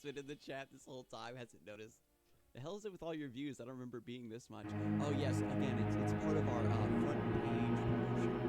been in the chat this whole time, hasn't noticed. The hell is it with all your views? I don't remember being this much. Oh yes, again, it's part of our front page promotion.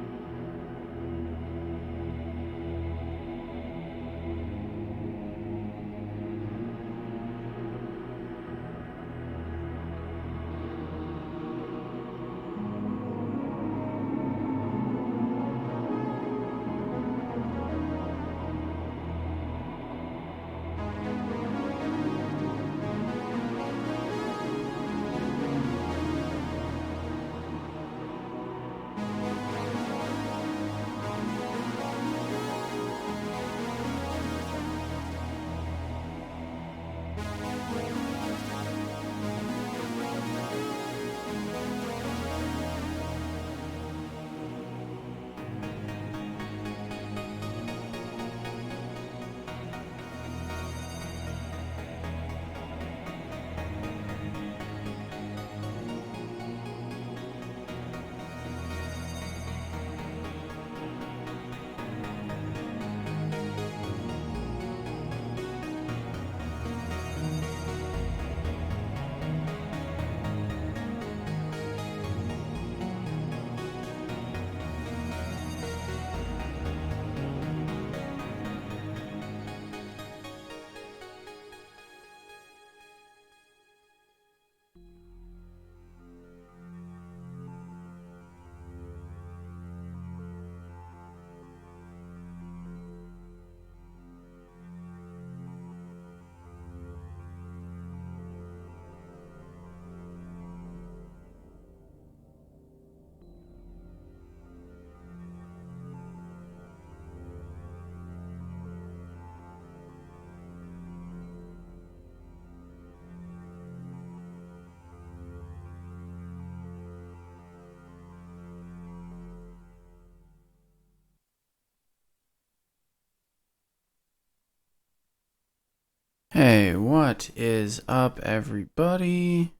Hey, what is up, everybody?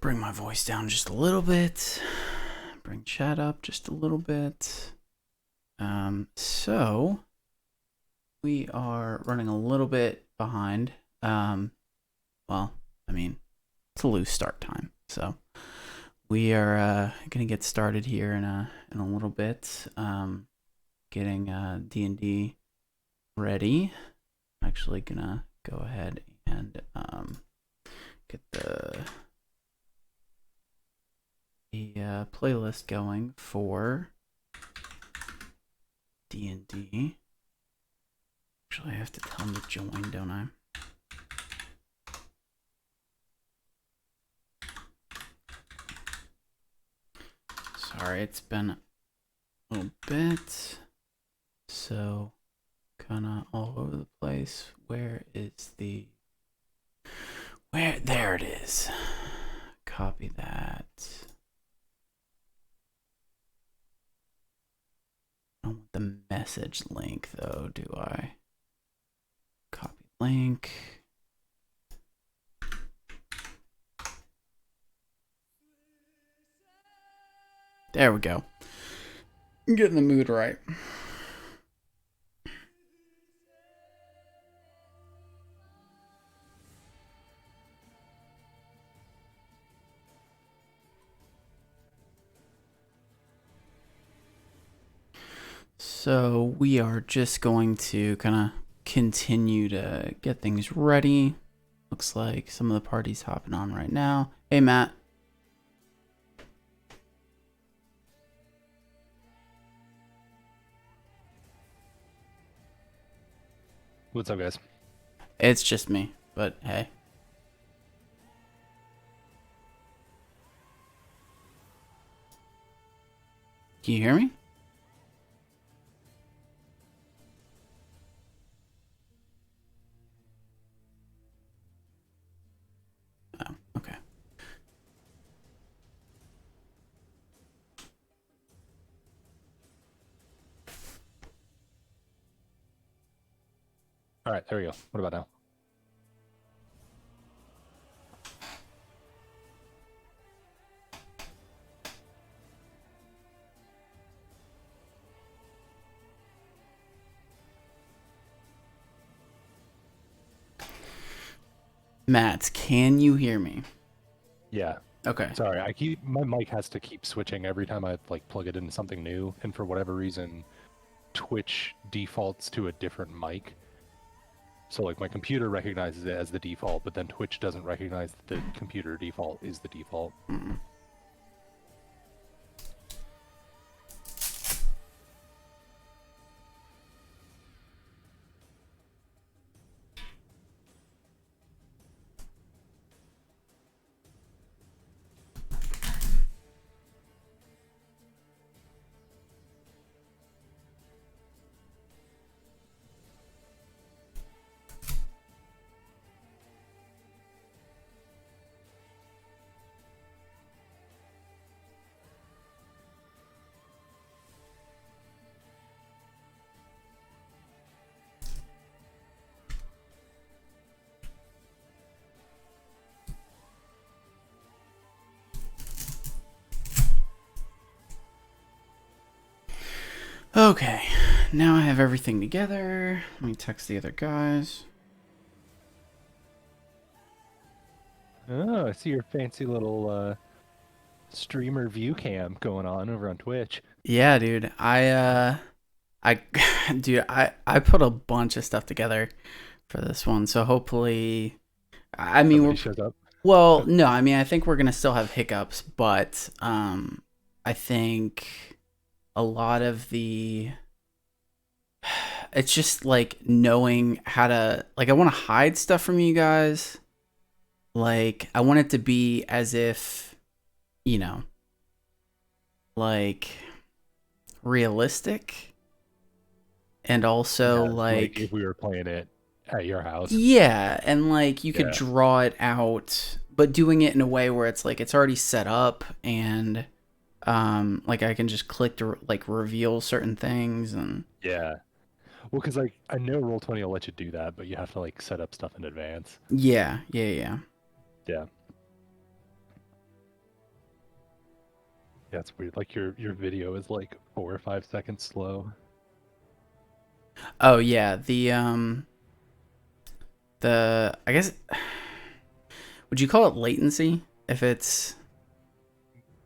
Bring my voice down just a little bit. Bring chat up just a little bit. So we are running a little bit behind. Well, I mean, it's a loose start time, so we are gonna get started here in a little bit. Getting D&D ready. Actually gonna go ahead and get the playlist going for D&D. Actually, I have to tell them to join, don't I? Sorry, it's been a little bit, so kind of all over the place. Where is the... There it is. Copy that. I don't want the message link, though, do I? Copy link. There we go. I'm getting the mood right. So we are just going to kind of continue to get things ready. Looks like some of the party's hopping on right now. Hey, Matt. What's up, guys? It's just me, but hey. Can you hear me? Oh, okay. All right, there we go. What about now? Matt, can you hear me? Yeah. Okay. Sorry, my mic has to keep switching every time I like plug it into something new, and for whatever reason, Twitch defaults to a different mic. So like my computer recognizes it as the default, but then Twitch doesn't recognize that the computer default is the default. Mm. Okay, now I have everything together. Let me text the other guys. Oh, I see your fancy little streamer view cam going on over on Twitch. Yeah, dude. Dude, I put a bunch of stuff together for this one, so hopefully, I mean, Nobody shows up. well, no, I mean, I think we're gonna still have hiccups, but I think a lot of it's just like knowing how to, like, I want to hide stuff from you guys. Like, I want it to be as if, you know, like realistic, and also Yeah, like if like, we were playing it at your house. yeah, and like you could Yeah. draw it out, but doing it in a way where it's like it's already set up, and like I can just click to like reveal certain things. And Yeah. Well, because like I know Roll20 will let you do that, but you have to like set up stuff in advance. yeah. Yeah. Yeah, it's weird. Like your video is like 4 or 5 seconds slow. Oh yeah, I guess, would you call it latency if it's,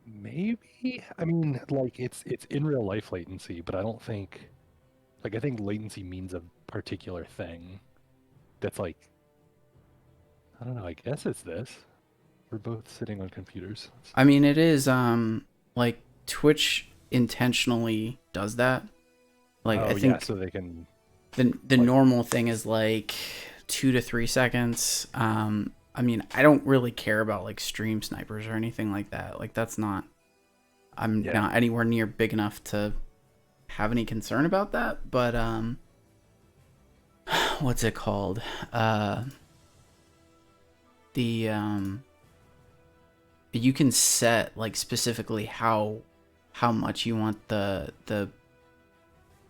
Maybe. I mean, like it's in real life latency, but I don't think like I think latency means a particular thing that's like I don't know, I guess it's this. We're both sitting on computers. I mean, it is like Twitch intentionally does that. Like I Oh yeah, think so they can the like normal thing is like 2 to 3 seconds. I mean, I don't really care about like stream snipers or anything like that. Like that's not, I'm yeah. not anywhere near big enough to have any concern about that. But what's it called? The You can set like specifically how much you want the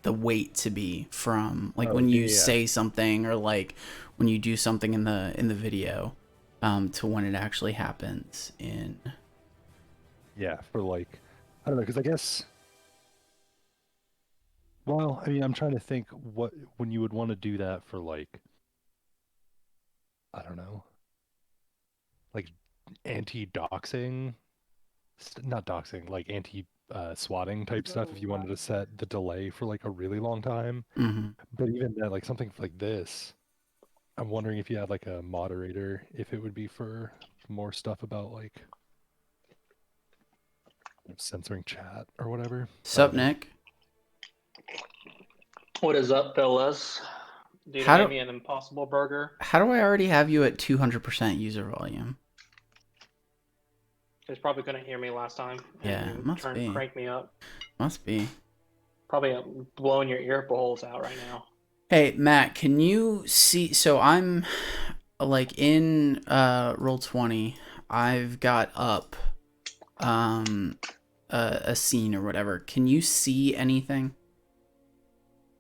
weight to be from, like Oh when yeah, you yeah. say something, or like when you do something in the video, to when it actually happens in. Yeah, for like I don't know, because I guess well, I mean I'm trying to think what when you would want to do that for like I don't know, like anti-doxing, not doxing, like anti swatting type stuff if you wanted to set the delay for like a really long time. Hmm. But even that, like something like this, I'm wondering if you had like a moderator, if it would be for more stuff about like censoring chat or whatever. I Sup, don't know. Nick? What is up, fellas? Dude, How made do me an impossible burger. how do I already have you at 200% user volume? They probably couldn't hear me last time, and Yeah, you must be. crank me up. Must be. Probably blowing your ear holes out right now. Hey, Matt, can you see? So I'm like in Roll20. I've got up a scene or whatever. Can you see anything?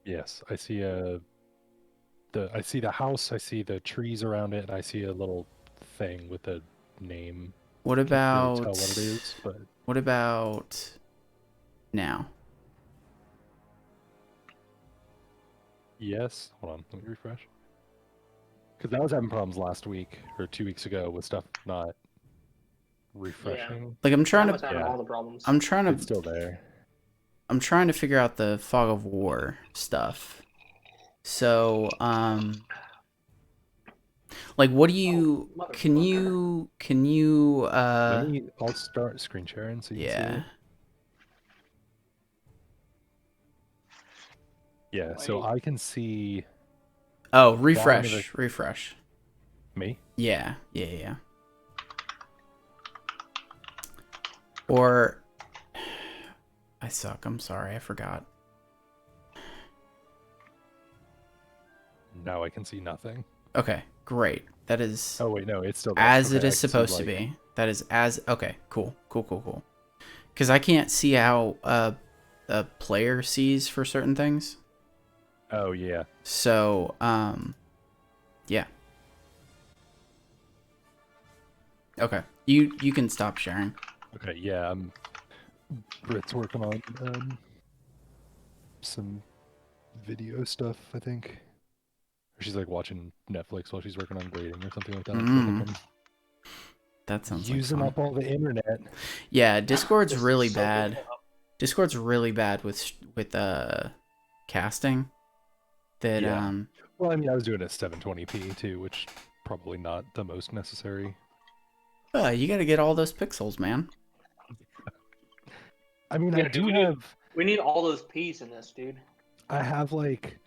Yes, I see I see the house, I see the trees around it, and I see a little thing with a name. What Can't really about tell what it is, but what about now? yes. Hold on, let me refresh. Because I was having problems last week or 2 weeks ago with stuff not refreshing. Like I'm I trying was to, having Yeah. all the problems. I'm trying It's to, still there. I'm trying to figure out the fog of war stuff. So, like, what do you, can you, I'll start screen sharing so you can see yeah. it. Yeah, so Wait. I can see Oh, bottom of refresh. me. Yeah. Or, I suck. I'm sorry. I forgot. Now I can see nothing. Okay, great. That is Oh wait, no, it's still there. as Okay, it I is can see, supposed to like- be. That is as okay. Cool. Because I can't see how a player sees for certain things. Oh yeah. So yeah. Okay, you can stop sharing. Okay, yeah. Brit's working on some video stuff, I think. Or she's like watching Netflix while she's working on grading or something like that. So I think I'm That sounds like using fun. up all the internet. Yeah, Discord's This really is so bad. good. Discord's really bad with casting. That Yeah. Well, I mean, I was doing a 720p too, which probably not the most necessary. you got to get all those pixels, man. I mean, Yeah, I dude, do we have. We need all those P's in this, dude. I have like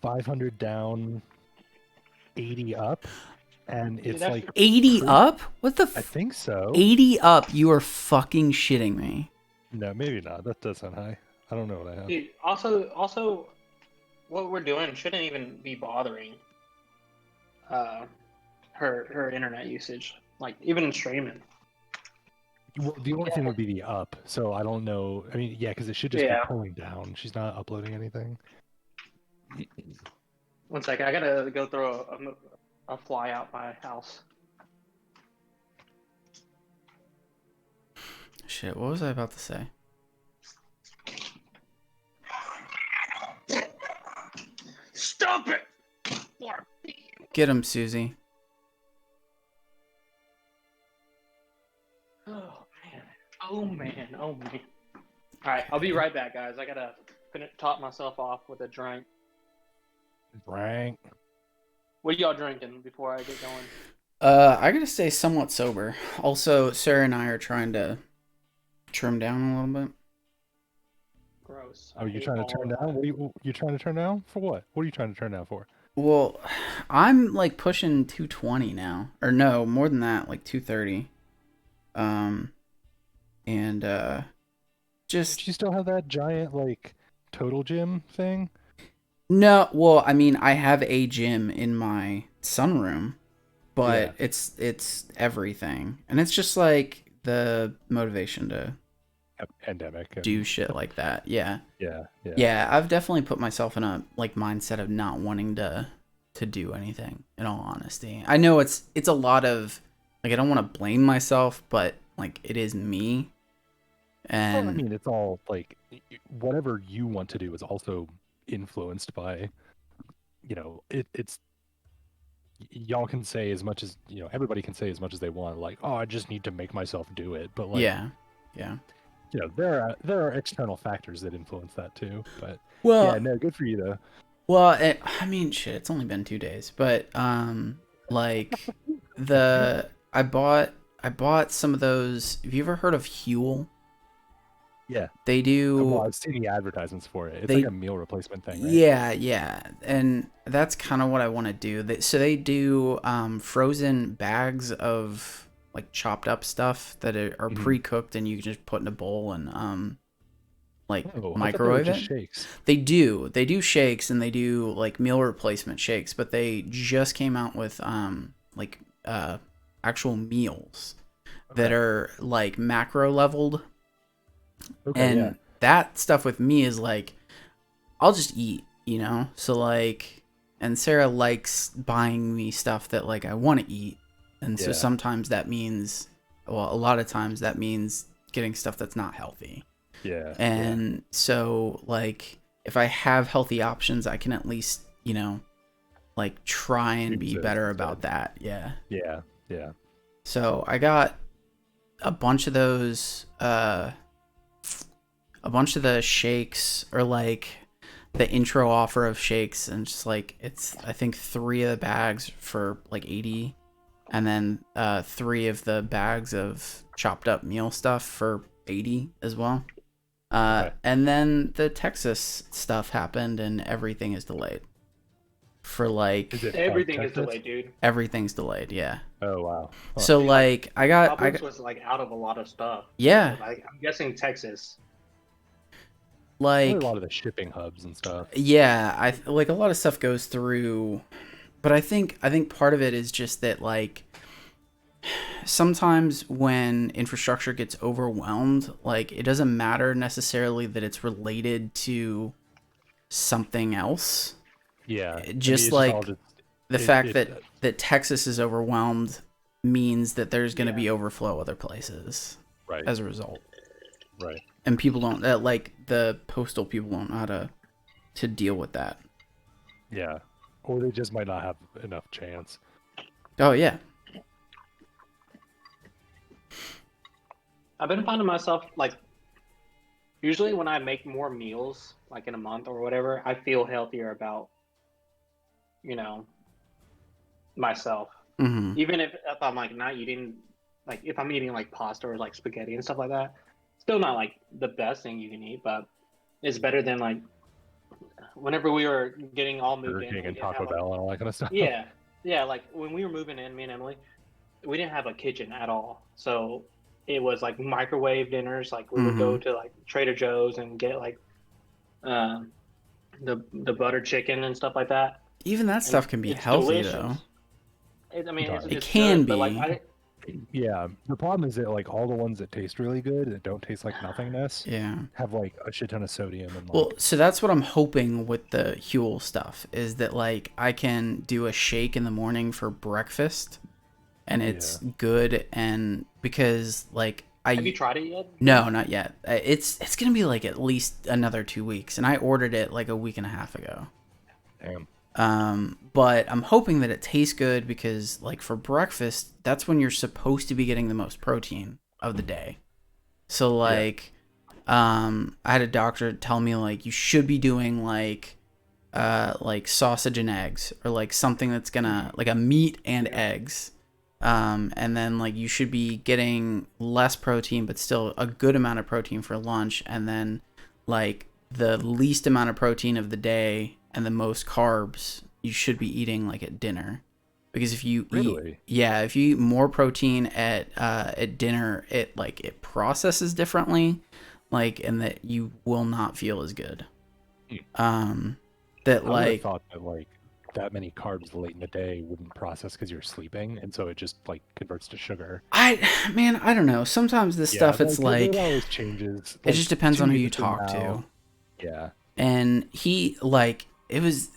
500 down, 80 up, and Dude, it's that's- like 80 pretty- up? What the? I think so. 80 up? You are fucking shitting me. No, maybe not. That does sound high. I don't know what I have. Dude, also, what we're doing shouldn't even be bothering her internet usage. Like even in streaming. Well, the only thing would be the up. So I don't know. I mean, yeah, because it should just Yeah. be pulling down. She's not uploading anything. One second, I gotta go throw a fly out my house. Shit, what was I about to say? Stop it! Get him, Susie. Oh man! All right, I'll be right back, guys. I gotta top myself off with a drink. Rank. What are y'all drinking before I get going? I gotta stay somewhat sober. Also, Sarah and I are trying to trim down a little bit. Gross. Oh, you trying to turn down? What are you trying to turn down for? What? What are you trying to turn down for? Well, I'm like pushing 220 now, or no, more than that, like 230. And just Does she still have that giant like total gym thing? no. Well, I mean, I have a gym in my sunroom, but Yeah. it's everything, and it's just like the motivation to Pandemic. And, do shit like that. Yeah. Yeah. Yeah, I've definitely put myself in a like mindset of not wanting to do anything, in all honesty. I know it's a lot of like I don't want to blame myself, but like it is me. And Well, I mean, it's all like whatever you want to do is also influenced by, it's y'all can say as much as everybody can say as much as they want, like, oh, I just need to make myself do it, but like, yeah. there are external factors that influence that too. But Well, yeah, no, good for you though. well, I mean, shit, it's only been 2 days, but like I bought some of those. Have you ever heard of Huel? Yeah. They do. Well, I've seen the advertisements for it. It's like a meal replacement thing, right? Yeah, and that's kind of what I want to do. So they do frozen bags of like chopped up stuff that are pre-cooked, and you can just put in a bowl and like microwave it. Shakes. They do shakes, and they do like meal replacement shakes, but they just came out with like actual meals that are like macro leveled. Okay, And that stuff with me is like, I'll just eat, So like, and Sarah likes buying me stuff that like I want to eat. And so sometimes that means, well, a lot of times that means getting stuff that's not healthy. Yeah. And so like, if I have healthy options, I can at least, like try and be Exist better instead. about that. Yeah. Yeah, yeah. So I got a bunch of those, a bunch of the shakes, or like the intro offer of shakes, and just like it's I think 3 of the bags for like 80, and then 3 of the bags of chopped up meal stuff for 80 as well. Okay. And then the Texas stuff happened, and everything is delayed. For like Is it Everything is Texas? delayed, dude. everything's delayed, yeah. Oh wow. Huh. So like I got Publix was like out of a lot of stuff. yeah, I'm guessing Texas. Probably like a lot of the shipping hubs and stuff. yeah, like a lot of stuff goes through, but I think part of it is just that like sometimes when infrastructure gets overwhelmed, like it doesn't matter necessarily that it's related to something else. Yeah. Just like the fact that Texas is overwhelmed means that there's going to be overflow other places right. as a result. Right. And people don't like the postal people don't know how to deal with that. Yeah. Or they just might not have enough chance. Oh yeah. I've been finding myself like usually when I make more meals, like in a month or whatever, I feel healthier about, myself. Mm-hmm. Even if I'm like not eating, like if I'm eating like pasta or like spaghetti and stuff like that, still not like the best thing you can eat, but it's better than like whenever we were getting all moved Burger in. King we and didn't Taco have, like, Bell and all that kind of stuff. yeah, like when we were moving in, me and Emily, we didn't have a kitchen at all, so it was like microwave dinners. Like we would go to like Trader Joe's and get like the butter chicken and stuff like that. Even that stuff can be It's healthy delicious. though. It's can good, but like be. Yeah. The problem is that like all the ones that taste really good that don't taste like nothingness Yeah. have like a shit ton of sodium and like Well, so that's what I'm hoping with the Huel stuff is that like I can do a shake in the morning for breakfast, and it's good, and because like have you tried it yet? No, not yet. It's gonna be like at least another 2 weeks, and I ordered it like a week and a half ago. damn. But I'm hoping that it tastes good because like for breakfast, that's when you're supposed to be getting the most protein of the day. So like, I had a doctor tell me like you should be doing like sausage and eggs, or like something that's gonna like a meat and eggs. And then like you should be getting less protein, but still a good amount of protein for lunch. And then like the least amount of protein of the day and the most carbs you should be eating like at dinner, because if you if you eat more protein at dinner, it processes differently, like, and that you will not feel as good. That I like thought that like that many carbs late in the day wouldn't process because you're sleeping, and so it just like converts to sugar. I don't know. Sometimes this stuff it's like it always changes. It just depends on who you talk to. Yeah. And he like it was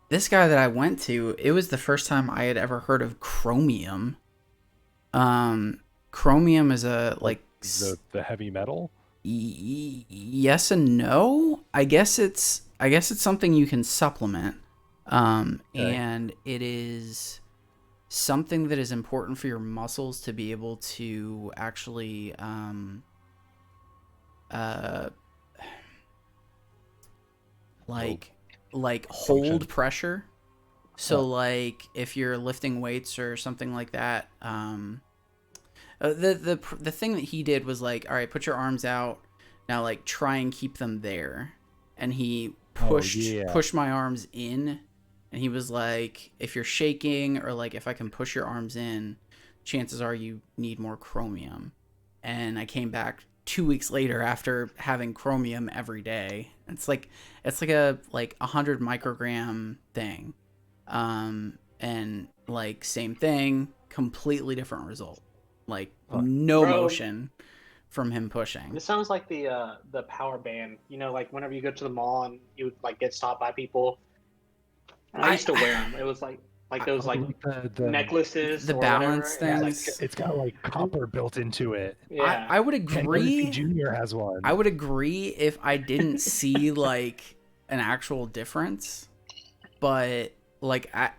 this guy that I went to, it was the first time I had ever heard of chromium. Chromium is a like the heavy metal? Yes and no. I guess it's something you can supplement. And it is something that is important for your muscles to be able to actually hold pressure. So like if you're lifting weights or something like that, the thing that he did was like, all right, put your arms out now, like try and keep them there. And he pushed my arms in, and he was like, if you're shaking, or like if I can push your arms in, chances are you need more chromium. And I came back 2 weeks later after having chromium every day. It's like a 100 microgram thing. And like same thing, completely different result. Like no motion from him pushing. This sounds like the power band. You know, like whenever you go to the mall and you would like get stopped by people. And I used to wear them. It was like those the necklaces, the balance things. It's got like copper built into it. Yeah, I would agree. Junior has one. I would agree if I didn't see like an actual difference, but like I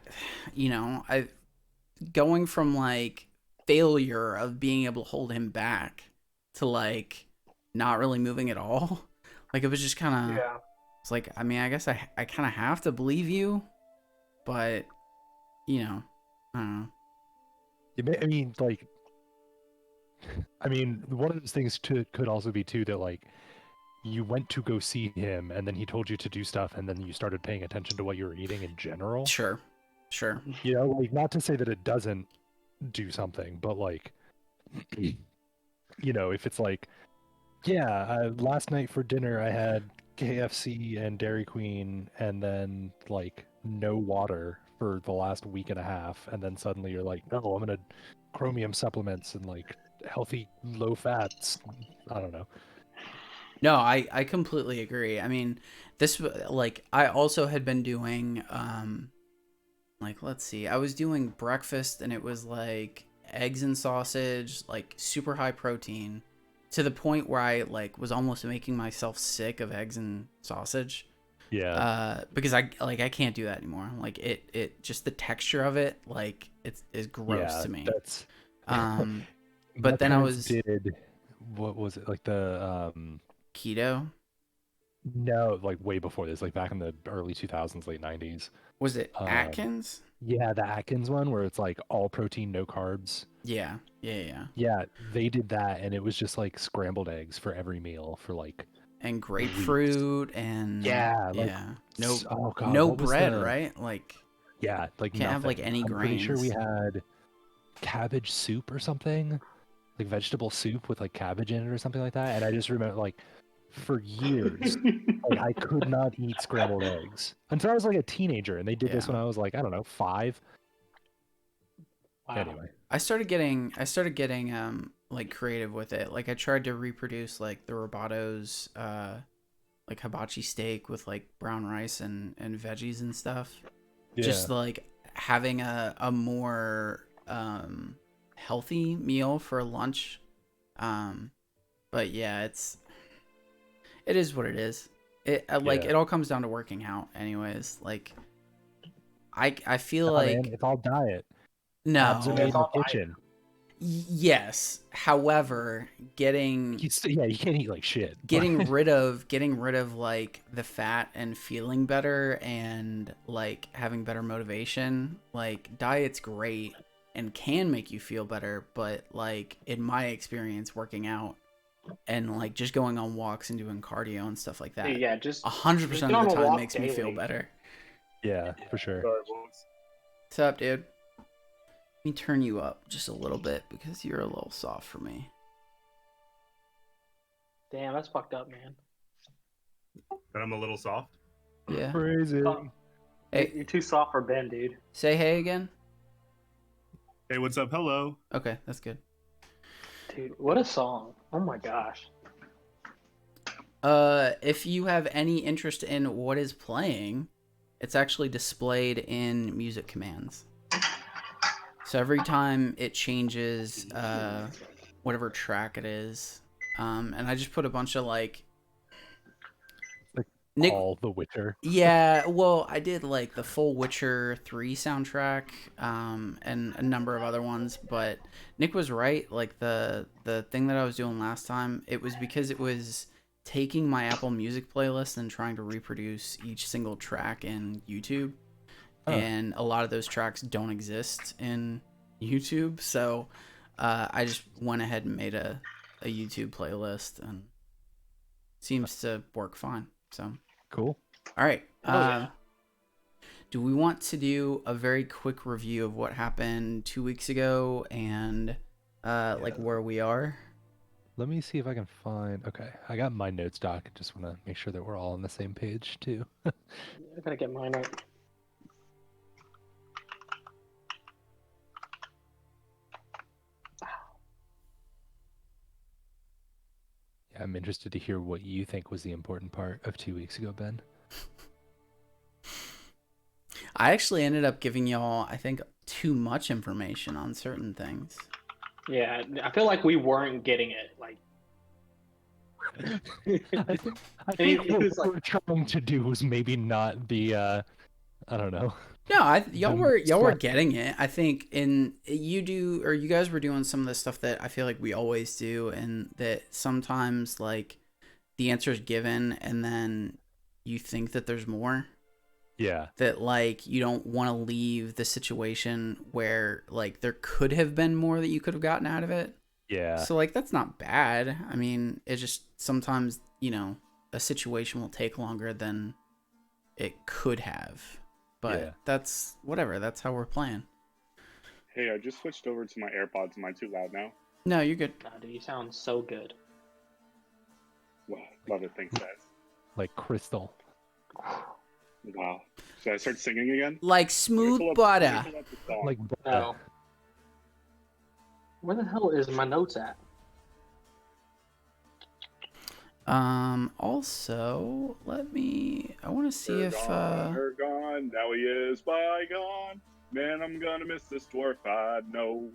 going from like failure of being able to hold him back to like not really moving at all. Like it was just kind of Yeah. it's like, I mean, I guess I kind of have to believe you, but I don't know. I mean, like, one of those things could also be too that like you went to go see him and then he told you to do stuff and then you started paying attention to what you were eating in general. Sure. Like not to say that it doesn't do something, but like, if it's like, yeah, last night for dinner I had KFC and Dairy Queen and then like no water for the last week and a half, and then suddenly you're like, no, I'm gonna chromium supplements and like healthy low fats. I don't know. No, I completely agree. I mean, this like I also had been doing like let's see. I was doing breakfast and it was like eggs and sausage, like super high protein to the point where I like was almost making myself sick of eggs and sausage. Yeah. Because I can't do that anymore. Like it just the texture of it like is gross Yeah, to me. that's But my then I parents was did, what was it, like the keto. no, like way before this, like back in the early 2000s, late 90s. Was it Um, Atkins? yeah, the Atkins one where it's like all protein, no carbs. Yeah. Yeah, they did that, and it was just like scrambled eggs for every meal for like And weeks. grapefruit and Yeah, like yeah. No oh god, no what was bread, the right? Like yeah, like can't have like nothing. any I'm pretty sure we grains. had cabbage soup or something, like vegetable soup with like cabbage in it or something like that. And I just remember like for years, like I could not eat scrambled eggs until I was like a teenager, and they did this Yeah. when I was like, I don't know, 5. Wow. Anyway, I started getting like creative with it. Like I tried to reproduce like the Robato's like hibachi steak with like brown rice and veggies and stuff. yeah, Just like having a more healthy meal for lunch. But yeah, it is what it is. It like yeah. it all comes down to working out anyways. Like I feel Nah, man, like it's all diet. Abs are no. made It's in the all diet. kitchen. Yes. However, getting You can't eat like shit. getting rid of like the fat and feeling better and like having better motivation, like diet's great and can make you feel better, but like in my experience working out and like just going on walks and doing cardio and stuff like that, Yeah, just 100% get of on the a time walk makes me feel daily. better. Yeah, for sure. Sorry, boys. What's up, dude? Let me turn you up just a little bit because you're a little soft for me. Damn, that's fucked up, man. But I'm a little soft. Yeah. Crazy. Oh, Hey, you're too soft for Ben, dude. say hey again. Hey, what's up? Hello. Okay, that's good. Dude, what a song. Oh my gosh. If you have any interest in what is playing, it's actually displayed in music commands. So every time it changes, whatever track it is, and I just put a bunch of like Like Nick. all The Witcher. Yeah, well, I did like the full Witcher 3 soundtrack, and a number of other ones, but Nick was right. Like the thing that I was doing last time, it was because it was taking my Apple Music playlist and trying to reproduce each single track in YouTube. Huh. And a lot of those tracks don't exist in YouTube, so I just went ahead and made a YouTube playlist, and seems to work fine. So Cool. all right. Oh, yeah. Do we want to do a very quick review of what happened 2 weeks ago and like where we are? Let me see if I can find. Okay, I got my notes doc. I just want to make sure that we're all on the same page too. I gotta get mine up. Yeah, I'm interested to hear what you think was the important part of 2 weeks ago, Ben. I actually ended up giving y'all, I think, too much information on certain things. Yeah, I feel like we weren't getting it. Like, I And he- think he what was like- we're trying to do was maybe not the, I don't know, No, y'all The were stuff- getting it. I think, you guys were doing some of the stuff that I feel like we always do, and that sometimes like the answer is given, and then you think that there's more. Yeah. That like you don't want to leave the situation where like there could have been more that you could have gotten out of it. Yeah. So like that's not bad. I mean, it just sometimes, a situation will take longer than it could have. But Yeah. that's whatever. That's how we're playing. Hey, I just switched over to my AirPods. Am I too loud now? No, you're good. Nah, dude, you sound so good. Wow, love it. Thanks, guys. Like crystal. Wow. Should I start singing again? Like Let me smooth pull up- butter. let me pull up the song. Like No. Where the hell is my notes at? Also, I want to see if Her gone, now he is bygone. Man, I'm gonna miss this dwarf, I know.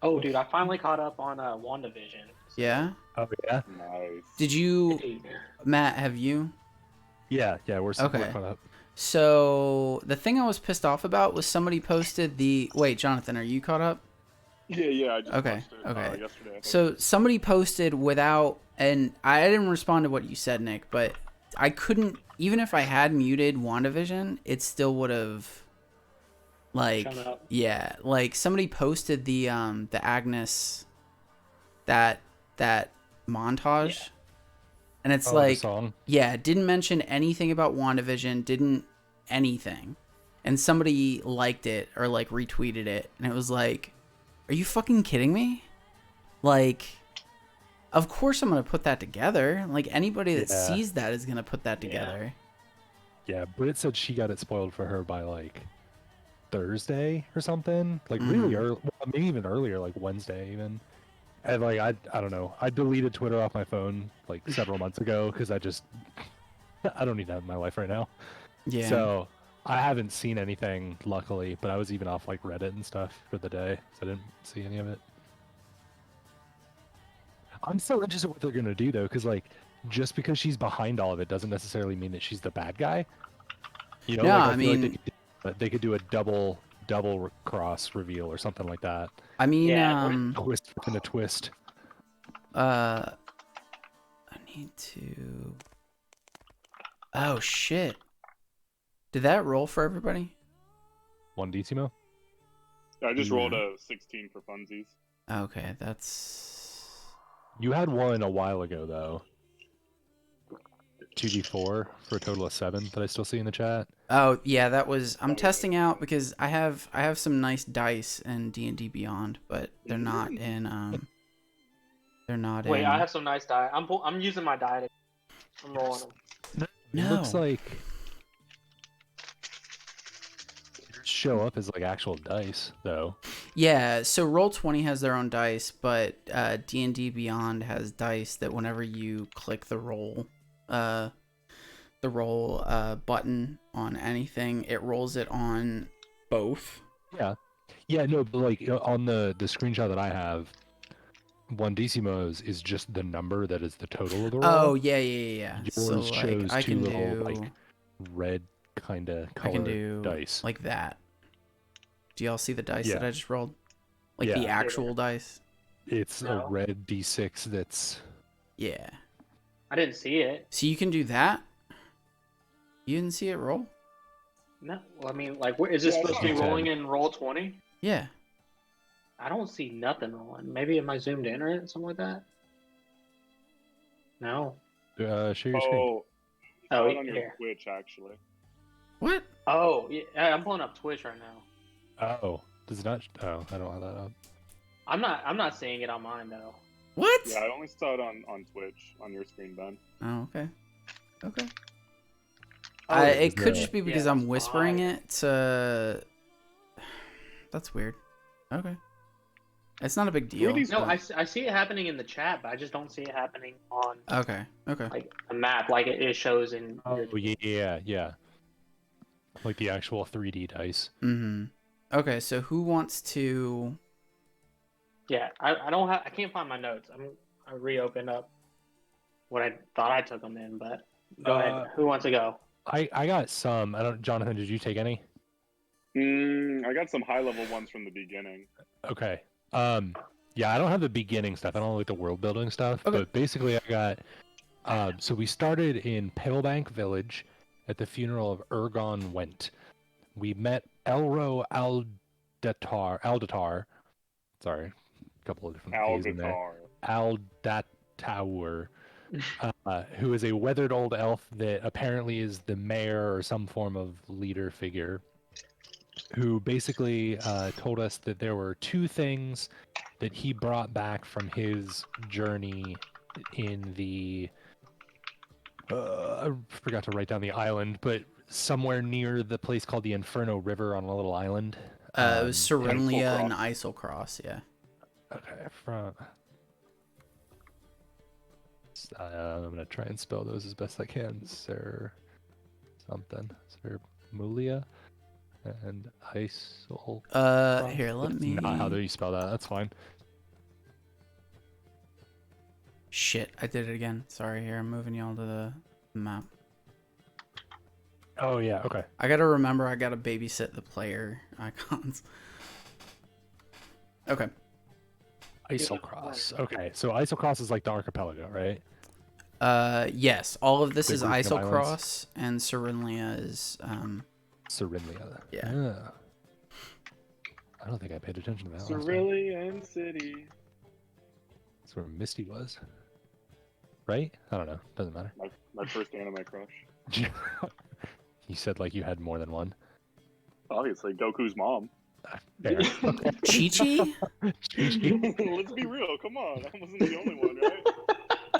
Oh, dude, I finally caught up on WandaVision. yeah. Oh yeah. Nice. Did you, Dude, Matt, have you? Yeah. We're Okay. caught up. So the thing I was pissed off about was somebody posted wait, Jonathan, are you caught up? Yeah, I just Okay, watched it okay. yesterday. I think. So somebody posted without, and I didn't respond to what you said, Nick, but I couldn't, even if I had muted WandaVision, it still would have, like, Shut up. yeah, like somebody posted the Agnes, that montage, Yeah. and it's The like, song. yeah, didn't mention anything about WandaVision, didn't anything, and somebody liked it or like retweeted it, and it was like, are you fucking kidding me? Like, of course I'm gonna put that together. Like anybody that Yeah. sees that is gonna put that together. Yeah, Britt said she got it spoiled for her by like Thursday or something. Like really early, well, maybe even earlier, like Wednesday even. And like I don't know. I deleted Twitter off my phone like several months ago because I don't need that in my life right now. Yeah. So I haven't seen anything, luckily, but I was even off like Reddit and stuff for the day, so I didn't see any of it. I'm so interested in what they're gonna do though, because like just because she's behind all of it doesn't necessarily mean that she's the bad guy. You know, No, like, I feel like mean- they could do a double cross reveal or something like that. I mean, Yeah, Twist within a twist. I need to. Oh shit! Did that roll for everybody? One Decimo. I just rolled No. a 16 for funsies. Okay, that's. You had one a while ago though. 2d4 for a total of 7 that I still see in the chat. Oh yeah, that was. I'm testing out because I have some nice dice in D&D Beyond, but they're not in. They're not Wait, in. I have some nice die. I'm using my die. I'm rolling them. It looks No. like yours show up as like actual dice though. Yeah, so Roll20 has their own dice, but D&D Beyond has dice that whenever you click the roll button on anything, it rolls it on both. Yeah, no, but like on the screenshot that I have, one Decimos is just the number that is the total of the roll. Oh, yeah. Yours So like shows I two can little do like red kind of I can colored do dice. like that. Do y'all see the dice Yeah. that I just rolled? Like Yeah. the actual dice? It's No. a red D6 that's Yeah. I didn't see it. So you can do that? You didn't see it roll? No, well, I mean, like, is this Yeah, I supposed to be saw it. rolling in roll 20? Yeah. I don't see nothing rolling. Maybe am I zoomed in or something like that? No. share your screen. Oh, Oh, oh, on your here. Twitch actually. What? Oh, yeah, I'm pulling up Twitch right now. Oh, does it not? Oh, I don't have that up. I'm not seeing it on mine though. What? Yeah, I only saw it on Twitch on your screen, Ben. Oh, okay. Okay. Oh, It is could that- just be because Yeah, I'm that's whispering fine. it to. That's weird. Okay. It's not a big deal. these- No, but- I see it happening in the chat, but I just don't see it happening on Okay. Okay. like a map like it shows in. Oh your- yeah. Like the actual 3D dice. Mm-hmm. Okay, so who wants to? Yeah, I don't have. I can't find my notes. I reopened up what I thought I took them in, but go ahead. Who wants to go? I got some. I don't. Jonathan, did you take any? I got some high level ones from the beginning. Okay. Yeah, I don't have the beginning stuff. I don't like the world building stuff. Okay. But basically, I got. So we started in Palebank Village at the funeral of Ergon Went. We met Elro Aldatar. Sorry, a couple of different A's in there. Aldatower, who is a weathered old elf that apparently is the mayor or some form of leader figure, who basically told us that there were two things that he brought back from his journey in the I forgot to write down the island, but somewhere near the place called the Inferno River on a little island. It was Cerenlia and Isocross. Isocross, yeah. Okay, I'm gonna try and spell those as best I can. Sir Mulia and Isol. Here, let That's me... not how do you spell that? That's fine. Shit, I did it again. Sorry, here, I'm moving y'all to the map. Oh yeah, okay. I gotta remember I gotta babysit the player icons. Okay. Isocross. Okay, so Isocross is like the archipelago, right? Yes, all of this The is grouping of Isocross, and Cerenlia is, Cerenlia. Yeah. I don't think I paid attention to that last time. Cerulean City. That's where Misty was. Right? I don't know. Doesn't matter. My first anime crush. You said like you had more than one. Obviously, Goku's mom. Fair. Chi-Chi? Let's be real. Come on, I wasn't the only one, right?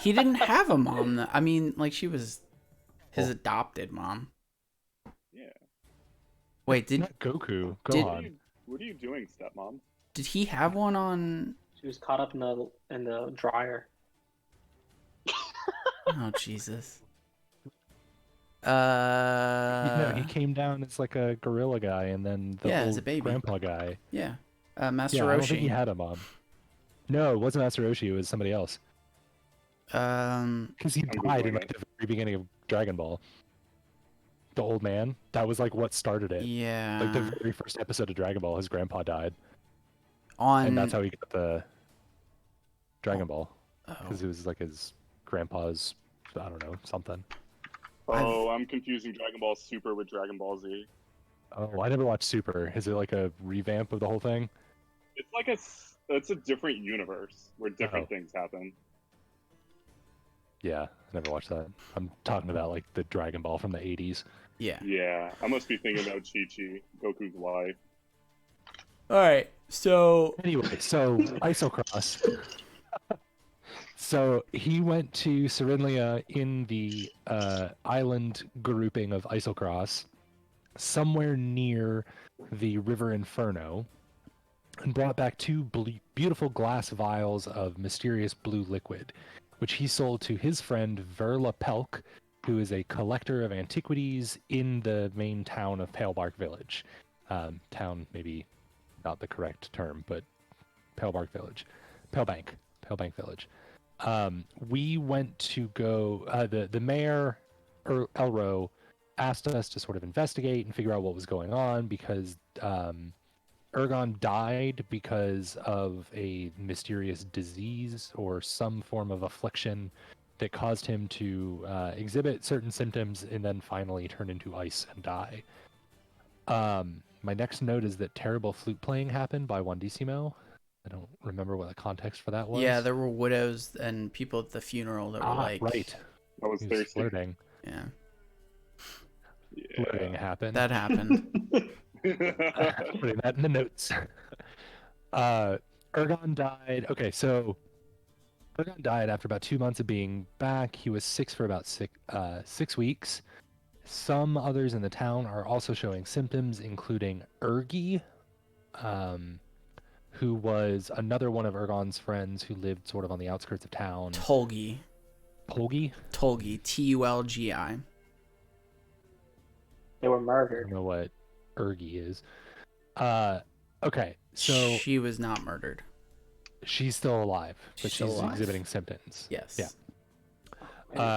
He didn't have a mom. I mean, like, she was his adopted mom. Yeah. Wait, did Not Goku. Go did- on. What are you doing, stepmom? he have one on... She was caught up in the dryer. Oh, Jesus. No, he came down as like a gorilla guy, and then the Yeah, as old a baby. grandpa guy. Yeah. Master Yeah, I don't think he Roshi. had a mom. No, it wasn't Master Roshi. It was somebody else. Because he I'm died in Googling like it. the very beginning of Dragon Ball. The old man. That was like what started it. Yeah. Like the very first episode of Dragon Ball, his grandpa died, on... and that's how he got the Dragon Ball. Oh. Because it was like his grandpa's, I don't know, something. Oh, I'm confusing Dragon Ball Super with Dragon Ball Z. Oh, I never watched Super. Is it like a revamp of the whole thing? It's like it's a different universe where different things happen. Yeah, I never watched that. I'm talking about like the Dragon Ball from the 80s. Yeah. Yeah, I must be thinking about Chi-Chi, Goku's wife. All right. So... Anyway, so Isocross. So he went to Cerenlia in the island grouping of Isocross, somewhere near the River Inferno, and brought back two beautiful glass vials of mysterious blue liquid, which he sold to his friend Verla Pelk, who is a collector of antiquities in the main town of Palebark Village. Town, maybe not the correct term, but Palebark Village. Palebank Village. We went to go, the mayor, Elro, asked us to sort of investigate and figure out what was going on because Ergon died because of a mysterious disease or some form of affliction that caused him to exhibit certain symptoms and then finally turn into ice and die. My next note is that terrible flute playing happened by Wandissimo. I don't remember what the context for that was. Yeah, there were widows and people at the funeral that were like... Right. That was He was thirsty. flirting. Yeah. Flirting happened. That happened. Putting that in the notes. Ergon died. Okay, so Ergon died after about 2 months of being back. He was sick for about 6 weeks. Some others in the town are also showing symptoms, including Ergi, who was another one of Ergon's friends who lived sort of on the outskirts of town. Tolgi. Polgi? Tolgi. Tulgi. They were I murdered. don't know what Ergi is. Okay, so She was not murdered. she's still alive, but She's still alive. exhibiting symptoms. Yes. Yeah.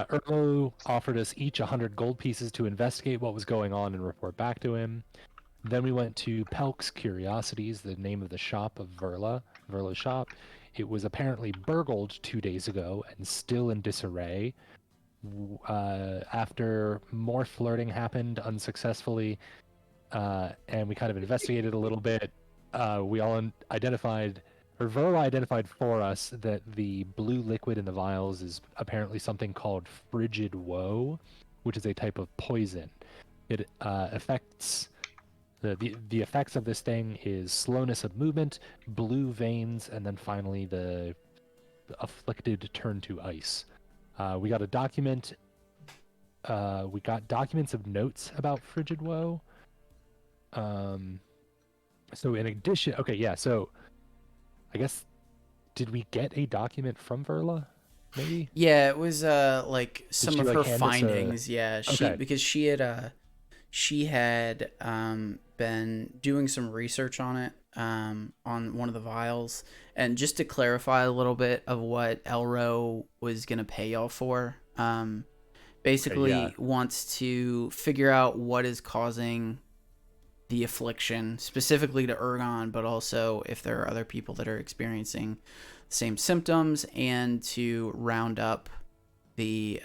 Erlo offered us each 100 gold pieces to investigate what was going on and report back to him. Then we went to Pelk's Curiosities, the name of the shop of Verla's shop. It was apparently burgled 2 days ago and still in disarray. After more flirting happened unsuccessfully, and we kind of investigated a little bit, we all identified, or Verla identified for us, that the blue liquid in the vials is apparently something called frigid woe, which is a type of poison. It affects the effects of this thing is slowness of movement, blue veins, and then finally the afflicted turn to ice. We got a document. We got documents of notes about frigid woe. So in addition, okay, yeah. So I guess, did we get a document from Verla? Maybe. Yeah, it was like some she, of like, her hand us a- findings. Yeah, Okay. because she had been doing some research on it on one of the vials, and just to clarify a little bit of what Elro was gonna pay y'all for, basically yeah. wants to figure out what is causing the affliction, specifically to Ergon, but also if there are other people that are experiencing the same symptoms, and to round up the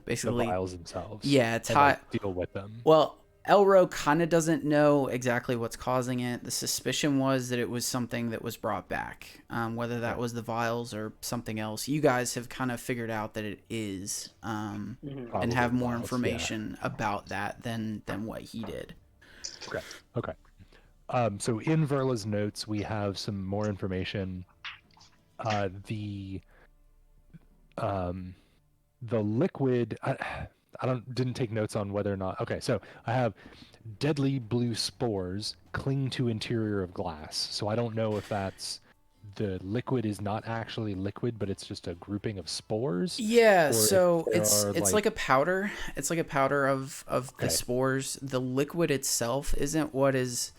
basically The vials themselves. Yeah, and, like, deal with them. well, Elro kind of doesn't know exactly what's causing it. The suspicion was that it was something that was brought back, whether that was the vials or something else. You guys have kind of figured out that it is, and Probably have more vials, yeah. information about that than what he did. Okay. So in Verla's notes, we have some more information. The liquid. I didn't take notes on whether or not. Okay, so I have deadly blue spores cling to interior of glass. So I don't know if that's the liquid is not actually liquid, but it's just a grouping of spores. Yeah, or so if there it's are, like a powder. It's like a powder of the Okay. spores. The liquid itself isn't what is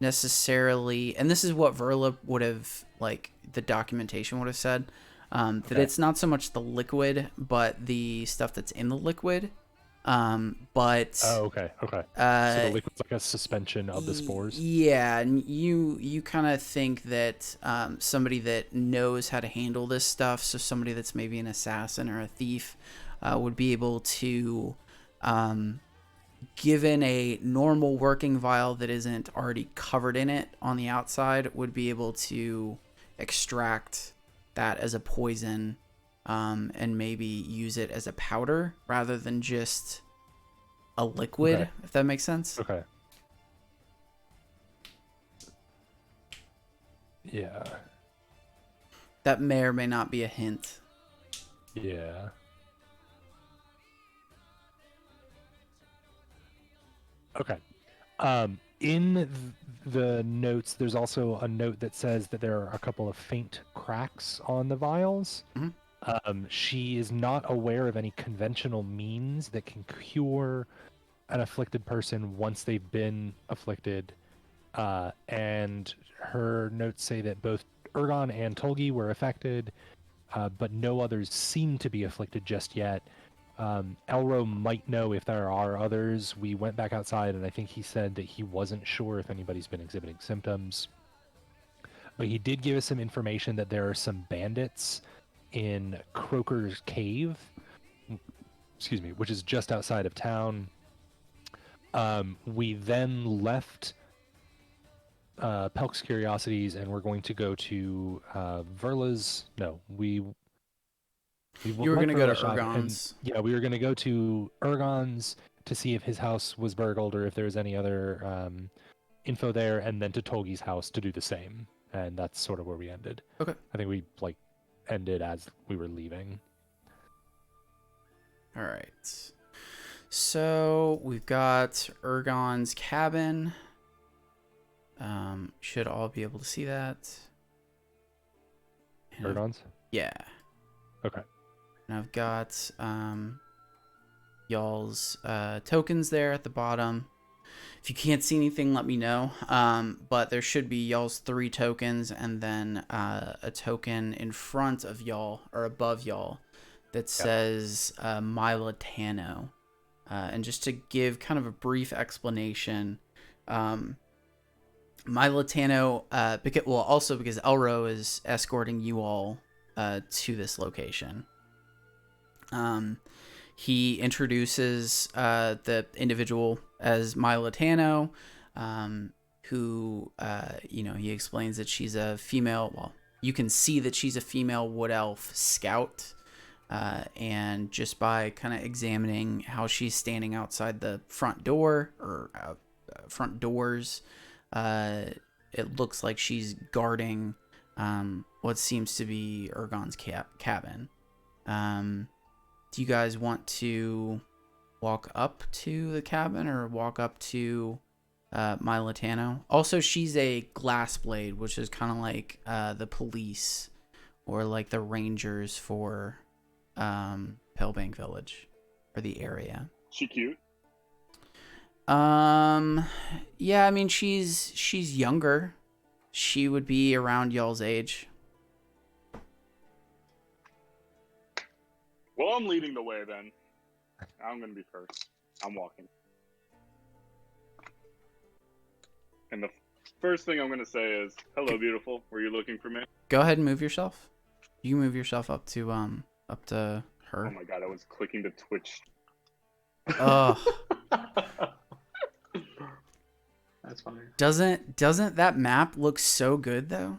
necessarily, and this is what Verla would have, like, the documentation would have said, that Okay. it's not so much the liquid, but the stuff that's in the liquid. But Oh, okay. So the liquid's like a suspension of the spores. Yeah, and you kind of think that somebody that knows how to handle this stuff, so somebody that's maybe an assassin or a thief, would be able to, given a normal working vial that isn't already covered in it on the outside, would be able to extract that as a poison, and maybe use it as a powder rather than just a liquid, Okay. if that makes sense. Okay. Yeah. That may or may not be a hint. Yeah. Okay. In the notes, there's also a note that says that there are a couple of faint cracks on the vials. Mhm. She is not aware of any conventional means that can cure an afflicted person once they've been afflicted. And her notes say that both Ergon and Tolgi were affected, but no others seem to be afflicted just yet. Elro might know if there are others. We went back outside, and I think he said that he wasn't sure if anybody's been exhibiting symptoms. But he did give us some information that there are some bandits in Croker's Cave, which is just outside of town. We then left Pelk's Curiosities, and we're going to go to Verla's. No, we You were went gonna go to Verla's shop, and, Ergon's. yeah, we were going to go to Ergon's to see if his house was burgled or if there was any other info there, and then to Tolgi's house to do the same. And that's sort of where we ended. Okay. I think we ended as we were leaving. All right. So we've got Ergon's cabin. Should all be able to see that. And Ergon's? yeah. Okay. And I've got y'all's tokens there at the bottom. If you can't see anything, let me know. But there should be y'all's 3 tokens, and then a token in front of y'all or above y'all that says Militano. And just to give kind of a brief explanation, Militano, because Elro is escorting you all to this location. He introduces the individual as Militano, who, he explains that she's a female. Well, you can see that she's a female wood elf scout. And just by kind of examining how she's standing outside the front door or front doors, it looks like she's guarding what seems to be Ergon's cabin. Do you guys want to walk up to the cabin or walk up to Militano? Also, she's a glass blade, which is kind of like the police or like the rangers for Palebank Village or the area. She cute? Yeah, I mean she's younger. She would be around y'all's age. Well, I'm leading the way then. I'm gonna be first. I'm walking. And the first thing I'm gonna say is, "Hello, beautiful. Were you looking for me?" Go ahead and move yourself. You can move yourself up to her. Oh my god, I was clicking to Twitch. Oh. That's funny. Doesn't that map look so good though?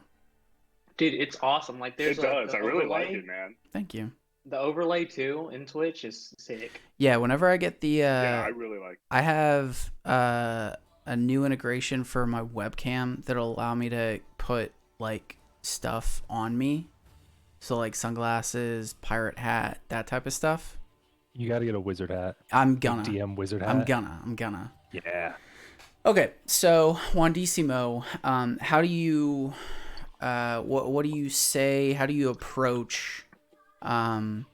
Dude, it's awesome. Like there's It does. the I really overlay. like it, man. Thank you. The overlay too in Twitch is sick. Yeah, whenever I get the Yeah, I really like it. I have a new integration for my webcam that'll allow me to put like stuff on me. So like sunglasses, pirate hat, that type of stuff. You got to get a wizard hat. I'm gonna. DM wizard hat. I'm gonna. Yeah. Okay, so Juandissimo, how do you, what do you say? How do you approach, talking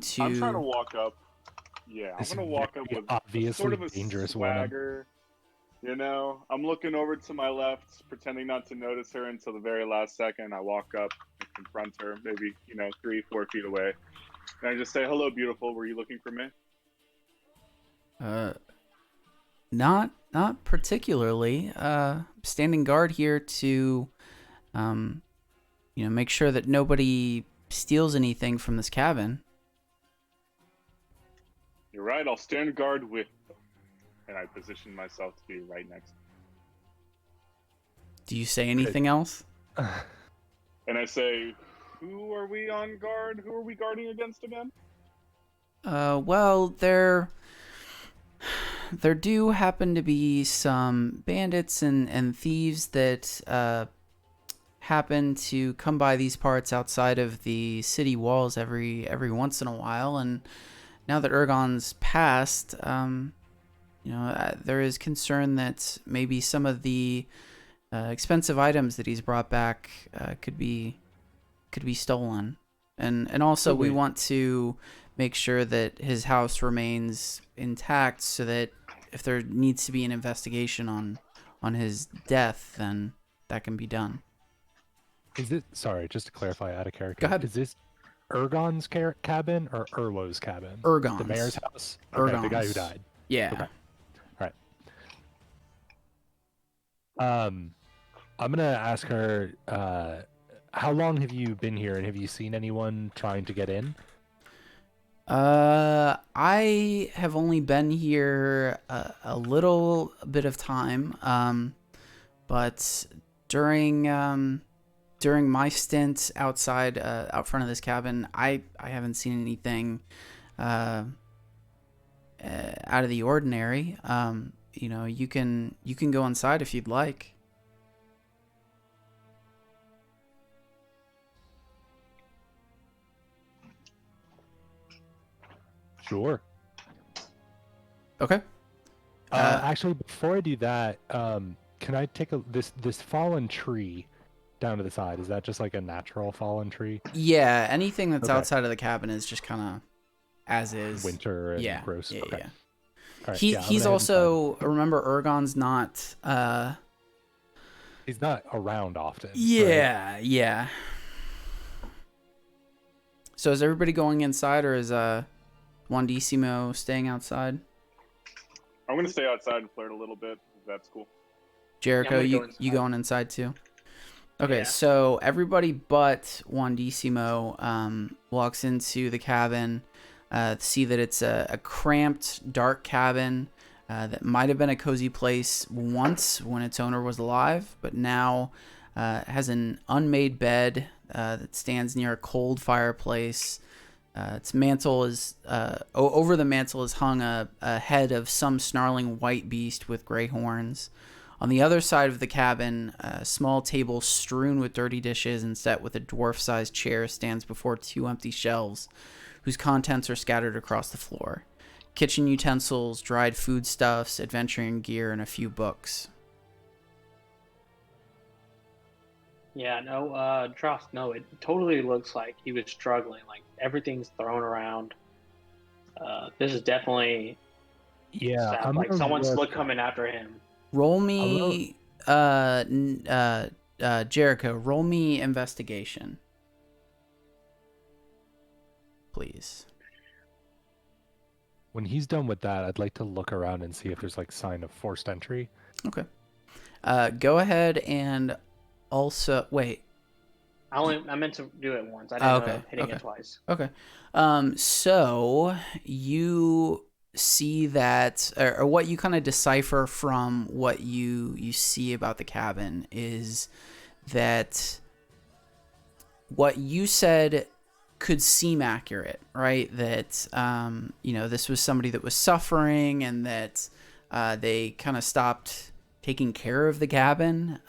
to? I'm trying to walk up. Yeah, I'm This gonna is walk up very with obviously sort of a dangerous woman. swagger. You know, I'm looking over to my left, pretending not to notice her until the very last second. I walk up and confront her, maybe 3-4 feet away, and I just say, "Hello, beautiful. Were you looking for me?" Not particularly. Standing guard here to, make sure that nobody steals anything from this cabin. You're right. I'll stand guard with you. And I position myself to be right next. Do you say anything else? And I say, "Who are we on guard? Who are we guarding against again?" Well, there do happen to be some bandits and thieves that happen to come by these parts outside of the city walls every once in a while, and now that Ergon's passed, there is concern that maybe some of the expensive items that he's brought back could be stolen, and also we want to make sure that his house remains intact, so that if there needs to be an investigation on his death, then that can be done. Is it? Sorry, just to clarify, out of character. Go ahead. Is this Ergon's cabin or Erlo's cabin? Ergon's. The mayor's house. Okay, the guy who Ergon's. died. Yeah. Okay. I'm gonna ask her, how long have you been here, and have you seen anyone trying to get in? I have only been here a little bit of time, but during my stint outside, out front of this cabin, I haven't seen anything out of the ordinary. You can go inside if you'd like. Sure. Okay. Actually, before I do that, can I take this fallen tree down to the side? Is that just like a natural fallen tree? Yeah, anything that's Okay. outside of the cabin is just kind of as is. Winter and Yeah. gross. Yeah. Okay. Yeah. All right, He's I'm gonna head also, remember, Ergon's not. inside. He's not around often. right? Yeah. Yeah. So is everybody going inside, or is Juandissimo staying outside? I'm gonna stay outside and flirt a little bit. If that's cool. Jericho, gonna go you inside. going inside too? Okay, Yeah. so everybody but Wandissimo walks into the cabin, see that it's a cramped, dark cabin that might have been a cozy place once when its owner was alive, but now has an unmade bed that stands near a cold fireplace. Its mantle is over the mantle is hung a head of some snarling white beast with gray horns. On the other side of the cabin, a small table strewn with dirty dishes and set with a dwarf-sized chair stands before two empty shelves, whose contents are scattered across the floor. Kitchen utensils, dried foodstuffs, adventuring gear, and a few books. Yeah, no, Dross, no, it totally looks like he was struggling. Like everything's thrown around. This is definitely Yeah, sad. I'm Like gonna someone's look. coming after him. Roll me, Jericho. Roll me investigation, please. When he's done with that, I'd like to look around and see if there's like sign of forced entry. Okay. Go ahead and also wait. I meant to do it once. I didn't Oh, know okay, hitting okay. it twice. Okay. So you see that, or what you kind of decipher from what you see about the cabin is that what you said could seem accurate, right? That this was somebody that was suffering, and that they kind of stopped taking care of the cabin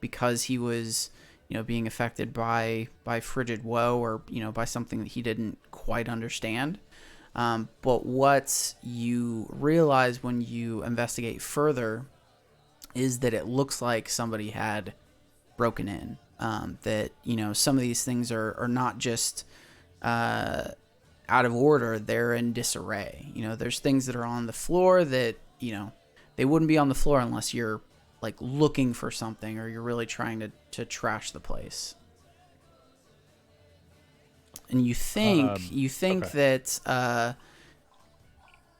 because he was being affected by frigid woe, or by something that he didn't quite understand. But what you realize when you investigate further is that it looks like somebody had broken in. That some of these things are not just out of order; they're in disarray. There's things that are on the floor that they wouldn't be on the floor unless you're like looking for something, or you're really trying to trash the place. And you think okay. that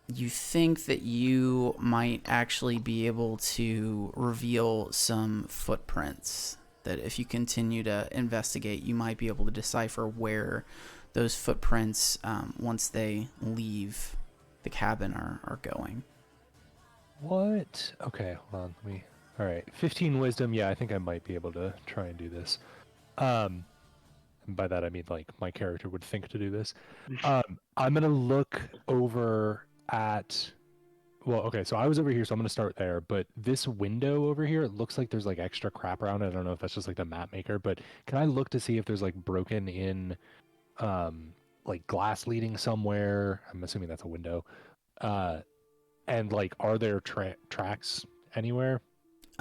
you think that you might actually be able to reveal some footprints, that if you continue to investigate, you might be able to decipher where those footprints, once they leave the cabin, are going. What? Okay, hold on. All right, 15 wisdom. Yeah, I think I might be able to try and do this. And by that I mean like my character would think to do this. I'm gonna look over at. Well, okay, so I was over here, so I'm gonna start there. But this window over here, it looks like there's like extra crap around it. I don't know if that's just like the map maker, but can I look to see if there's like broken in, like glass leading somewhere? I'm assuming that's a window. And like, are there tracks anywhere?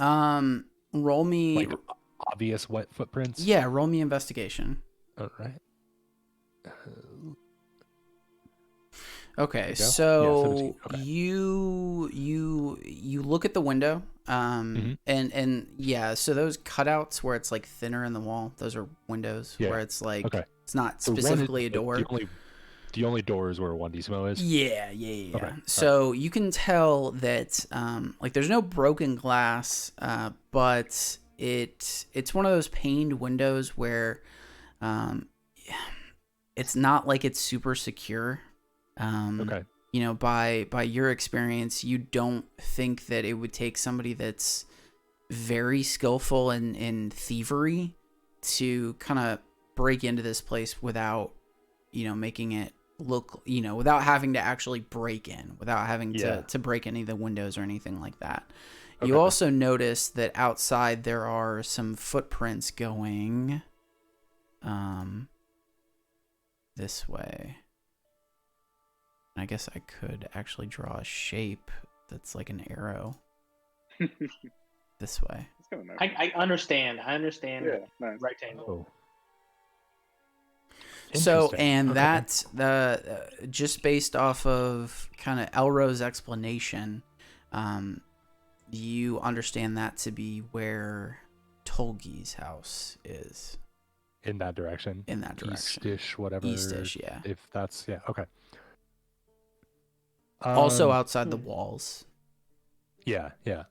Roll me. Like obvious wet footprints? Yeah, roll me investigation. All right. Okay, go. so Yeah, 17. Okay. you look at the window, and yeah, so those cutouts where it's like thinner in the wall, those are windows. Yeah. Where it's like Okay. it's not The one is specifically a door. The only door is where Wandissimo is. Yeah. Okay, So you can tell that like there's no broken glass, but it's one of those paned windows where it's not like it's super secure. Okay. By your experience, you don't think that it would take somebody that's very skillful in thievery to kind of break into this place without making it look, without having to actually break in, without having to break any of the windows or anything like that. Okay. You also notice that outside there are some footprints going this way. I guess I could actually draw a shape that's like an arrow this way. It's kind of nice. I understand. Yeah, nice. Rectangle. Oh. So, Interesting. and Okay. that's just based off of kind of Elro's explanation, you understand that to be where Tolgi's house is. In that direction. In that direction. Eastish, whatever. Eastish, yeah. If that's okay. Also outside the walls. Yeah, yeah.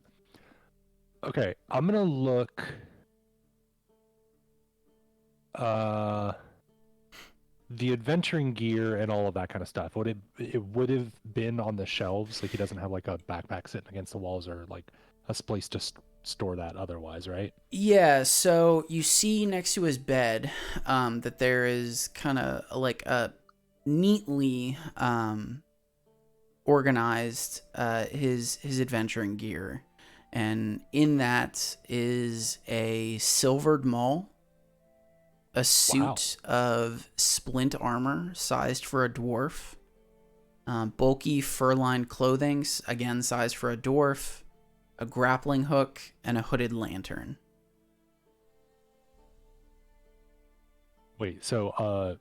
Okay, I'm gonna look. The adventuring gear and all of that kind of stuff. It would have been on the shelves? Like he doesn't have like a backpack sitting against the walls or like a place to store that otherwise, right? Yeah, so you see next to his bed that there is kind of like a neatly organized his adventuring gear, and in that is a silvered maul, a suit of splint armor sized for a dwarf, bulky fur-lined clothing, again sized for a dwarf, a grappling hook, and a hooded lantern. Wait, so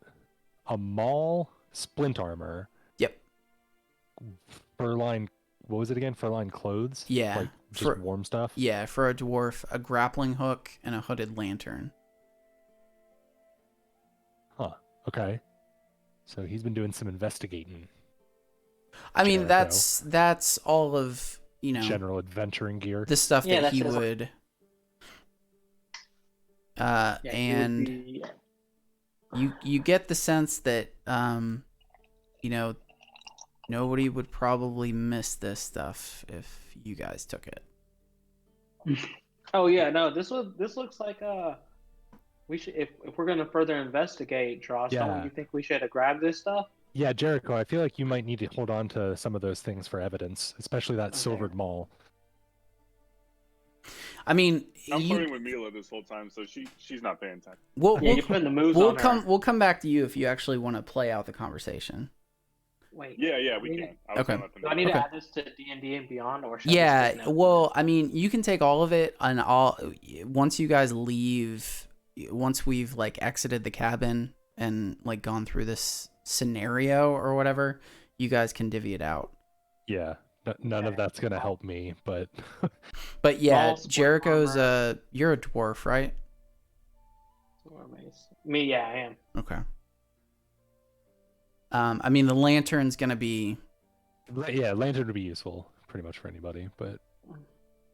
a maul, splint armor, Yep. fur-lined, what was it again? Fur-lined clothes? Yeah. Like just warm stuff? Yeah, for a dwarf, a grappling hook, and a hooded lantern. Huh. Okay. So he's been doing some investigating. I mean, Jericho. that's all of, General adventuring gear. the stuff Yeah, that he that's- would. Yeah, he would And be- you get the sense that nobody would probably miss this stuff if you guys took it. Oh yeah, no, this looks like we should if we're gonna further investigate, Dross, Yeah. don't you think we should grab this stuff? Yeah, Jericho, I feel like you might need to hold on to some of those things for evidence, especially that Okay. silvered maul. I mean, I'm flirting with Mila this whole time, so she's not paying attention. Yeah, you're putting the moves we'll on come her. we'll come back to you if you actually want to play out the conversation. Wait. Yeah, we Yeah. can. I was Okay. gonna let them Do I know. need Okay. to add this to D&D and Beyond, or should I just Yeah, take notes? well, I mean, you can take all of it, and once you guys leave, once we've like exited the cabin and like gone through this scenario or whatever, you guys can divvy it out. Yeah, none of Okay. that's gonna help me, but But yeah, Small split Jericho's armor. you're a dwarf, right? Me, yeah, I am. Okay. I mean, the lantern's gonna be yeah, lantern would be useful pretty much for anybody. But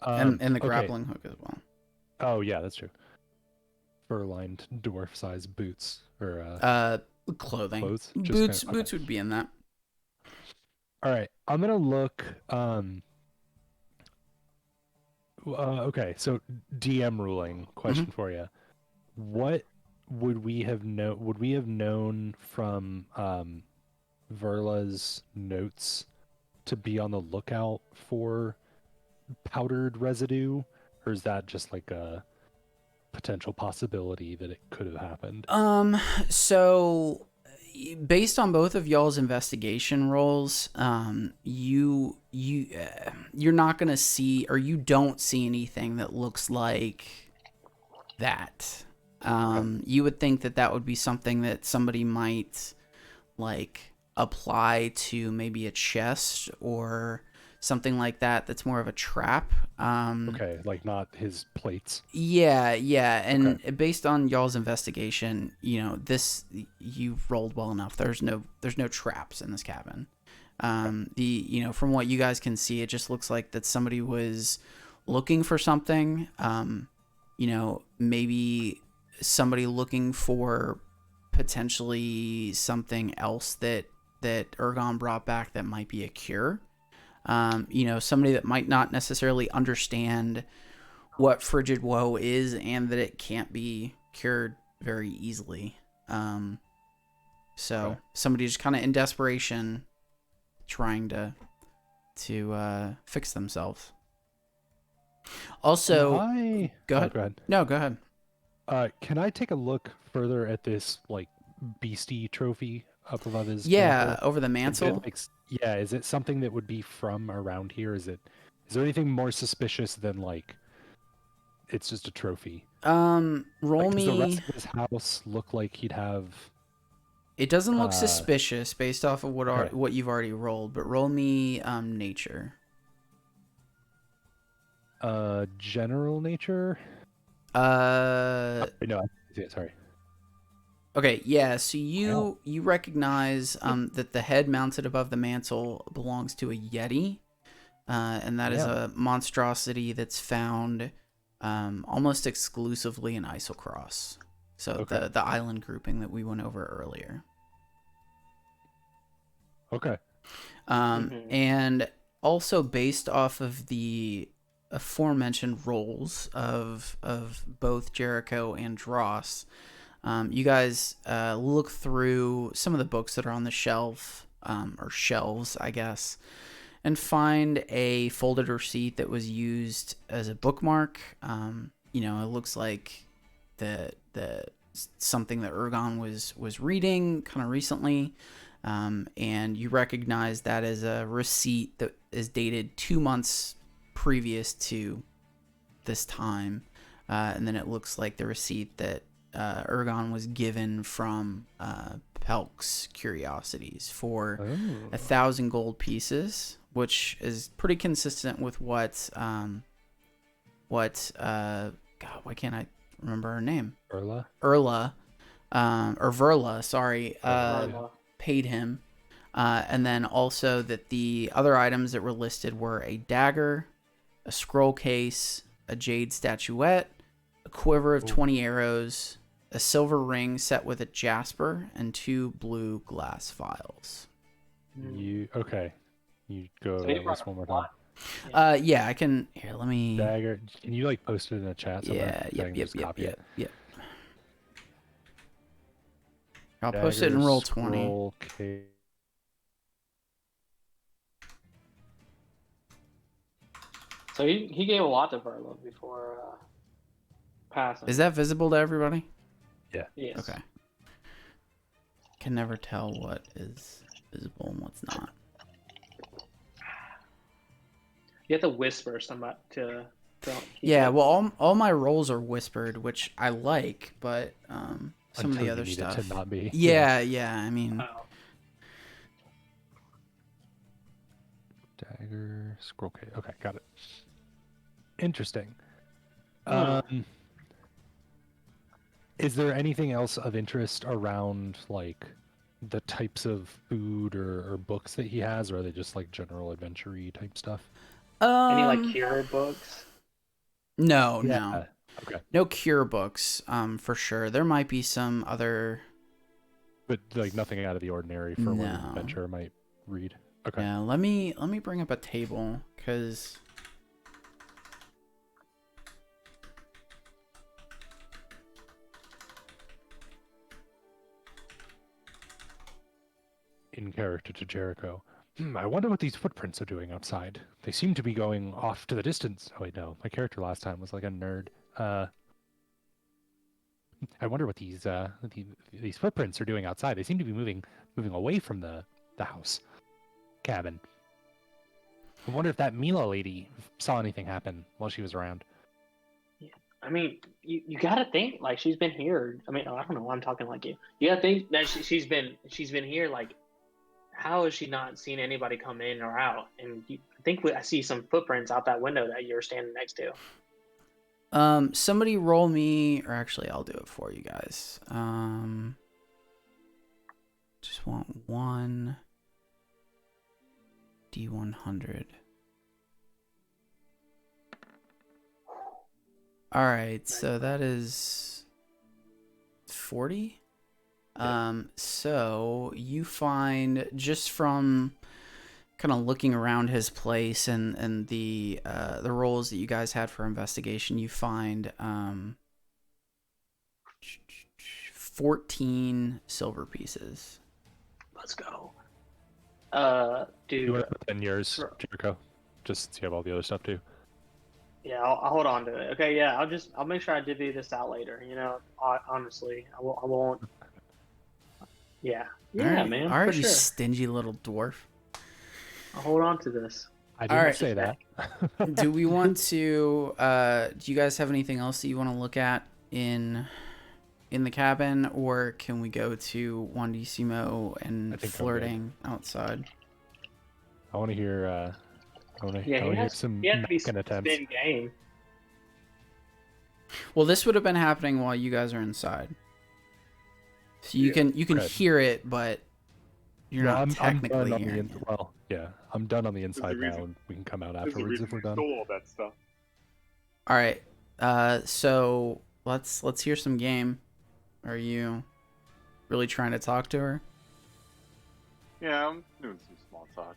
and the okay. grappling hook as well. Oh yeah, that's true. Fur-lined dwarf-sized boots or Clothing. clothes. Boots okay. boots would be in that. All right, I'm gonna look. Okay, so DM ruling question for you. What would we have known from Verla's notes to be on the lookout for powdered residue, or is that just like a potential possibility that it could have happened? So based on both of y'all's investigation rolls, you're not gonna see, or you don't see anything that looks like that. You would think that would be something that somebody might like apply to maybe a chest or something like that. That's more of a trap. Okay, like not his plates. Yeah, and Okay. based on y'all's investigation, you've rolled well enough. There's no traps in this cabin. From what you guys can see, it just looks like that somebody was looking for something. Maybe somebody looking for potentially something else that Ergon brought back that might be a cure. Somebody that might not necessarily understand what frigid woe is and that it can't be cured very easily. Somebody just kind of in desperation trying to fix themselves. Also, go ahead. Go ahead. No, go ahead. Can I take a look further at this like beastie trophy up above his? Yeah, mantle? over the Is it, mantle. yeah, is it something that would be from around here? Is there anything more suspicious than like it's just a trophy? Roll Like, does the me. rest of his house look like he'd have? It doesn't look suspicious based off of okay. what you've already rolled, but roll me nature. General nature? Uh, No, yeah, sorry. Okay, yeah, so you recognize that the head mounted above the mantle belongs to a Yeti. and that is a monstrosity that's found almost exclusively in Isocross. So the island grouping that we went over earlier. Okay. And also based off of the aforementioned roles of both Jericho and Dross, you guys look through some of the books that are on the shelf, or shelves, I guess, and find a folded receipt that was used as a bookmark. It looks like the something that Ergon was reading kind of recently. And you recognize that as a receipt that is dated 2 months previous to this time. And then it looks like the receipt that Ergon was given from Pelk's Curiosities for 1,000 gold pieces, which is pretty consistent with what God, why can't I remember her name? Erla, or Verla, sorry. Verla. Paid him. And then also that the other items that were listed were a dagger, a scroll case, a jade statuette, a quiver of 20 arrows, a silver ring set with a jasper, and 2 blue glass vials. You go over So that list one more time. Yeah, I can. Here, let me. Dagger. Can you post it in the chat somewhere? Yeah, So I can just copy it. yep. I'll post it in roll 20. Scroll case. So he gave a lot to Verla before passing. Is that visible to everybody? Yeah. Yes. Okay. Can never tell what is visible and what's not. You have to whisper somebody to. Yeah, well, all my rolls are whispered, which I like, but some of the other stuff. It to not be. Yeah. I mean, Dagger, scroll case. Okay, got it. Interesting. Is there anything else of interest around the types of food or books that he has, or are they just general adventure-y type stuff? Any cure books? No. Okay. No cure books, for sure. There might be some other, But nothing out of the ordinary for what an adventurer might read. Okay. Yeah, let me bring up a table, because In character to Jericho. I wonder what these footprints are doing outside. They seem to be going off to the distance. Oh wait, no. My character last time was like a nerd. I wonder what these footprints are doing outside. They seem to be moving away from the house cabin. I wonder if that Mila lady saw anything happen while she was around. Yeah. I mean, you gotta think she's been here. I mean, I don't know why I'm talking like you. You gotta think that she's been here. How has she not seen anybody come in or out? And I think I see some footprints out that window that you're standing next to. Somebody roll me, or actually I'll do it for you guys. Just want one D100. All right, so that is 40. So you find, just from kind of looking around his place and the roles that you guys had for investigation, you find 14 silver pieces. Let's go. You Dude. want to put 10 years, Jericho? Just so you have all the other stuff too. Yeah, I'll hold on to it. Okay, yeah, I'll make sure I divvy this out later. Honestly, I won't. Yeah, All man. right, for you sure. stingy little dwarf. I'll hold on to this. I didn't right. say that. Do we want to? Do you guys have anything else that you want to look at in the cabin, or can we go to Wandissimo and flirting outside? I want to hear. I want to Yeah, hear some he has to be knocking attempts. spin game. Well, this would have been happening while you guys are inside, so you can right. hear it, but you're not technically on hearing it. Well, Yeah, I'm done on the the inside now, reason- and we can come out There's a afterwards reason if we're we done. stole all that stuff. All right. So let's hear some game. Are you really trying to talk to her? Yeah, I'm doing some small talk,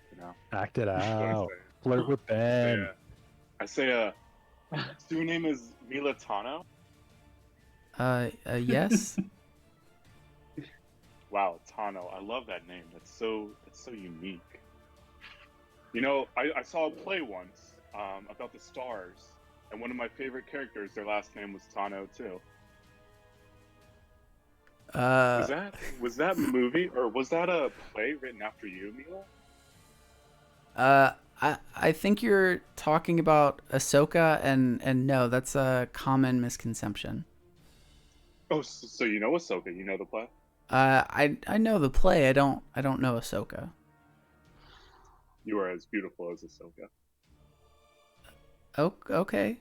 Act it That's what I out. say. Flirt with Ben. I say, so your name is Mila Tano? Yes. Wow, Tano. I love that name. That's so unique. I saw a play once about the stars, and one of my favorite characters, their last name was Tano too. Was that movie or was that a play written after you, Mila? I think you're talking about Ahsoka, and no, that's a common misconception. Oh, so you know Ahsoka? You know the play? I know the play. I don't know Ahsoka. You are as beautiful as Ahsoka. Oh, okay.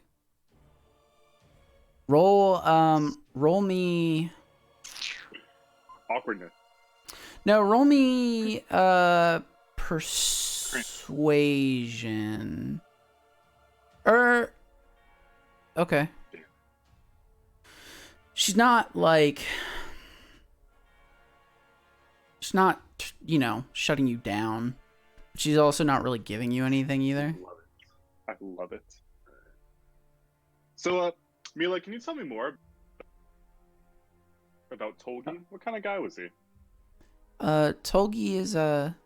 Roll me. Awkwardness. No, roll me persuasion. Okay. She's not shutting you down. She's also not really giving you anything either. I love it. So, Mila, can you tell me more about Tolgi? What kind of guy was he? Tolgi's a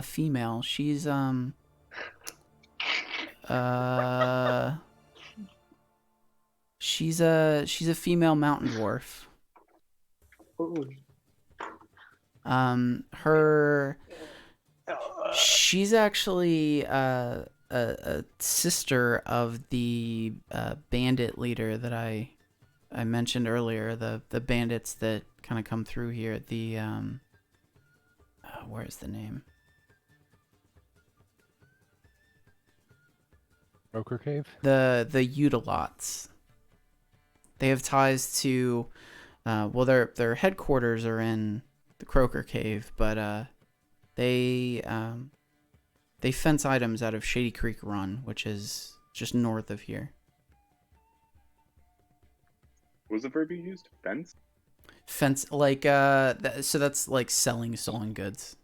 female. She's she's a female mountain dwarf. She's actually a sister of the bandit leader that I mentioned earlier. The bandits that kind of come through here. The where's the name? Broker Cave? The Utilots. They have ties to their headquarters are in the Croaker Cave, but they fence items out of Shady Creek Run, which is just north of here. What was the verb you used? Fence? Fence, so that's like selling stolen goods.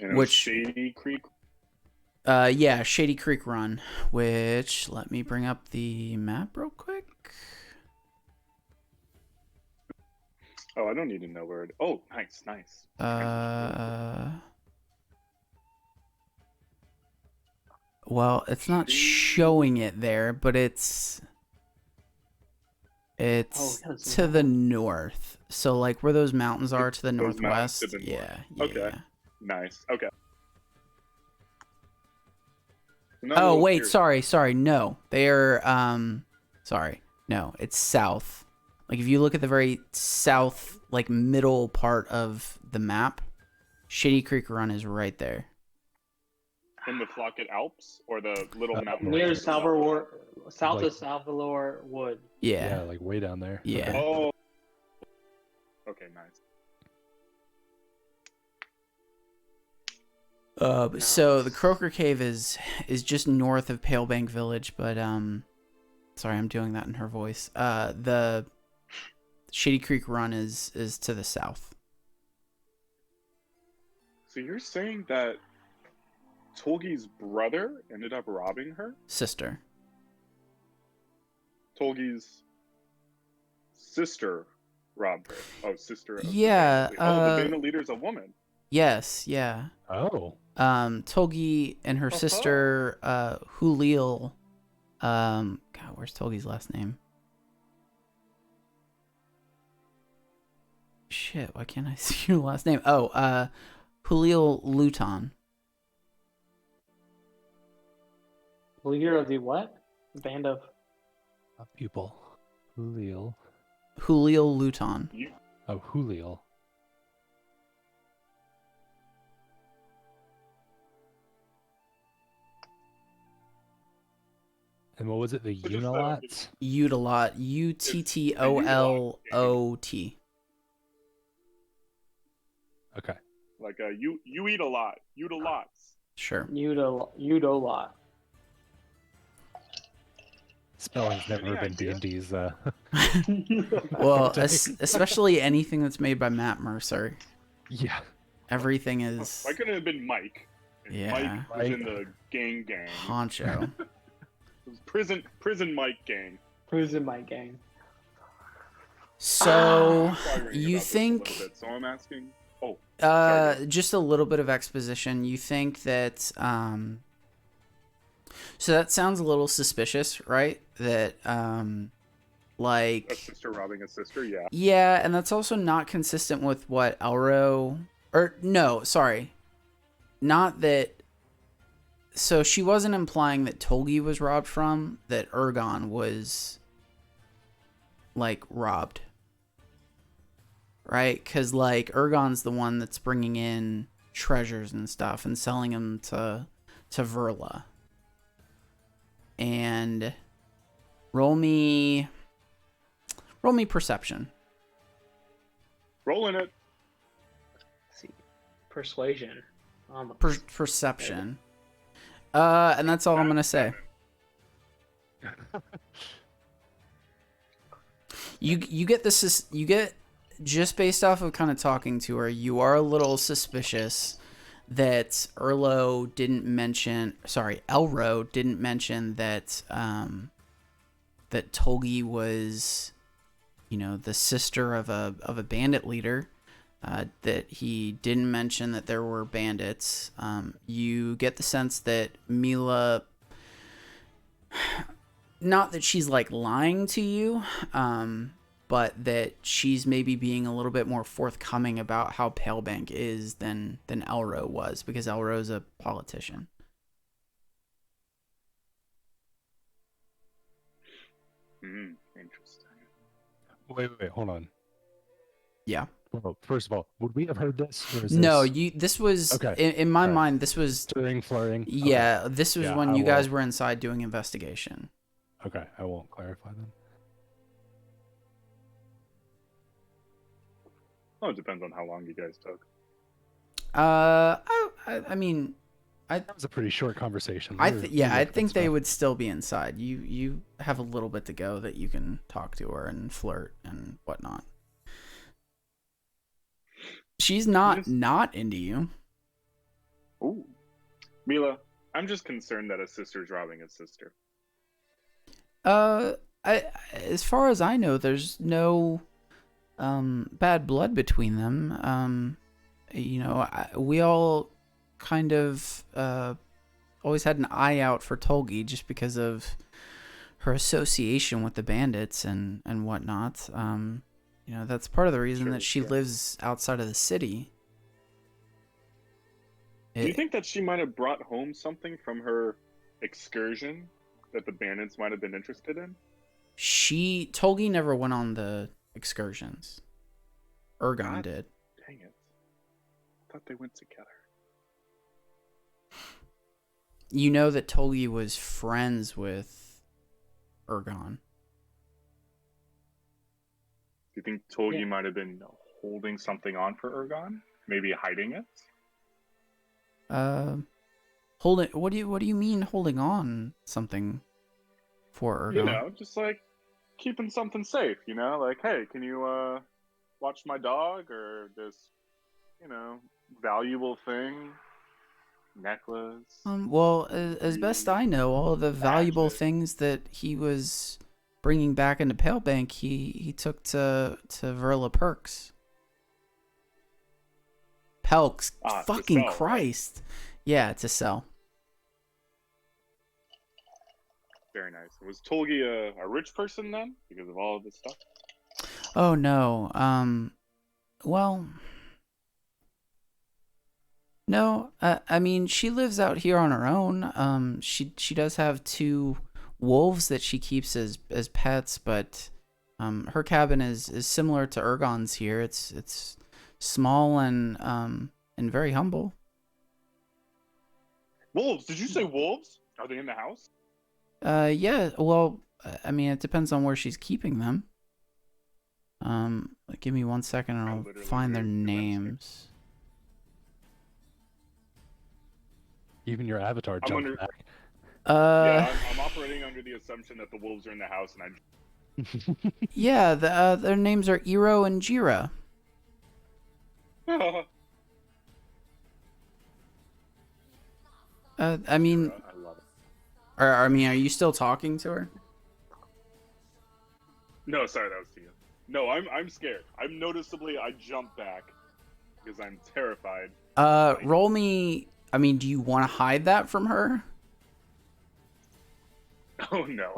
And it was Shady Creek? Yeah, Shady Creek Run, which, let me bring up the map real quick. Oh, I don't need to know where it... Oh, nice. Well, it's not showing it there, but it's to the north. So like where those mountains are to the Those mountains northwest. to the north. Yeah. Okay. Nice. Okay. Oh, wait, sorry. No. They're sorry. No, it's south. Like if you look at the very south, like middle part of the map, Shady Creek Run is right there. In the Flocket Alps or the little mountain Near range? south of Salvador Wood. Yeah. like way down there. Yeah. Okay. Oh. Okay, nice. So the Croaker Cave is just north of Palebank Village, but sorry, I'm doing that in her voice. The Shady Creek Run is to the south. So you're saying that Tolgi's brother ended up robbing her? Sister. Tolgi's sister robbed her. Oh, sister of Yeah, the bandit leader's a woman. Yes, yeah. Oh. Tolgi and her sister, Hulil. God, where's Tolgi's last name? Shit, why can't I see your last name? Oh, Hulil Luton. Leader of the what? Band of... Pupil. Julio. Hulil Luton. Oh, Julio. And what was it? The Unilots? Utilot. Uttollot. Okay. Like you eat a lot. You eat a lot. Sure. You'd a lot. Spelling's never Any been idea? D&D's. Well, Take. especially anything that's made by Matt Mercer. Yeah. Everything is Why couldn't it have been Mike? And Yeah. Mike was in the gang. honcho. It was prison Mike gang. Prison my gang. So Inquiring you about this a think little bit, so I'm asking. Oh, sorry, go. just a little bit of exposition. You think that so that sounds a little suspicious, right? That like A sister robbing a sister, yeah. yeah, and that's also not consistent with what Elro or no, sorry. Not that so she wasn't implying that Tolgi was robbed from, that Ergon was like robbed. Right? Cuz like Ergon's the one that's bringing in treasures and stuff and selling them to Verla. And roll me perception. Rolling it. Let's see. Persuasion. Perception. And that's all I'm gonna say. You get this. You get just based off of kind of talking to her. You are a little suspicious that Elro didn't mention that that Tolgi was, the sister of a bandit leader. That he didn't mention that there were bandits. You get the sense that Mila, not that she's like lying to you, but that she's maybe being a little bit more forthcoming about how Palebank is than Elro was, because Elro's a politician. Interesting. Wait, hold on. Yeah. Well, first of all, would we have heard this? Or is No, this this was Okay. in my All right. mind. This was stirring, flirting? yeah. This was Yeah, when I you guys will- were inside doing investigation. Okay, I won't clarify then. Oh, it depends on how long you guys took. I mean, That was a pretty short conversation. I We were- think we I looked at think they stuff. would still be inside. You have a little bit to go that you can talk to her and flirt and whatnot. She's not into you. Ooh. Mila, I'm just concerned that a sister's robbing a sister. As far as I know, there's no bad blood between them. We all kind of always had an eye out for Tolgi just because of her association with the bandits and whatnot. That's part of the reason Sure, that she sure. lives outside of the city. Do you think that she might have brought home something from her excursion that the bandits might have been interested in? Tolgi never went on the excursions. Ergon God. did. Dang it. I thought they went together. You know that Tolgi was friends with Ergon. Do you think Tolgi Yeah. might have been holding something on for Ergon? Maybe hiding it? Holding. What do you mean holding on something for Ergon? You know, just like keeping something safe, like, hey, can you watch my dog or this, valuable thing? Necklace. Well, as best I know, all of the valuable Magic. things that he was bringing back into Palebank, he took to Verla Perks. Pelks, To fucking sell, right? Christ! Yeah, to sell. Very nice. Was Tolgi a rich person then because of all of this stuff? Oh no. Well, no. I mean, she lives out here on her own. She does have 2 wolves that she keeps as pets, but her cabin is similar to Ergon's here. It's small and very humble. Wolves? Did you say wolves? Are they in the house? Yeah. Well, I mean, it depends on where she's keeping them. Give me 1 second and I I'll literally find their heard the rest. names. Even your avatar I'm jumped under- back. Yeah, I'm operating under the assumption that the wolves are in the house, and Yeah, their names are Iro and Jira. I'm. I mean, I love it. are you still talking to her? No, sorry, that was to you. No, I'm scared. I jump back because I'm terrified. Roll me. I mean, do you want to hide that from her? Oh no,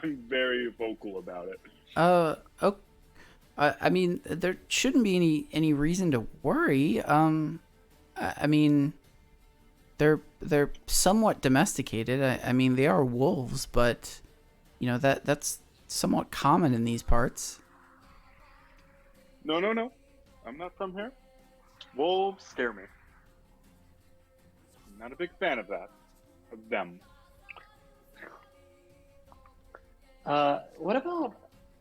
I'm very vocal about it. Okay. I mean, there shouldn't be any reason to worry. I mean, they're somewhat domesticated. I mean, they are wolves, but you know that's somewhat common in these parts. No. I'm not from here. Wolves scare me. I'm not a big fan of that. Of them. What about?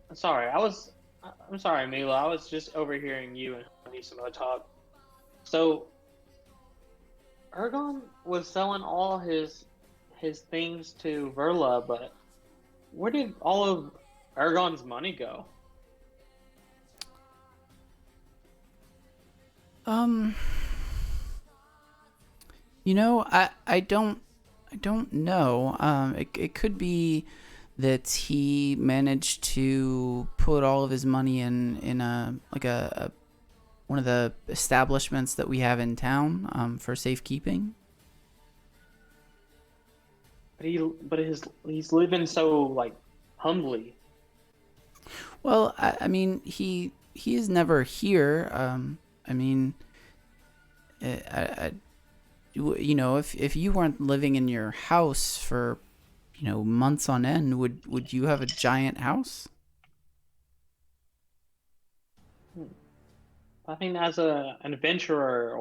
I'm sorry, Mila. I was just overhearing you and Anissimo talk. So, Ergon was selling all his things to Verla, but where did all of Ergon's money go? You know, I don't know. It could be that he managed to put all of his money in a one of the establishments that we have in town for safekeeping. But he's living so like humbly. Well, I mean, he is never here. I mean, you know, if you weren't living in your house for, you know, months on end, would you have a giant house? I think as an adventurer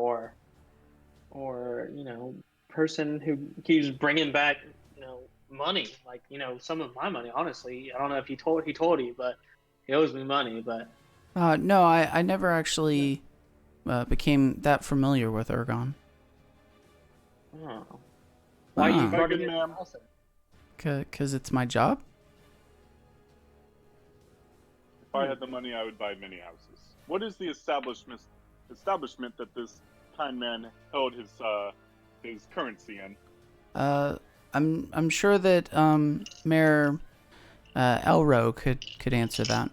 or you know person who keeps bringing back you know money, like you know some of my money. Honestly, I don't know if he told you, but he owes me money. But No, I never actually became that familiar with Ergon. oh, why are you Ah. guarding Good his ma'am. house? Cause it's my job. If I had the money, I would buy many houses. What is the establishment that this kind man held his currency in? I'm sure that Mayor Elro could answer that.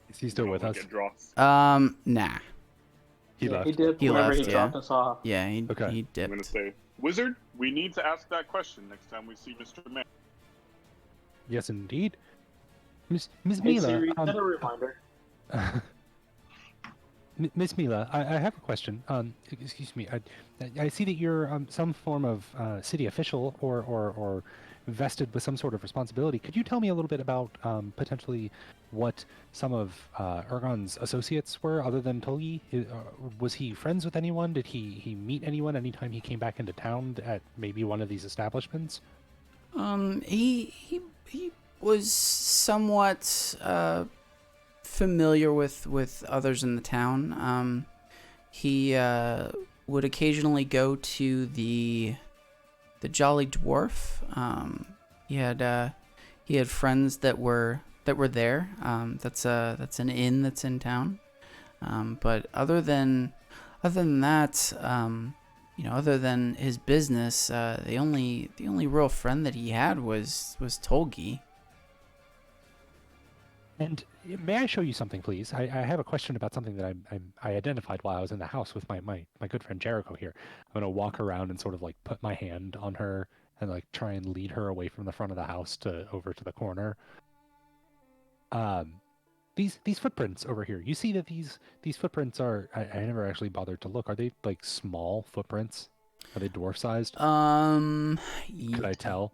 Is he still with us? Get dross. Nah. He Yeah, left. He did He whenever left, he yeah. dropped us off. Yeah, he Okay. he I'm gonna dipped. say, Wizard, we need to ask that question next time we see Mr. Man. Yes, indeed. Miss Hey Mila. Siri, set a reminder. Miss Mila, I have a question. Excuse me. I see that you're some form of city official or vested with some sort of responsibility. Could you tell me a little bit about potentially what some of Ergon's associates were other than Tolgi? Was he friends with anyone? Did he meet anyone anytime he came back into town at maybe one of these establishments? He was somewhat familiar with others in the town. He would occasionally go to the Jolly Dwarf. He had friends that were there. That's an inn that's in town. But other than that, you know, other than his business, the only real friend that he had was Tolgi. And may I show you something, please? I have a question about something that I identified while I was in the house with my good friend Jericho here. I'm gonna walk around and sort of like put my hand on her and like try and lead her away from the front of the house over to the corner. These footprints over here. You see that these footprints are. I never actually bothered to look. Are they like small footprints? Are they dwarf sized? Could I tell?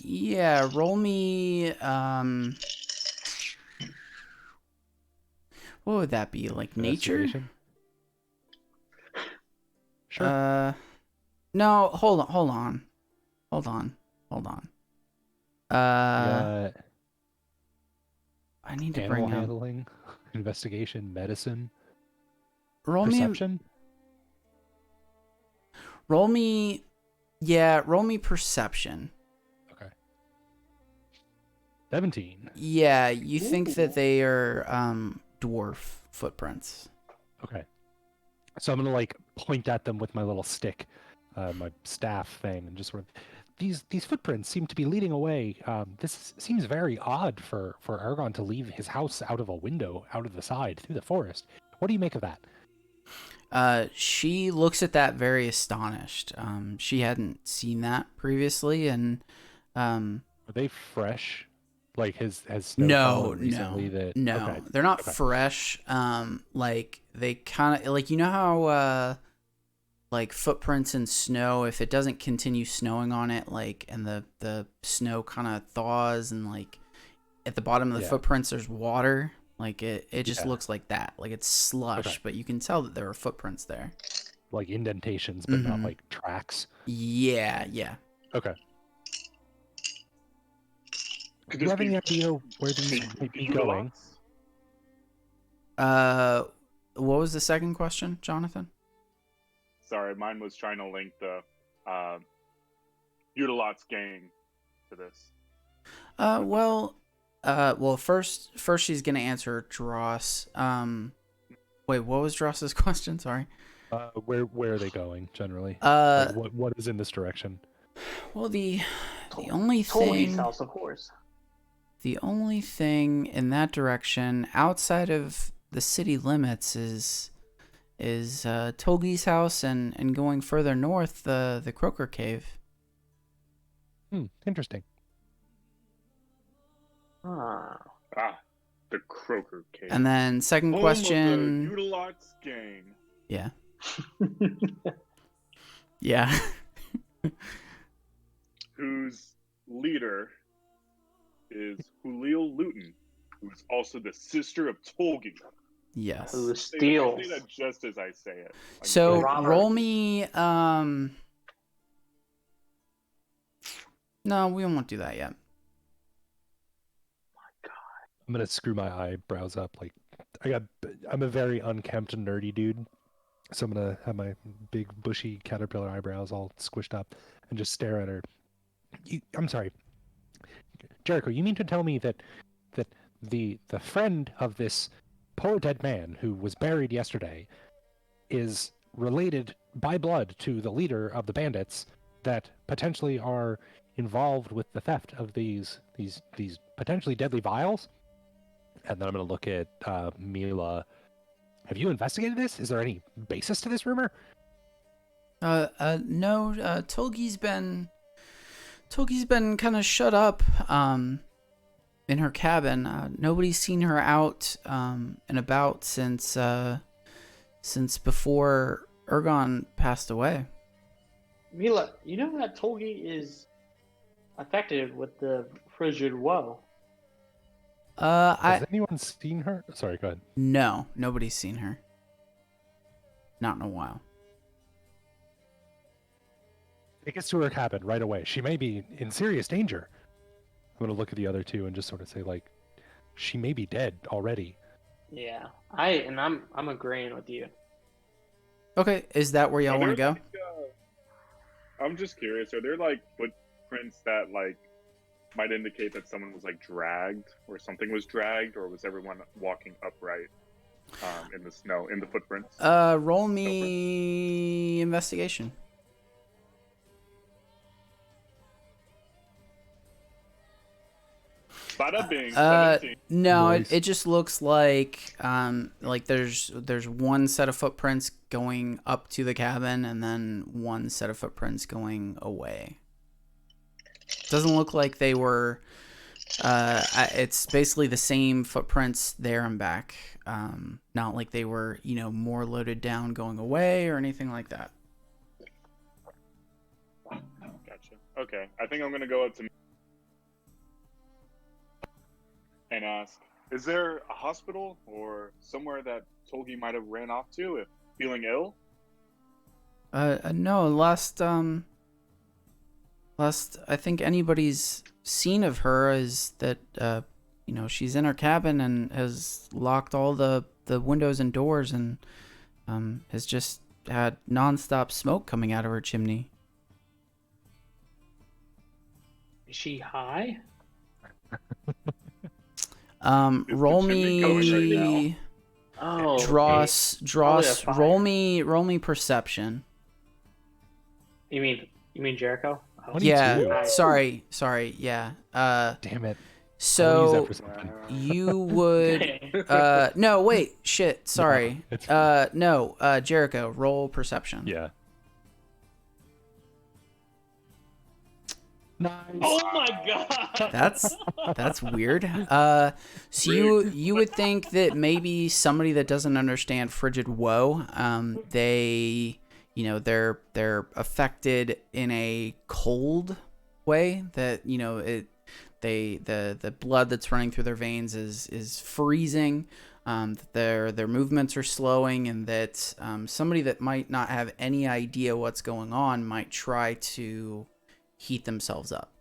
Yeah, roll me. What would that be? Like nature? Investigation? Sure. No. Hold on. I need to Animal bring up. handling, investigation, medicine, Roll perception. Roll me Yeah, roll me perception. Okay. 17. Yeah, you think Ooh. that they are dwarf footprints. Okay. So I'm gonna like point at them with my little stick, my staff thing, and just sort of these footprints seem to be leading away. This seems very odd for Argon to leave his house out of a window, out of the side, through the forest. What do you make of that? She looks at that very astonished. She hadn't seen that previously, and Are they fresh? Like has snow no, fallen recently? That no, okay. they're not Okay. fresh. Like they kind of like, you know how like footprints in snow, if it doesn't continue snowing on it, like, and the snow kind of thaws, and like at the bottom of the Yeah. footprints there's water. Like it just Yeah. looks like that. Like it's slush, Okay. but you can tell that there are footprints there. Like indentations, but not Mhm. like tracks. Yeah. Okay. Could Do you this have any be idea where these the might be Uter going? lots? What was the second question, Jonathan? Sorry, mine was trying to link the Uterlot's gang to this. Well, first she's gonna answer Dross. Wait, what was Dross's question? Sorry. Where are they going generally? Uh, Like, what is in this direction? well, the only Tolgi's thing, house, of course. the only thing in that direction outside of the city limits is Tolgi's house, and going further north, the Croaker Cave. Interesting. Ah. Ah, the Croaker Cave. And then second Home question. of the Uterlot's gang. Yeah. Yeah. Whose leader is Hulil Luton, who is also the sister of Tolgi. Yes. Who I steals? say that just as I say it. Like, So Robert. roll me. No, we won't do that yet. I'm gonna screw my eyebrows up. Like, I'm a very unkempt, nerdy dude, so I'm gonna have my big, bushy caterpillar eyebrows all squished up and just stare at her. I'm sorry, Jericho. You mean to tell me that the friend of this poor dead man who was buried yesterday is related by blood to the leader of the bandits that potentially are involved with the theft of these potentially deadly vials? And then I'm going to look at Mila. Have you investigated this? Is there any basis to this rumor? No. Tolgi's been kind of shut up. In her cabin. Nobody's seen her out and about since before Ergon passed away. Mila, you know that Tolgi is affected with the frigid woe. Has anyone seen her? Sorry, go ahead. No, nobody's seen her. Not in a while. Take us to her cabin right away. She may be in serious danger. I'm gonna look at the other two and just sort of say, like, she may be dead already. Yeah, I'm agreeing with you. Okay, is that where y'all Are want to there, go? like, I'm just curious. Are there like footprints that like might indicate that someone was like dragged, or something was dragged, or was everyone walking upright in the snow in the footprints? Roll me investigation. Bada bing. 17. No, Nice. it just looks like there's one set of footprints going up to the cabin, and then one set of footprints going away. Doesn't look like they were. It's basically the same footprints there and back. Not like they were, more loaded down going away or anything like that. Gotcha. Okay, I think I'm gonna go up to and ask: is there a hospital or somewhere that Tolgi might have ran off to if feeling ill? No, last I think anybody's seen of her is that she's in her cabin and has locked all the windows and doors, and has just had nonstop smoke coming out of her chimney. Is she high? chimney Roll going right me. Oh, Dross. Probably a fire. Roll me perception. You mean Jericho? Oh. 22. Yeah. Sorry. Yeah. Damn it. I'll use that So for something. you would. No. Wait. Shit. Sorry. it's No. Jericho. Roll perception. Yeah. Nice. Oh my god! That's weird. So you would think that maybe somebody that doesn't understand frigid woe, they, they're affected in a cold way, that, the blood that's running through their veins is freezing, that their movements are slowing, and that somebody that might not have any idea what's going on might try to heat themselves up,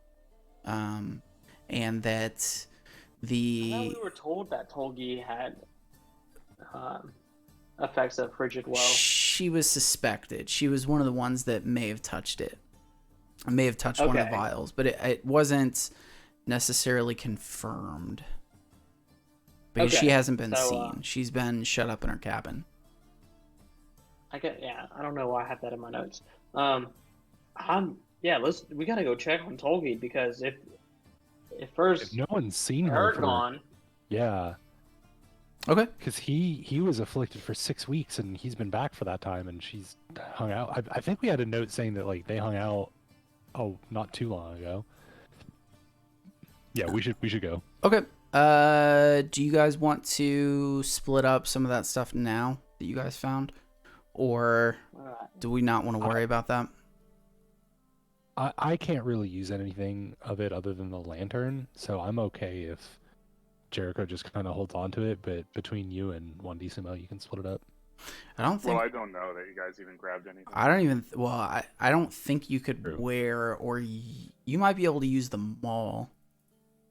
and that I thought the we were told that Tolgi had effects of frigid woe. she was suspected. She was one of the ones that may have touched it, may have touched one of the Okay. vials, but it wasn't necessarily confirmed because she Okay, hasn't been so, seen. She's been shut up in her cabin. I don't know why I have that in my notes. We gotta go check on Tolgi, because if first If no one's seen her her for, gone, yeah, Okay. because he was afflicted for 6 weeks and he's been back for that time, and she's hung out. I think we had a note saying that like they hung out, not too long ago. Yeah, we should go. Okay. Do you guys want to split up some of that stuff now that you guys found, or do we not want to worry about that? I can't really use anything of it other than the lantern, so I'm okay if Jericho just kind of holds on to it. But between you and 1D you can split it up. I don't think. Well, I don't know that you guys even grabbed anything. I don't even. Well, I don't think you could True. wear, or you might be able to use the maul.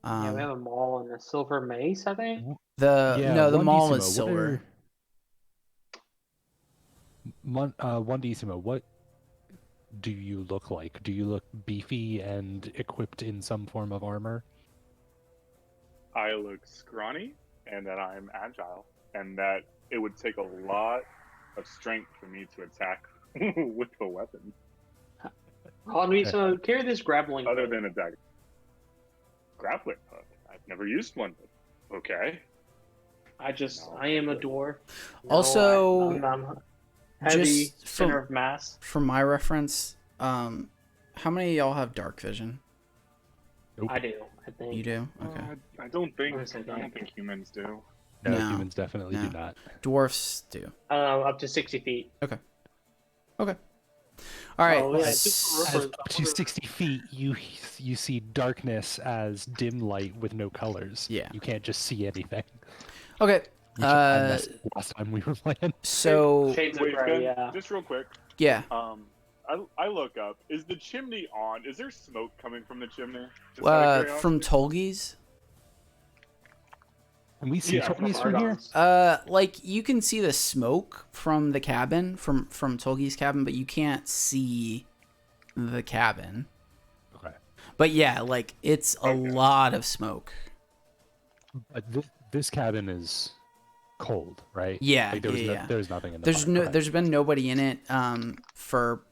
we have a mall and a silver mace, I think. The maul is 1D silver. 1D, what do you look like? Do you look beefy and equipped in some form of armor? I look scrawny, and that I'm agile, and that it would take a lot of strength for me to attack with a weapon, So carry this grappling other hook. than a dagger. Grappling hook. I've never used one, but okay. I am a dwarf. Also, I'm heavy, just center of mass. For my reference, how many of y'all have dark vision? Nope. I do, I think. You do? Okay. I don't think What is it, humans do. No, No, humans definitely no. do not. Dwarfs do. Up to 60 feet. Okay. All right. Oh, yeah, As, just as up to 60 feet, you see darkness as dim light with no colors. Yeah. You can't just see anything. Okay. Which I messed last time we were playing. So Shades of Wait, Grey, Ben, yeah. just real quick. yeah. I look up. Is the chimney on? Is there smoke coming from the chimney? Just out of From curiosity? Tolgi's. Can we see Yeah, Tony's from here? Argon's. Like you can see the smoke from the cabin, from Tolgi's cabin, but you can't see the cabin. Okay. But yeah, like it's a lot of smoke. But this cabin is cold, right? Yeah, Like, there was yeah. there's nothing in the There's fire. no, Okay. there's been nobody in it for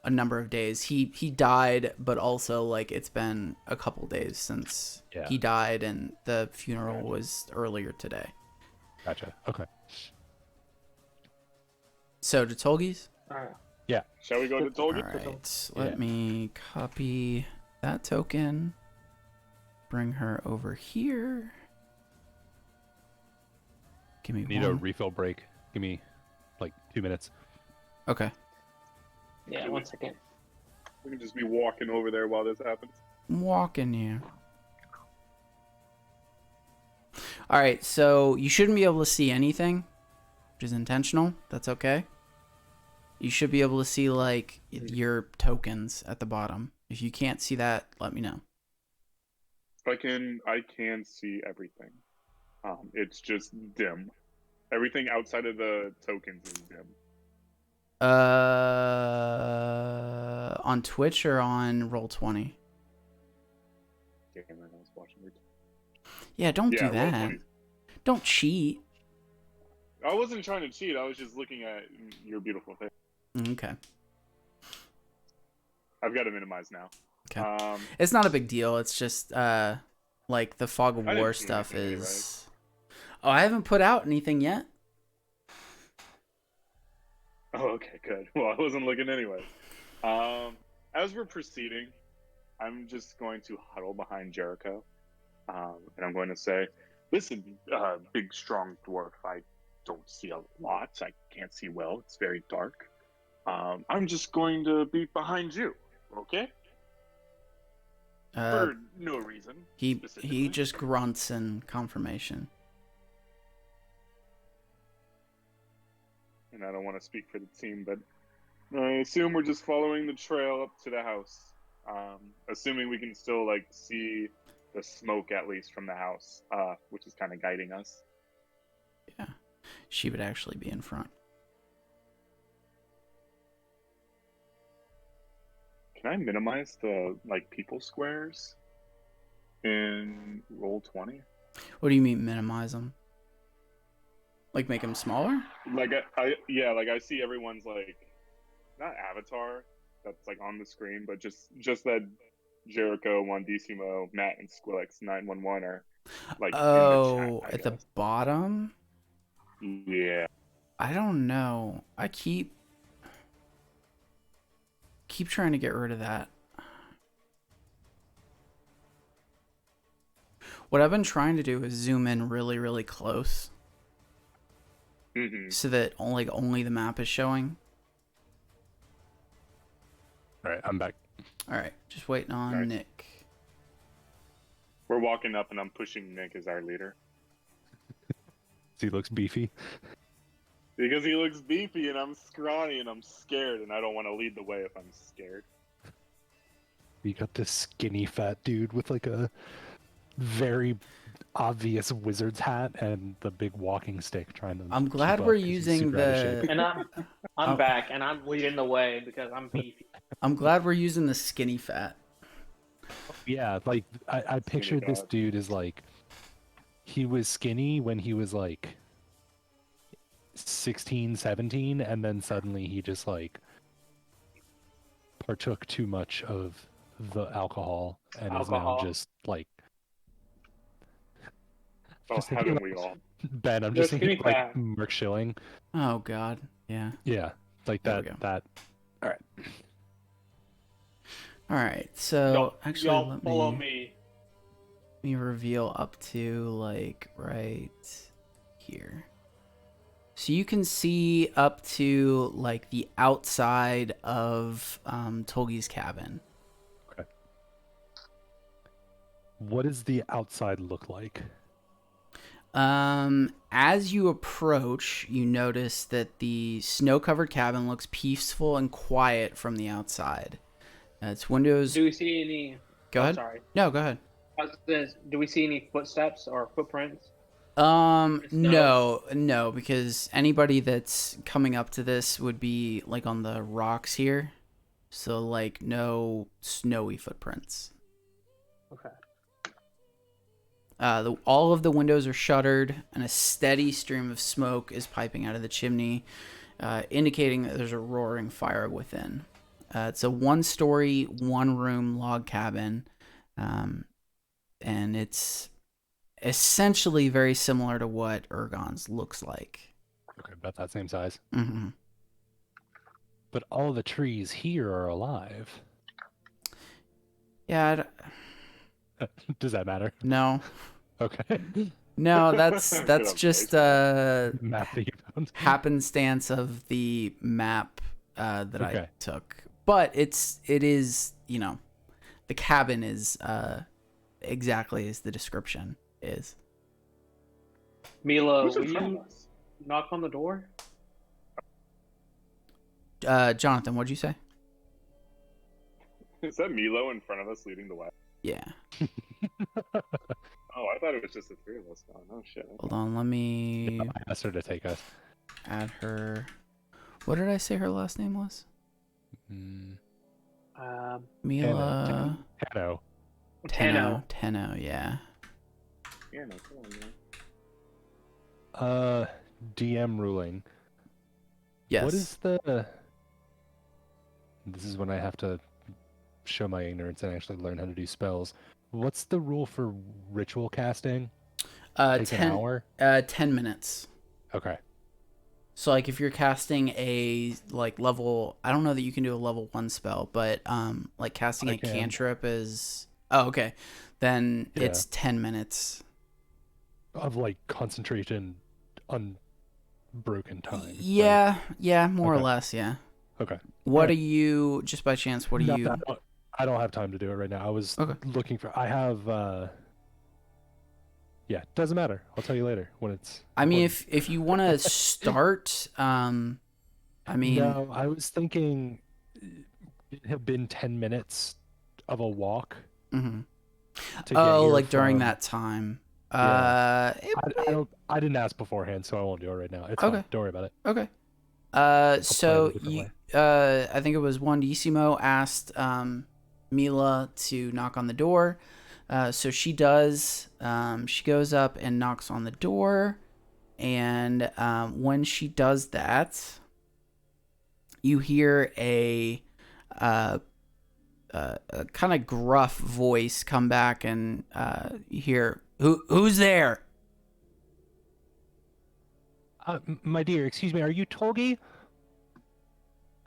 a number of days. He died, but also like it's been a couple days since Yeah. he died, and the funeral was earlier today. Gotcha. Okay. So to Tolgi's. Alright. Shall we go to All Tolga? right, let Yeah. me copy that token. Bring her over here. Give me Need a one. refill break. Give me like 2 minutes. Okay. Yeah, 1 second. We can just be walking over there while this happens. I'm walking you. All right, so you shouldn't be able to see anything, which is intentional. That's okay. You should be able to see like your tokens at the bottom. If you can't see that, let me know. I can see everything. It's just dim. Everything outside of the tokens is dim. On Twitch or on Roll20? Yeah, don't Yeah, do roll that. 20. Don't cheat. I wasn't trying to cheat. I was just looking at your beautiful face. Okay. I've got to minimize now. Okay. It's not a big deal. It's just like the fog of I didn't war see stuff anything anyway. is. Oh, I haven't put out anything yet. Oh, okay, good. Well, I wasn't looking anyways. As we're proceeding, I'm just going to huddle behind Jericho, and I'm going to say, "Listen, big, strong dwarf. I don't see a lot. I can't see well. It's very dark. I'm just going to be behind you, okay? For no reason. He specifically. just grunts in confirmation. And I don't want to speak for the team, but I assume we're just following the trail up to the house. Assuming we can still like see the smoke at least from the house, which is kind of guiding us. Yeah, she would actually be in front. Can I minimize the like people squares in Roll20? What do you mean minimize them? Like make them smaller? Like I see everyone's like not avatar that's like on the screen, but just that Jericho, One Decimo, Matt, and Squillex 911 are like in the chat, At the bottom? Yeah. I don't know. I keep trying to get rid of that. What I've been trying to do is zoom in really, really close. Mm-hmm. So that only the map is showing. All right, I'm back. All right, just waiting on Nice. Nick. We're walking up and I'm pushing Nick as our leader. He looks beefy. Because he looks beefy and I'm scrawny and I'm scared and I don't want to lead the way if I'm scared. You got this skinny fat dude with like a very obvious wizard's hat and the big walking stick trying to. I'm glad keep we're up 'cause he's using super out of shape. the. And I'm Oh. back, and I'm leading the way because I'm beefy. I'm glad we're using the skinny fat. Yeah, like I pictured this god. dude as like he was skinny when he was like 16, 17, and then suddenly he just like partook too much of the alcohol and is now Alcohol. just like Oh, just thinking haven't we about- all? Ben, I'm The just thinking skinny of, like fat. Mark Schilling. Oh God, yeah. Yeah, like There we that go. that All right, so actually, y'all let follow me reveal up to like right here. So you can see up to like the outside of Tolgi's cabin. what does the outside look like? As you approach, you notice that the snow-covered cabin looks peaceful and quiet from the outside. Its windows. Do we see any? Go ahead. Sorry. No, go ahead. Do we see any footsteps or footprints? No, because anybody that's coming up to this would be like on the rocks here, so like no snowy footprints. Okay. All of the windows are shuttered, and a steady stream of smoke is piping out of the chimney, indicating that there's a roaring fire within. It's a one-story, one-room log cabin, and it's essentially very similar to what Ergon's looks like. Okay, about that same size. Mm-hmm. But all the trees here are alive. Yeah, Does that matter? no. Okay. No, that's Good just Map that you found. happenstance of the map that I Okay. took. But it is, the cabin is exactly as the description is. Mila, Who's in will front you of us? knock on the door? Jonathan, what'd you say? Is that Milo in front of us leading the way? Yeah. Oh, I thought it was just the three of us. Oh shit. Hold on, let me I asked her to take us. add her. What did I say her last name was? Mm, Mila Hanno. Tano. Tenno, yeah. Yeah, no, come on, man. DM ruling. Yes. What is the? This is when I have to show my ignorance and actually learn how to do spells. What's the rule for ritual casting? Takes an hour. 10 minutes. Okay. So like if you're casting a like level, I don't know that you can do a level 1 spell, but like casting I a can. cantrip is okay. Then Yeah. it's 10 minutes. Of like concentration, unbroken time. right? Yeah, more or Okay. less, yeah. Okay. What Alright. are you, just by chance, what are No, you? I don't have time to do it right now. I was Okay. looking for. I have. Yeah, doesn't matter. I'll tell you later when it's. I mean, important. if you want to start, I mean, No, I was thinking it had been 10 minutes of a walk mhm. to get Oh, here like during from- that time. Yeah. I didn't ask beforehand, so I won't do it right now. It's Okay. fine. Don't worry about it. Okay. plan a So different you, way. I think it was Wandissimo asked Mila to knock on the door. So she does. She goes up and knocks on the door, and when she does that, you hear a kind of gruff voice come back, and you hear, "Who's there?" My dear, excuse me, are you Togi?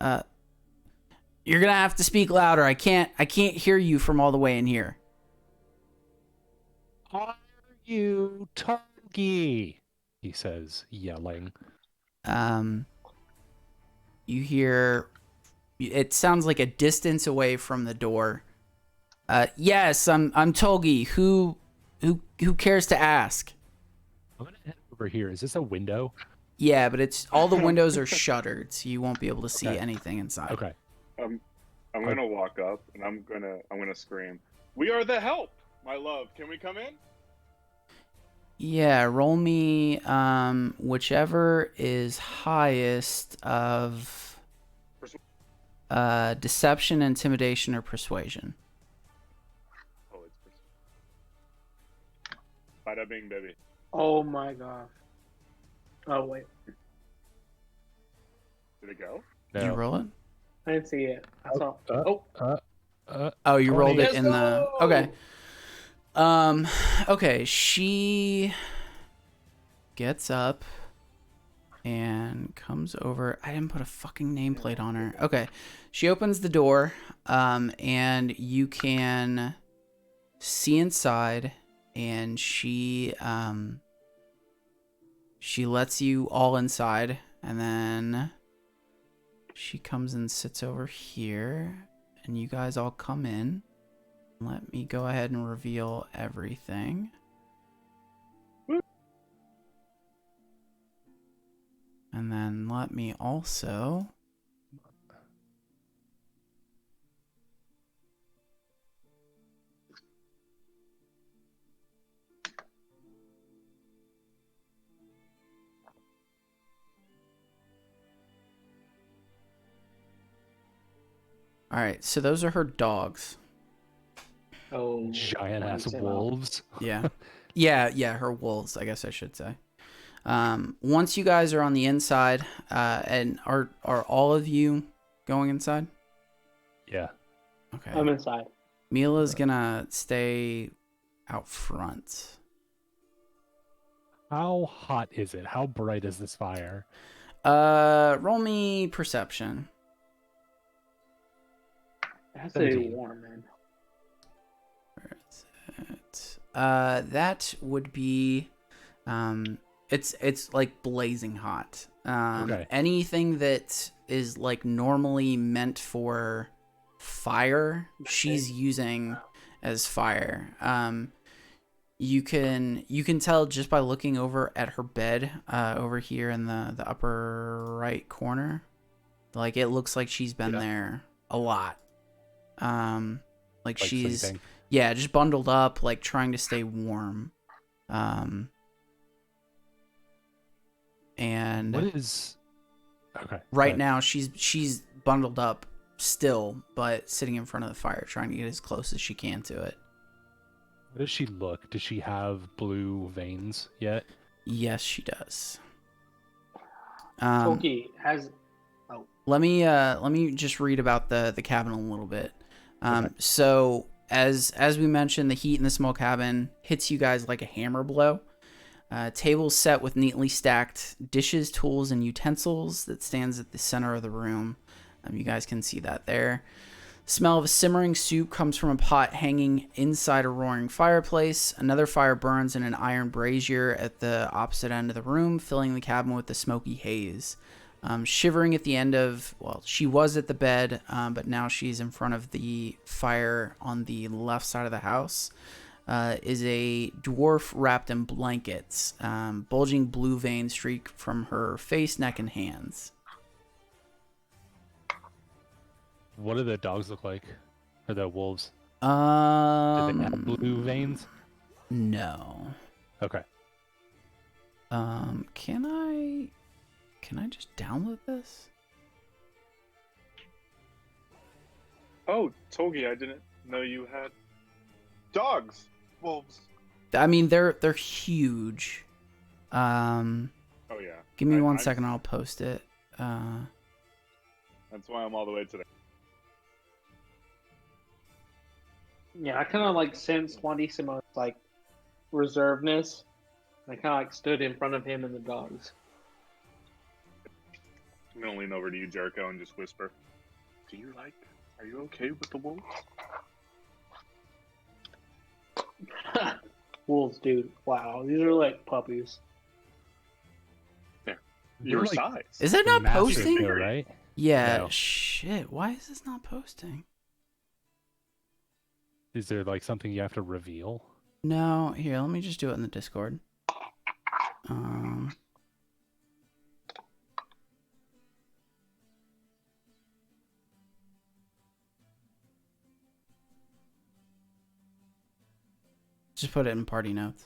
You're gonna have to speak louder. I can't hear you from all the way in here. Are you Togi? He says, yelling. You hear, it sounds like a distance away from the door. Yes, I'm Tolgi. Who cares to ask? I'm gonna head over here. Is this a window? Yeah, but it's all the windows are shuttered, so you won't be able to see Okay. anything inside. Okay. I'm gonna walk up and I'm gonna scream. We are the help, my love. Can we come in? Yeah, roll me whichever is highest of deception, intimidation, or persuasion. Oh, it's bada bing, baby. Oh my god. Oh wait, Did it go? Did you roll it? I didn't see it. I saw. Oh, you rolled it 20. in the. Okay. Okay, she gets up and comes over. I didn't put a fucking nameplate on her. Okay. She opens the door, and you can see inside, and she lets you all inside, and then she comes and sits over here, and you guys all come in. Let me go ahead and reveal everything. And then let me also... Alright, so those are her dogs. Oh, Giant why ass did you say that? wolves. Yeah. yeah, her wolves, I guess I should say. Once you guys are on the inside, and are all of you going inside? Yeah. Okay. I'm inside. Mila's gonna stay out front. How hot is it? How bright is this fire? Roll me perception. It has to be 17. warm, man. Where is it? That would be, it's like blazing hot. Okay. Anything that is like normally meant for fire, she's using as fire. You can tell just by looking over at her bed, over here in the upper right corner. Like it looks like she's been there a lot. Like she's sleeping. yeah, just bundled up, like trying to stay warm. And What is? Okay. right now she's bundled up still, but sitting in front of the fire, trying to get as close as she can to it. How does she look? Does she have blue veins yet? Yes, she does. Toki has. Oh, Let me just read about the cabin a little bit. Okay. So as we mentioned, the heat in the small cabin hits you guys like a hammer blow. Tables set with neatly stacked dishes, tools, and utensils that stands at the center of the room. You guys can see that there. Smell of a simmering soup comes from a pot hanging inside a roaring fireplace. Another fire burns in an iron brazier at the opposite end of the room, filling the cabin with the smoky haze. Shivering at the end of, well, she was at the bed, but now she's in front of the fire on the left side of the house, is a dwarf wrapped in blankets. Bulging blue veins streak from her face, neck, and hands. What do the dogs look like? Or the wolves? Do they have blue veins? No. Okay. Can I just download this? Oh, Togi, I didn't know you had dogs. Wolves. I mean, they're huge. Oh yeah. Give me one I'm- second, I'll post it. That's why I'm all the way to the. yeah. I kind of like sensed Juanissimo's like reservedness. I kind of like stood in front of him and the dogs. I'm gonna lean over to you, Jericho, and just whisper. Are you okay with the wolves? Wolves, dude. Wow, these are like puppies. Your They're, like, size. Is it not massive posting? though, right? Yeah, No. shit. Why is this not posting? Is there like something you have to reveal? No, here, let me just do it in the Discord. Just put it in party notes.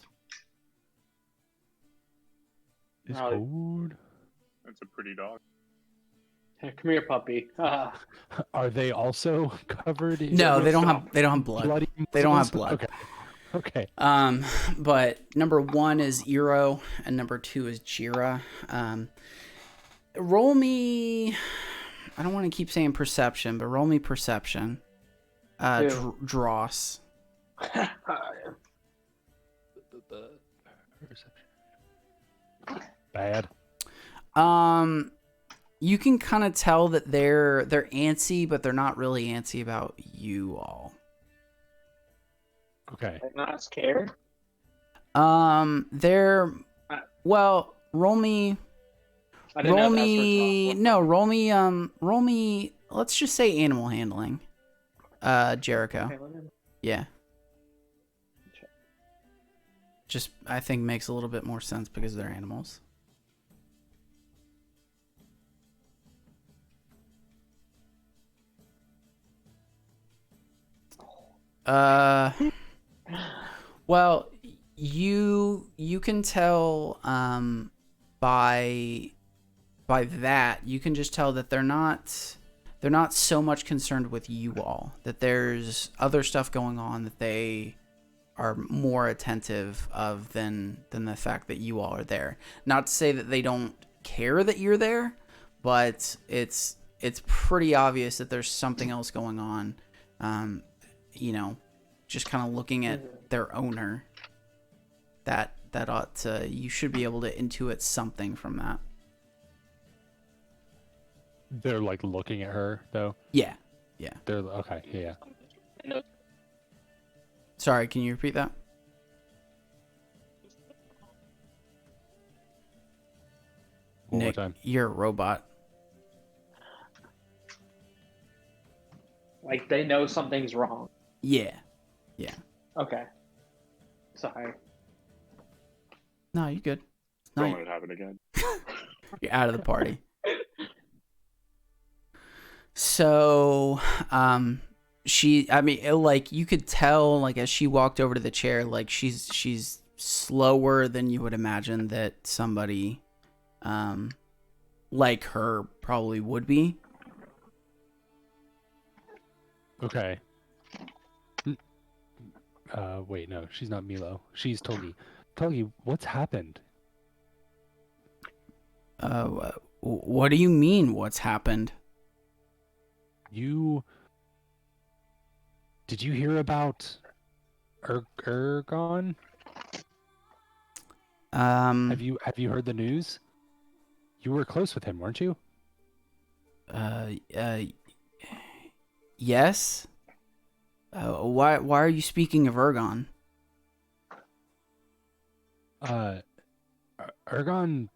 Discord? That's a pretty dog. Hey, come here, puppy. Are they also covered in No, they don't stop. have blood. bloody They don't have muscles? blood. Okay. But number 1 is Iro, and number 2 is Jira. Roll me. I don't want to keep saying perception, but roll me perception. Ew. Dross. Bad. You can kind of tell that they're antsy, but they're not really antsy about you all. Okay. I'm not scared. They're well. Roll me. I didn't Roll know if me. Esther's No, roll me. Roll me. Let's just say animal handling. Jericho. off. Yeah. Just I think makes a little bit more sense because they're animals. Well, you can tell by that you can just tell that they're not so much concerned with you all, that there's other stuff going on that they are more attentive of than the fact that you all are there. Not to say that they don't care that you're there, but it's pretty obvious that there's something else going on. You know, just kind of looking at their owner, that ought to, you should be able to intuit something from that. They're like looking at her though. Yeah. They're okay. Yeah. Sorry, can you repeat that? One more Nick, time. you're a robot. Like they know something's wrong. Yeah. Okay. Sorry. No, you're good. Don't No, let it happen again. you're out of the party. So, I mean, like you could tell, like as she walked over to the chair, like she's slower than you would imagine that somebody, like her probably would be. Okay. Wait, no, she's not Milo. She's Togi. Togi, what's happened? What do you mean? What's happened? Did you hear about Ergon? Have you heard the news? You were close with him, weren't you? Yes. Why are you speaking of Ergon? Ergon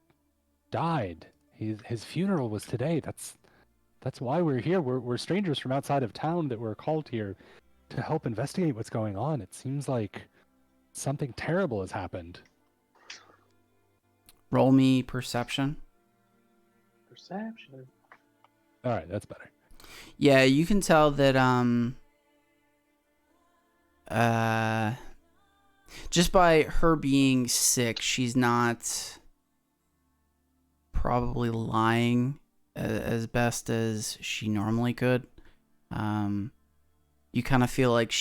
died. His funeral was today. That's why we're here. We're strangers from outside of town that were called here to help investigate what's going on. It seems like something terrible has happened. Roll me perception. Perception. All right, that's better. Yeah, you can tell that just by her being sick, she's not probably lying as best as she normally could. You kind of feel like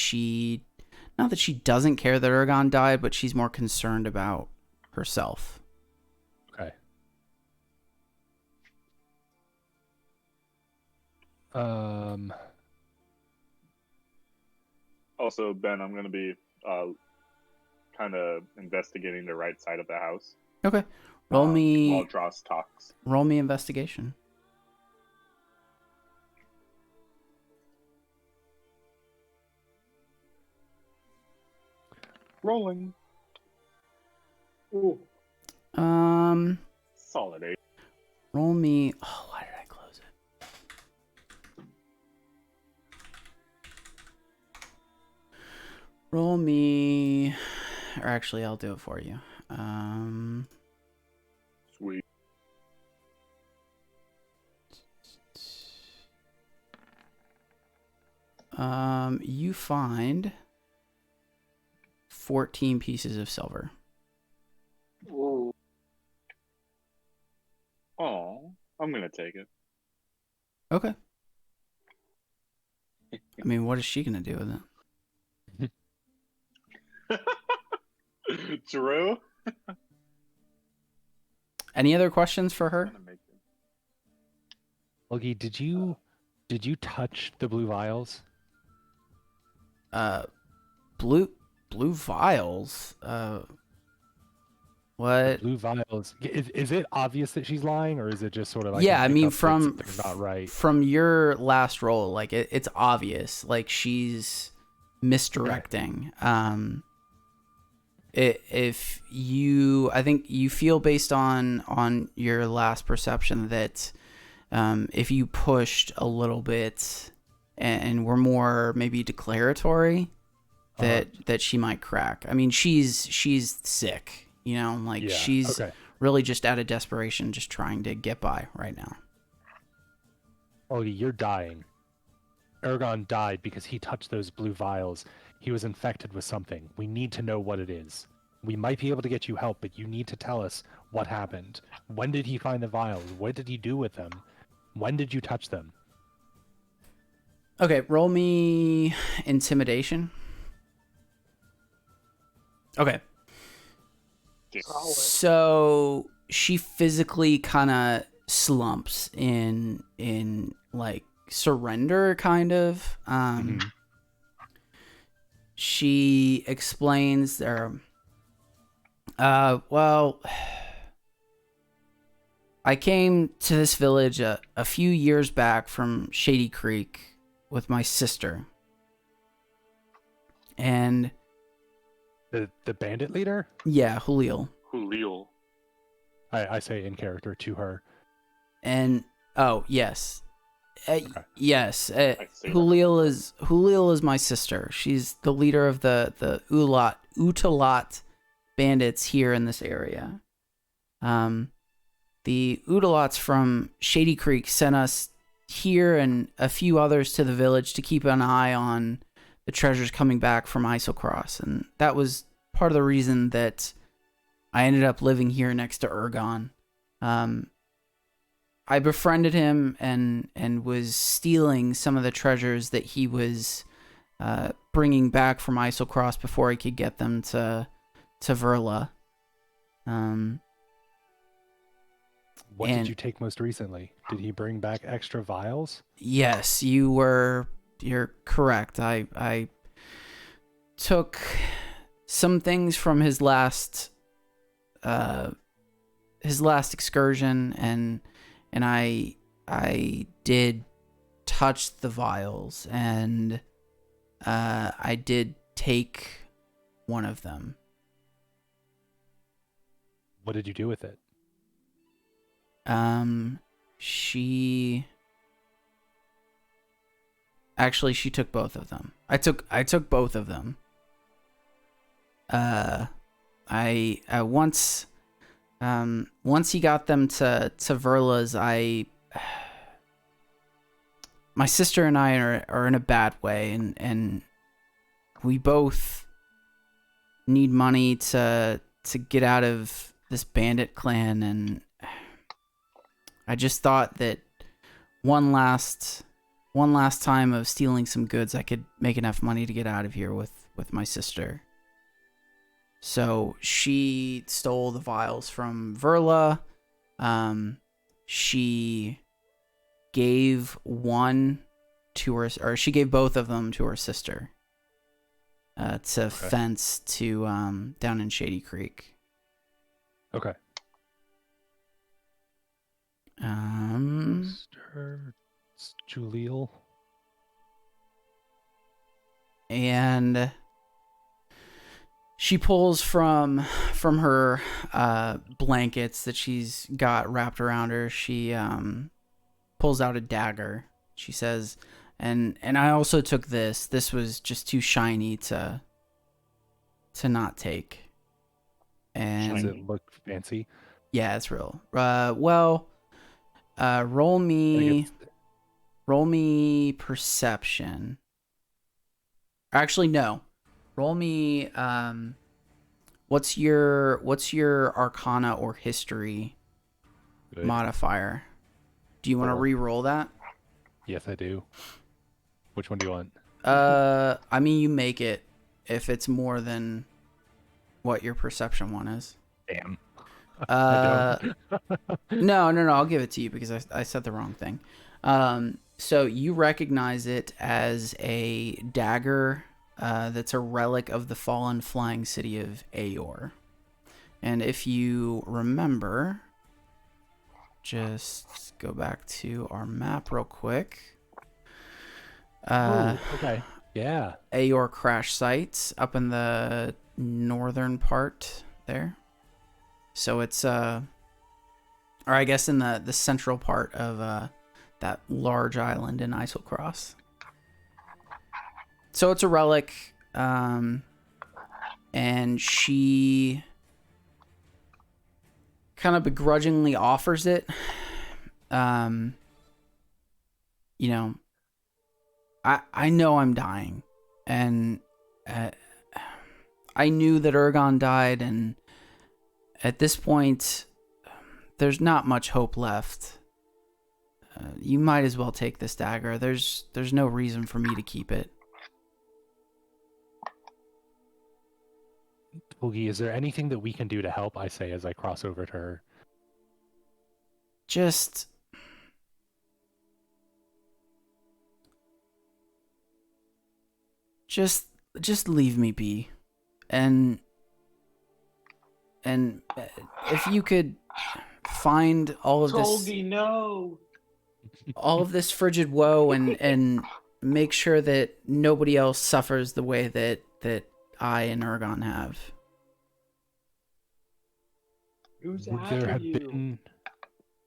not that she doesn't care that Ergon died, but she's more concerned about herself. Okay. Also, Ben, I'm going to be kind of investigating the right side of the house. Okay. Roll me. While Dross talks. Roll me investigation. Rolling. Ooh. Solid 8. Roll me. Oh, why did I close it? Roll me. Or actually, I'll do it for you. Sweet. You find 14 pieces of silver. Ooh. Oh, I'm going to take it. Okay. I mean, what is she gonna do with it? Drew? Any other questions for her? Logie, did you touch the blue vials? Blue vials. What? Blue vials. Is it obvious that she's lying, or is it just sort of like Yeah, I mean, that something's not right? from your last roll, like it's obvious, like she's misdirecting. If you, I think you feel based on your last perception that if you pushed a little bit and were more maybe declaratory, that she might crack. I mean, she's sick, you know, like she's really just out of desperation, just trying to get by right now. Oh, you're dying. Ergon died because he touched those blue vials. He was infected with something. We need to know what it is. We might be able to get you help, but you need to tell us what happened. When did he find the vials? What did he do with them? When did you touch them? Okay, roll me intimidation. Okay. Solid. So she physically kind of slumps in like surrender, kind of. She explains there. Well, I came to this village a few years back from Shady Creek with my sister, and the bandit leader? Yeah, Julio. I say in character to her. And oh yes, yes. Julio is my sister. She's the leader of the Utalat bandits here in this area. The Utalats from Shady Creek sent us here and a few others to the village to keep an eye on the treasures coming back from Isocross, and that was part of the reason that I ended up living here next to Ergon. I befriended him and was stealing some of the treasures that he was bringing back from Isocross before he could get them to Verla. What and- did you take most recently? Did he bring back extra vials? Yes, you're correct. I took some things from his last excursion, and I did touch the vials, and I did take one of them. What did you do with it? She took both of them. I took both of them. I once he got them to Verla's, my sister and I are in a bad way, and we both need money to get out of this bandit clan, and I just thought that one last time of stealing some goods, I could make enough money to get out of here with my sister. So she stole the vials from Verla. She gave one to her, or she gave both of them to her sister. To fence to down in Shady Creek. Okay. Mr. Julil. And she pulls from her blankets that she's got wrapped around her. She pulls out a dagger. She says, and I also took this. This was just too shiny to not take. And Does it look fancy? yeah, it's real. Roll me perception. Actually, no. Roll me what's your arcana or history Good. modifier? Do you want to 4. re-roll that? Yes, I do. Which one do you want? I mean, you make it if it's more than what your perception one is. Damn. No, I'll give it to you because I said the wrong thing. So you recognize it as a dagger that's a relic of the fallen flying city of Aor. And if you remember, just go back to our map real quick. Okay. Yeah. Aor crash sites up in the northern part there. So it's or I guess in the central part of that large island in Isocross. So it's a relic, and she kind of begrudgingly offers it. You know, I know I'm dying, and I knew that Ergon died, and at this point, there's not much hope left. You might as well take this dagger. There's no reason for me to keep it. Boogie, is there anything that we can do to help? I say as I cross over to her. Just leave me be, and if you could find all of this, Tolgi, no. all of this frigid woe, and make sure that nobody else suffers the way that I and Ergon have. Who's Would after there have you? been?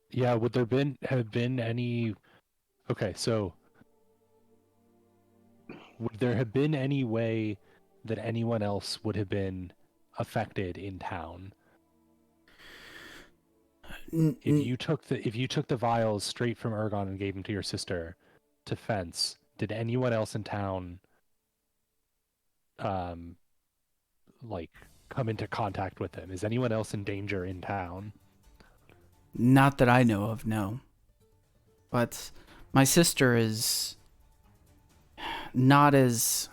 Yeah. Would there have been any? Okay, so would there have been any way that anyone else would have been affected in town if you took the vials straight from Ergon and gave them to your sister to fence? Did anyone else in town like come into contact with them? Is anyone else in danger in town? Not that I know of, no. But my sister is not as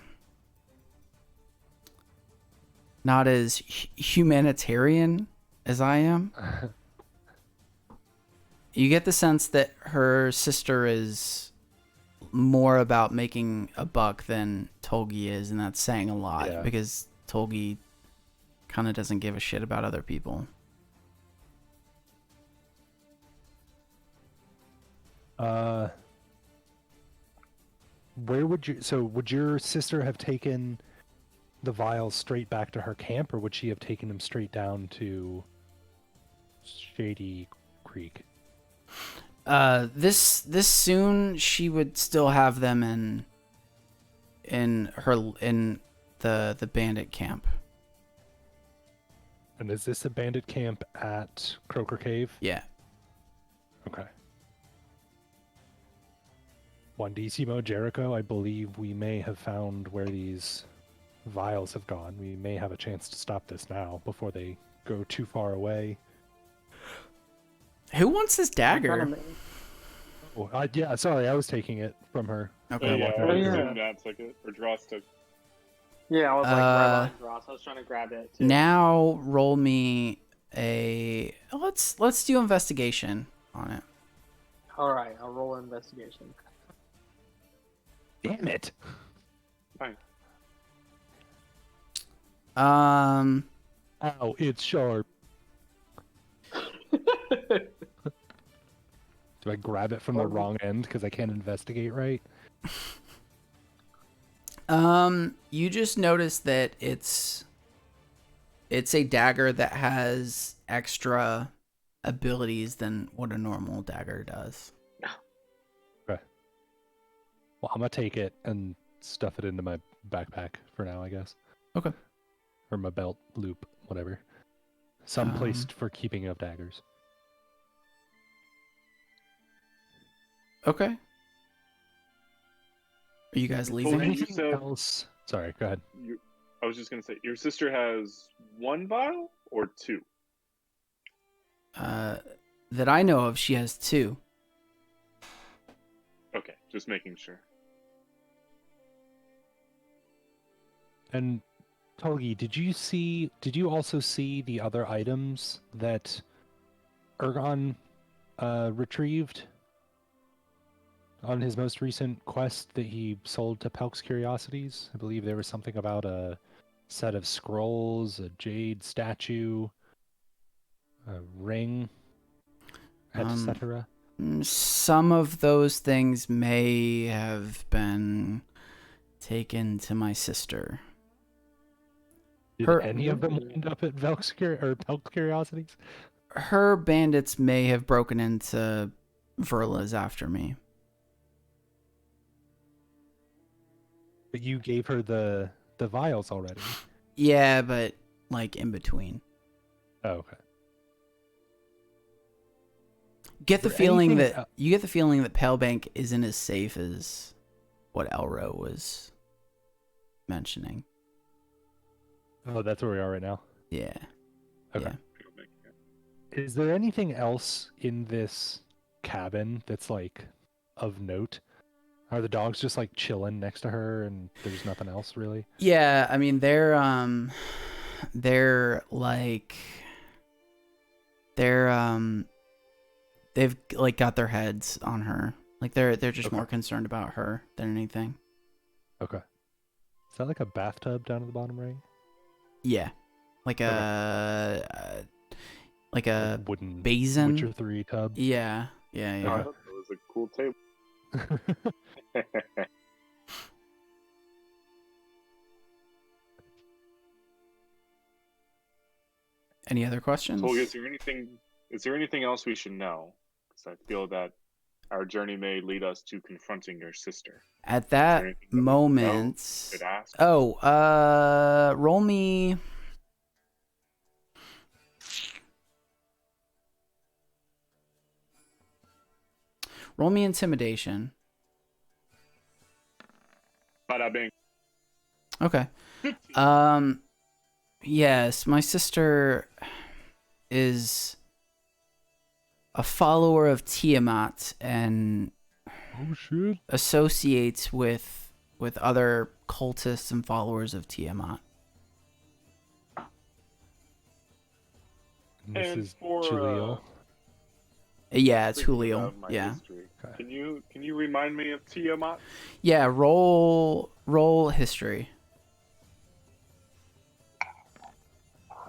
not as humanitarian as I am. You get the sense that her sister is more about making a buck than Tolgi is, and that's saying a lot Yeah. because Tolgi kind of doesn't give a shit about other people. Where would your sister have taken the vials straight back to her camp, or would she have taken them straight down to Shady Creek? This soon she would still have them in the bandit camp. And is this a bandit camp at Croaker Cave? Yeah. Okay. Juandissimo, Jericho, I believe we may have found where these vials have gone. We may have a chance to stop this now before they go too far away. Who wants this dagger? Oh, yeah, sorry, I was taking it from her. Okay. Yeah, walking I over yeah. here. assumed that took it, or Dross took. Yeah, I was like right Uh, behind Ross. I was trying to grab it too. Now roll me a let's do investigation on it. All right, I'll roll an investigation. Damn it! Fine. Um Ow, it's sharp. Do I grab it from the wrong end because I can't investigate right? you just notice that it's a dagger that has extra abilities than what a normal dagger does. Well, I'm gonna take it and stuff it into my backpack for now, I guess. Okay. Or my belt loop, whatever. Some place for keeping of daggers. Okay. Are you guys Well, leaving? you Anything said- else? Sorry, go ahead. I was just gonna say, your sister has one vial or two? That I know of, she has 2. Okay, just making sure. And Tolgi, did you also see the other items that Ergon retrieved on his most recent quest that he sold to Pelk's Curiosities? I believe there was something about a set of scrolls, a jade statue, a ring, etc. Some of those things may have been taken to my sister. Did her- any of them end up at Pelk's Curiosities? Her bandits may have broken into Verla's after me. But you gave her the vials already. Yeah, but like in between. Oh, okay. Get the there feeling anything that you get the feeling that Palebank isn't as safe as what Elro was mentioning. Oh, that's where we are right now. Yeah. Okay. Yeah. Is there anything else in this cabin that's like of note? Are the dogs just like chilling next to her and there's nothing else really? Yeah, I mean they're they've like got their heads on her. Like they're just Okay. more concerned about her than anything. Okay. Is that like a bathtub down at the bottom right? Yeah. Like a like a Like wooden basin. Witcher 3 tub. Yeah. I Yeah. thought that was a cool table. Any other questions? So, is there anything else we should know? Because I feel that our journey may lead us to confronting your sister. At Is there that anything that we moment, should ask? roll me. Roll me intimidation. Bada bing. Okay. Yes, my sister is a follower of Tiamat and Oh shit. associates with other cultists and followers of Tiamat. And this And is for Julio. Yeah, it's thinking Julio. about my Yeah. history, Okay. can you remind me of Tiamat? Yeah, roll history.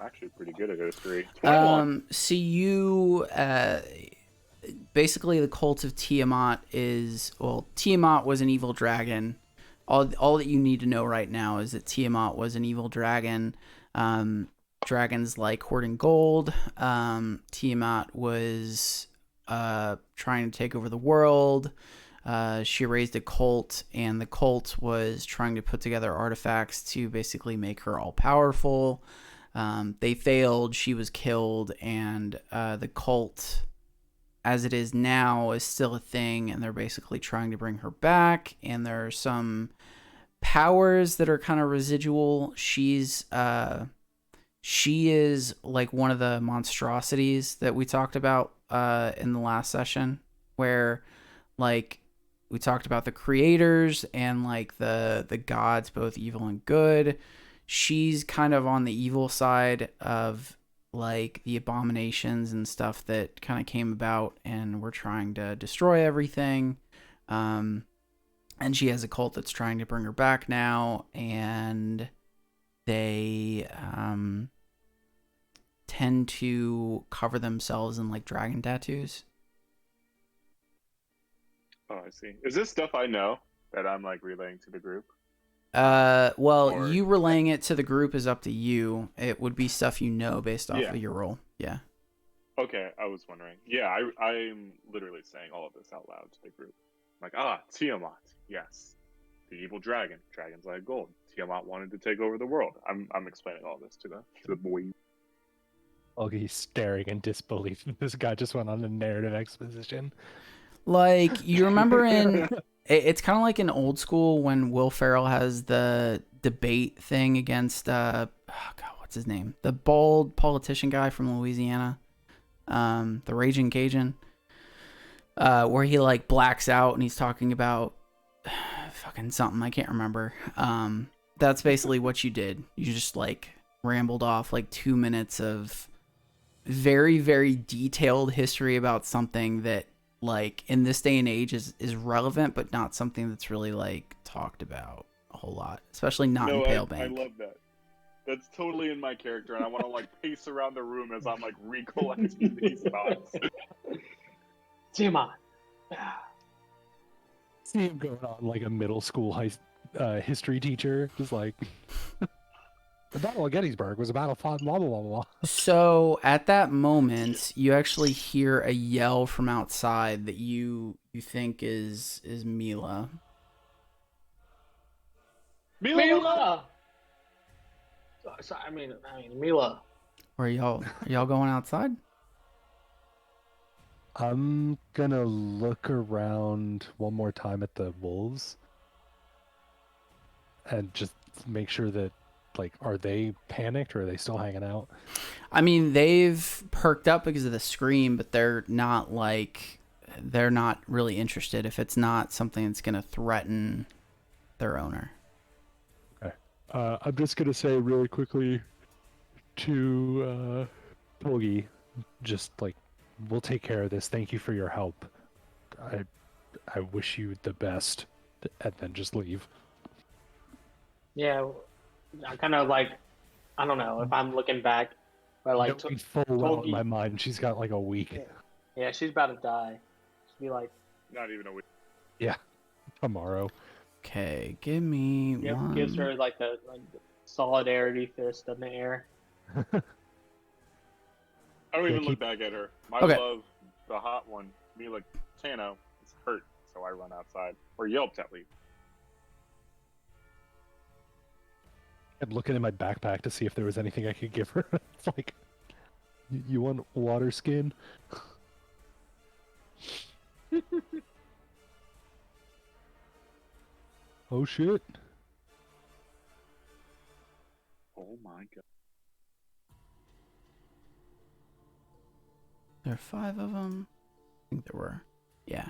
Actually, pretty good at history. 21. So you basically the cult of Tiamat Tiamat was an evil dragon. All that you need to know right now is that Tiamat was an evil dragon. Dragons like hoarding gold. Tiamat was trying to take over the world. She raised a cult, and the cult was trying to put together artifacts to basically make her all powerful. They failed. She was killed, and the cult, as it is now, is still a thing, and they're basically trying to bring her back. And there are some powers that are kind of residual. She is like one of the monstrosities that we talked about in the last session, where like we talked about the creators and like the gods, both evil and good. She's kind of on the evil side of like the abominations and stuff that kind of came about, and we're trying to destroy everything. And she has a cult that's trying to bring her back now, and they tend to cover themselves in like dragon tattoos. Oh, I see. Is this stuff I know that I'm like relaying to the group? Well, Or- you relaying it to the group is up to you. It would be stuff you know based off Yeah. of your role. Yeah. Okay, I was wondering. Yeah, I'm literally saying all of this out loud to the group. Like, Tiamat, yes. The evil dragon. Dragons like gold. Tiamat wanted to take over the world. I'm explaining all this to the boys. Oh, he's staring in disbelief. This guy just went on a narrative exposition. Like, you remember it's kind of like in Old School when Will Ferrell has the debate thing against, oh God, what's his name? The bald politician guy from Louisiana. The Raging Cajun. Where he like blacks out and he's talking about fucking something I can't remember. That's basically what you did. You just like rambled off like 2 minutes of very, very detailed history about something that like in this day and age is relevant, but not something that's really like talked about a whole lot, especially not in Palebank. I love that. That's totally in my character, and I want to like pace around the room as I'm like recollecting these thoughts. Tiamat. See him going on like a middle school history teacher, just like the Battle of Gettysburg was a battle fought blah blah blah blah. So at that moment, you actually hear a yell from outside that you think is Mila. Mila. So, I mean, Mila. Are y'all going outside? I'm gonna look around one more time at the wolves and just make sure that, like, are they panicked or are they still hanging out? I mean, they've perked up because of the scream, but they're not really interested if it's not something that's going to threaten their owner. Okay. I'm just gonna say really quickly to Togi, just like, we'll take care of this. Thank you for your help. I wish you the best, and then just leave. Yeah, I kind of like, I don't know if I'm looking back, but like, Knowing full well in Togi- my mind, she's got like a week. yeah, she's about to die. She'd be like, Not even a week. Tomorrow. Okay, give me one. gives her like the solidarity fist in the air. I don't Yeah, even look keep- back at her. My Okay. love, the hot one, Mila Tano, is hurt, so I run outside. Or yelped at least. I'm looking in my backpack to see if there was anything I could give her. It's like, you want water skin? Oh shit. Oh my god. There are 5 of them. I think there were. Yeah.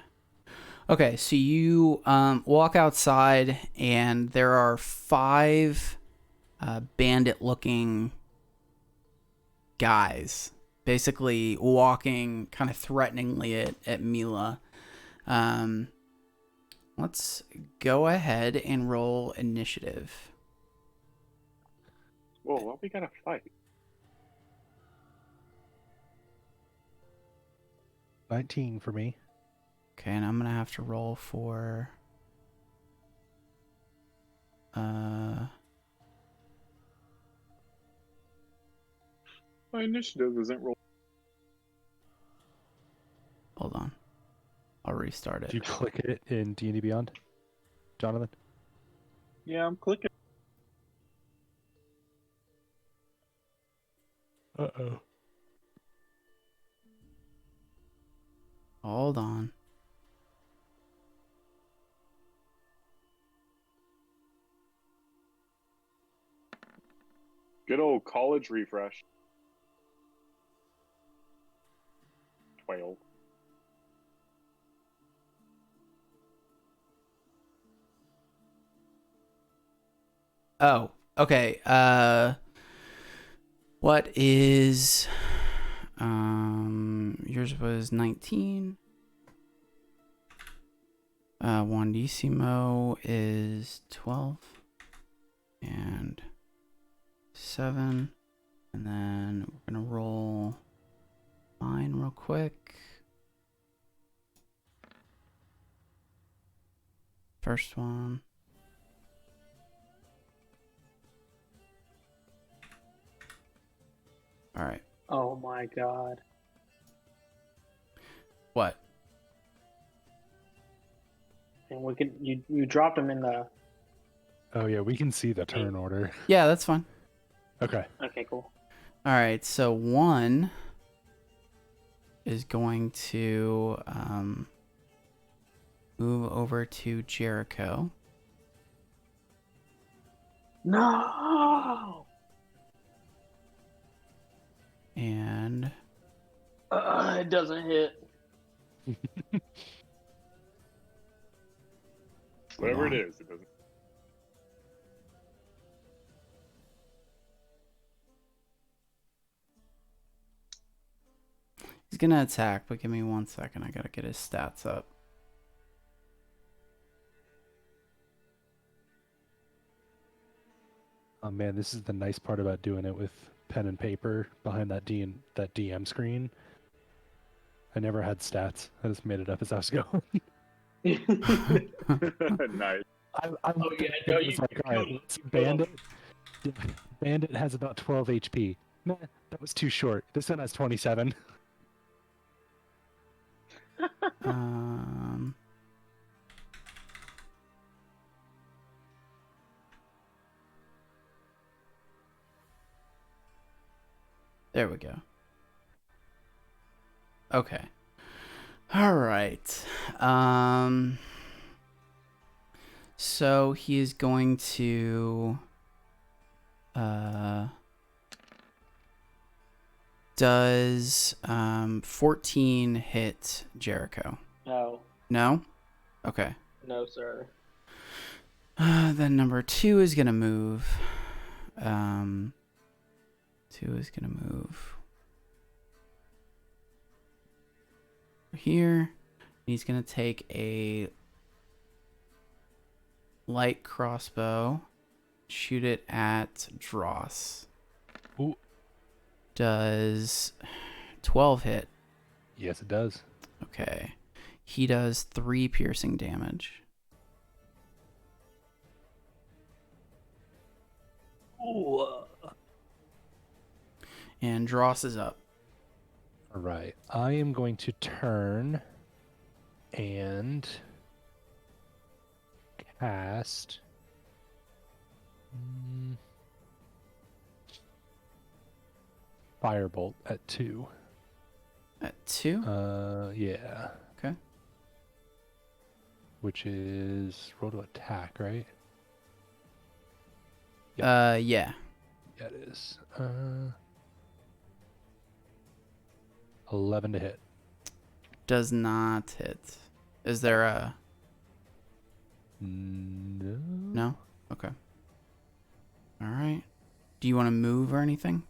Okay, so you walk outside, and there are 5 bandit-looking guys basically walking kind of threateningly at Mila. Let's go ahead and roll initiative. Whoa, well, we gotta fight. 19 for me. Okay, and I'm gonna have to roll for My initiative isn't roll. hold on. I'll restart Did it. you click it in D&D Beyond, Jonathan? Yeah, I'm clicking. Uh-oh. Hold on. Good old college refresh. 12. Oh, okay. What is yours was 19. Wandissimo is 12 and 7, and then we're gonna roll mine real quick. First one. All right. Oh my god. What? And we could you dropped him in the. Oh, yeah, we can see the turn order. Yeah, that's fine. Okay. Okay, cool. All right, so 1 is going to move over to Jericho. No. And It doesn't hit. Whatever it on. is, it doesn't. He's gonna attack, but give me 1 second. I gotta get his stats up. Oh man, this is the nice part about doing it with pen and paper behind that DM screen. I never had stats. I just made it up as I was going. Nice. I Oh, looked yeah, at it no, and was you- like, you all right, killed him. let's You killed him. Bandit. Bandit has about 12 HP. Nah, that was too short. This one has 27. um, there we go. Okay. All right. So he is going to does 14 hit Jericho? No, No? Okay. no, sir. Then number 2 is gonna move. 2 is gonna move here. He's gonna take a light crossbow, shoot it at Dross. Ooh. Does 12 hit? Yes, it does. Okay. He does 3 piercing damage. Ooh. And Dross is up. All right. I am going to turn and cast. Firebolt at 2. At 2? Yeah. Okay. Which is roll to attack, right? Yeah. Yeah, it is. 11 to hit. Does not hit. Is there a... No. No? Okay. Alright. Do you want to move or anything?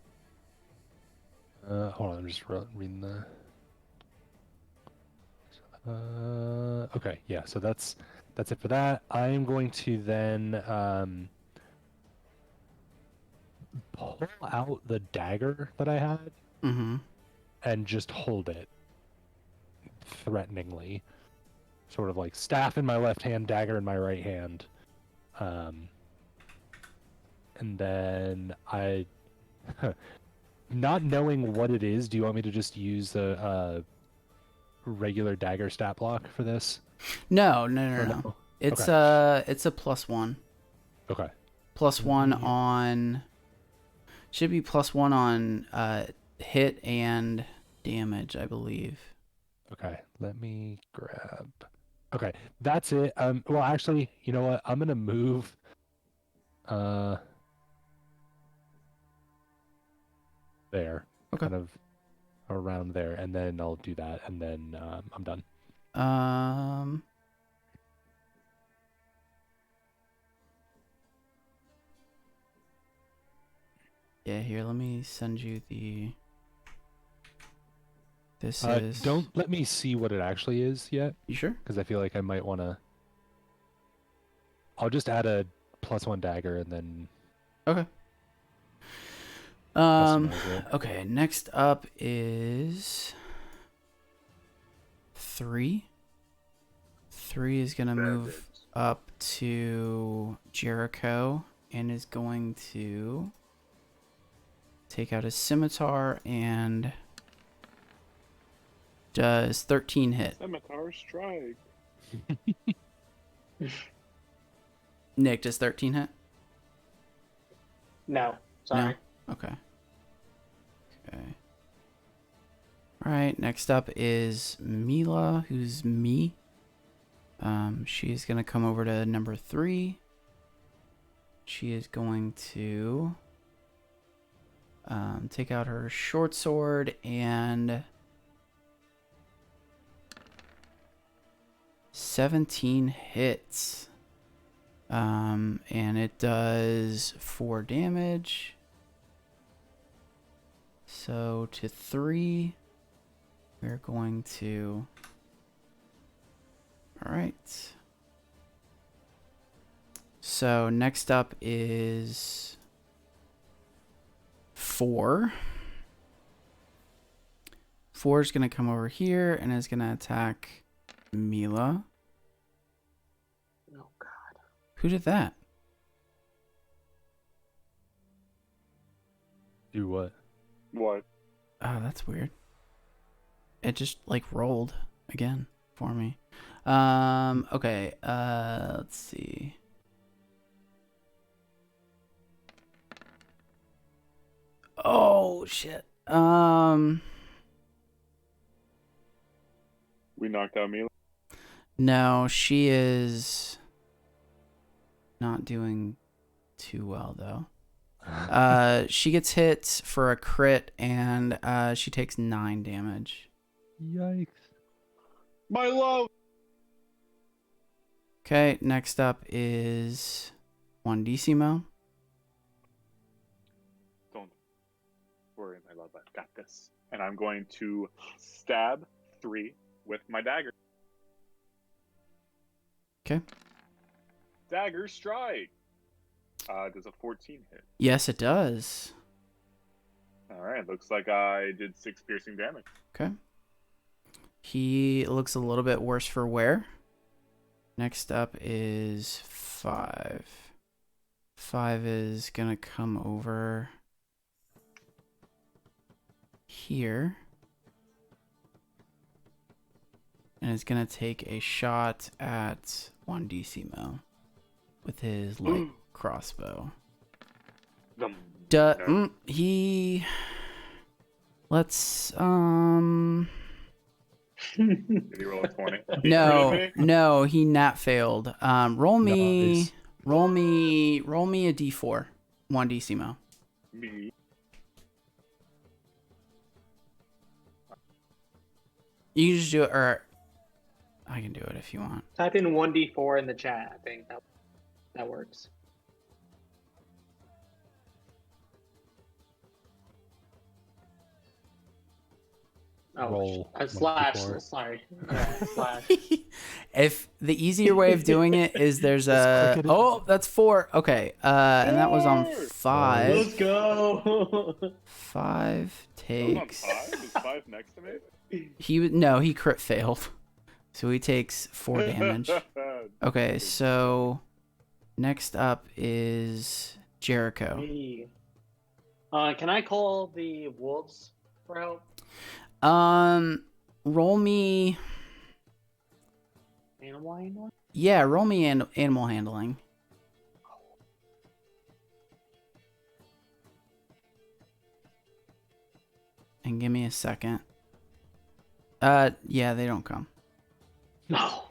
Hold on, I'm just reading the. Okay, yeah. So that's it for that. I am going to then pull out the dagger that I had Mm-hmm. and just hold it threateningly, sort of like staff in my left hand, dagger in my right hand. And then I, not knowing what it is, do you want me to just use a regular dagger stat block for this? No. Or No. It's Okay. it's a +1. Okay. +1 Me- on. Should be +1 on hit and damage, I believe. Okay. Let me grab. Okay, that's it. Well, actually, you know what? I'm gonna move. Uh. There. Okay. Kind of around there, and then I'll do that, and then I'm done. Yeah, here, let me send you the. This is. Don't let me see what it actually is yet, You sure? because I feel like I might want to. I'll just add a +1 dagger and then Okay. customize it. Okay, next up is 3. 3 is gonna move Bandits. up to Jericho and is going to take out his scimitar and does 13 hit. Scimitar strike. Nick, does 13 hit? No, sorry. Okay. Okay. Alright, next up is Mila, who's me. She's gonna come over to number 3. She is going to take out her short sword and 17 hits. And it does 4 damage. So to 3, we're going to. Alright. So next up is 4. 4 is going to come over here and is going to attack Mila. Oh God. Who did that? Do what? What? Oh, that's weird. It just like rolled again for me. Okay. Let's see. Oh shit. We knocked out Mila. No, she is not doing too well though. She gets hit for a crit and she takes 9 damage. Yikes. My love. Okay, next up is Wandissimo. Don't worry, my love. I've got this. And I'm going to stab 3 with my dagger. Okay. Dagger strike. Does a 14 hit? Yes, it does. All right. Looks like I did 6 piercing damage. Okay. He looks a little bit worse for wear. Next up is 5. 5 is gonna come over here. And is gonna take a shot at Wandissimo with his light crossbow. Dum. He. Let's Did he roll a 20? No, he nat failed. Roll me Nice. a d4. Wandissimo. Me. You can just do it, or I can do it if you want. Type in 1d4 in the chat. I think that works. Oh, roll once slash. before. Sorry. Yeah, slash. If the easier way of doing it is there's Just a click it in. oh, that's 4. Okay. And that was on 5. Let's go. 5 I was on takes 5? Is 5 next to me? he crit failed. So he takes 4 damage. Okay, so next up is Jericho. Me. Can I call the wolves for help? Roll me. Animal handling? Yeah, roll me animal handling. And give me a second. Yeah, they don't come. No. All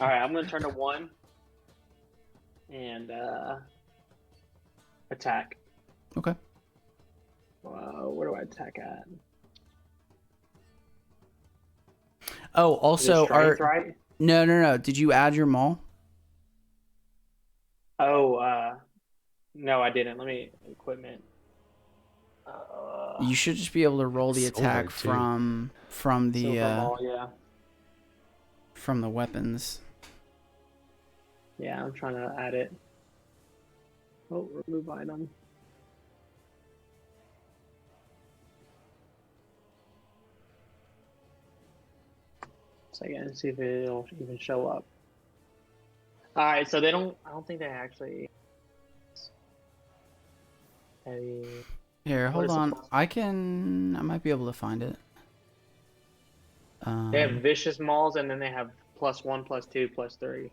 right, I'm gonna turn to 1 and attack. Okay. Where do I attack at? Oh, Is it also, strength, right? No. Did you add your maul? Oh, no, I didn't. Let me equipment. You should just be able to roll the Silver, attack too. from the Silver maul, yeah. from the weapons. Yeah, I'm trying to add it. Oh, remove item. Second, see if it'll even show up. All right, so I don't think they actually. Here, hold is the on. plus? I might be able to find it. They have vicious mauls, and then they have +1, +2, +3,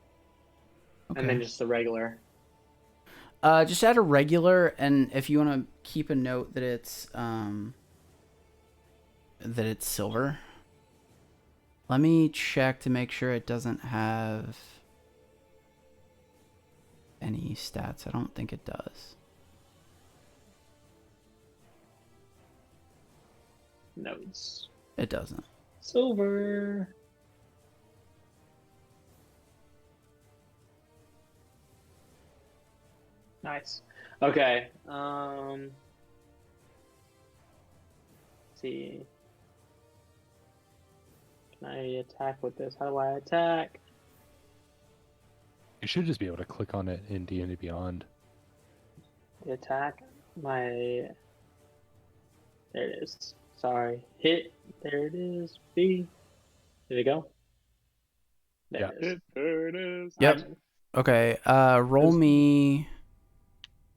and then Okay. just the regular. Just add a regular, and if you want to keep a note that it's silver. Let me check to make sure it doesn't have any stats. I don't think it does. Notes. It doesn't. Silver. Nice. Okay. Let's see. Can I attack with this? How do I attack? You should just be able to click on it in D&D Beyond. The attack. There it is. Sorry. Hit. There it is. B. Did it go? There it is. There it is. Yep. Okay. Roll me.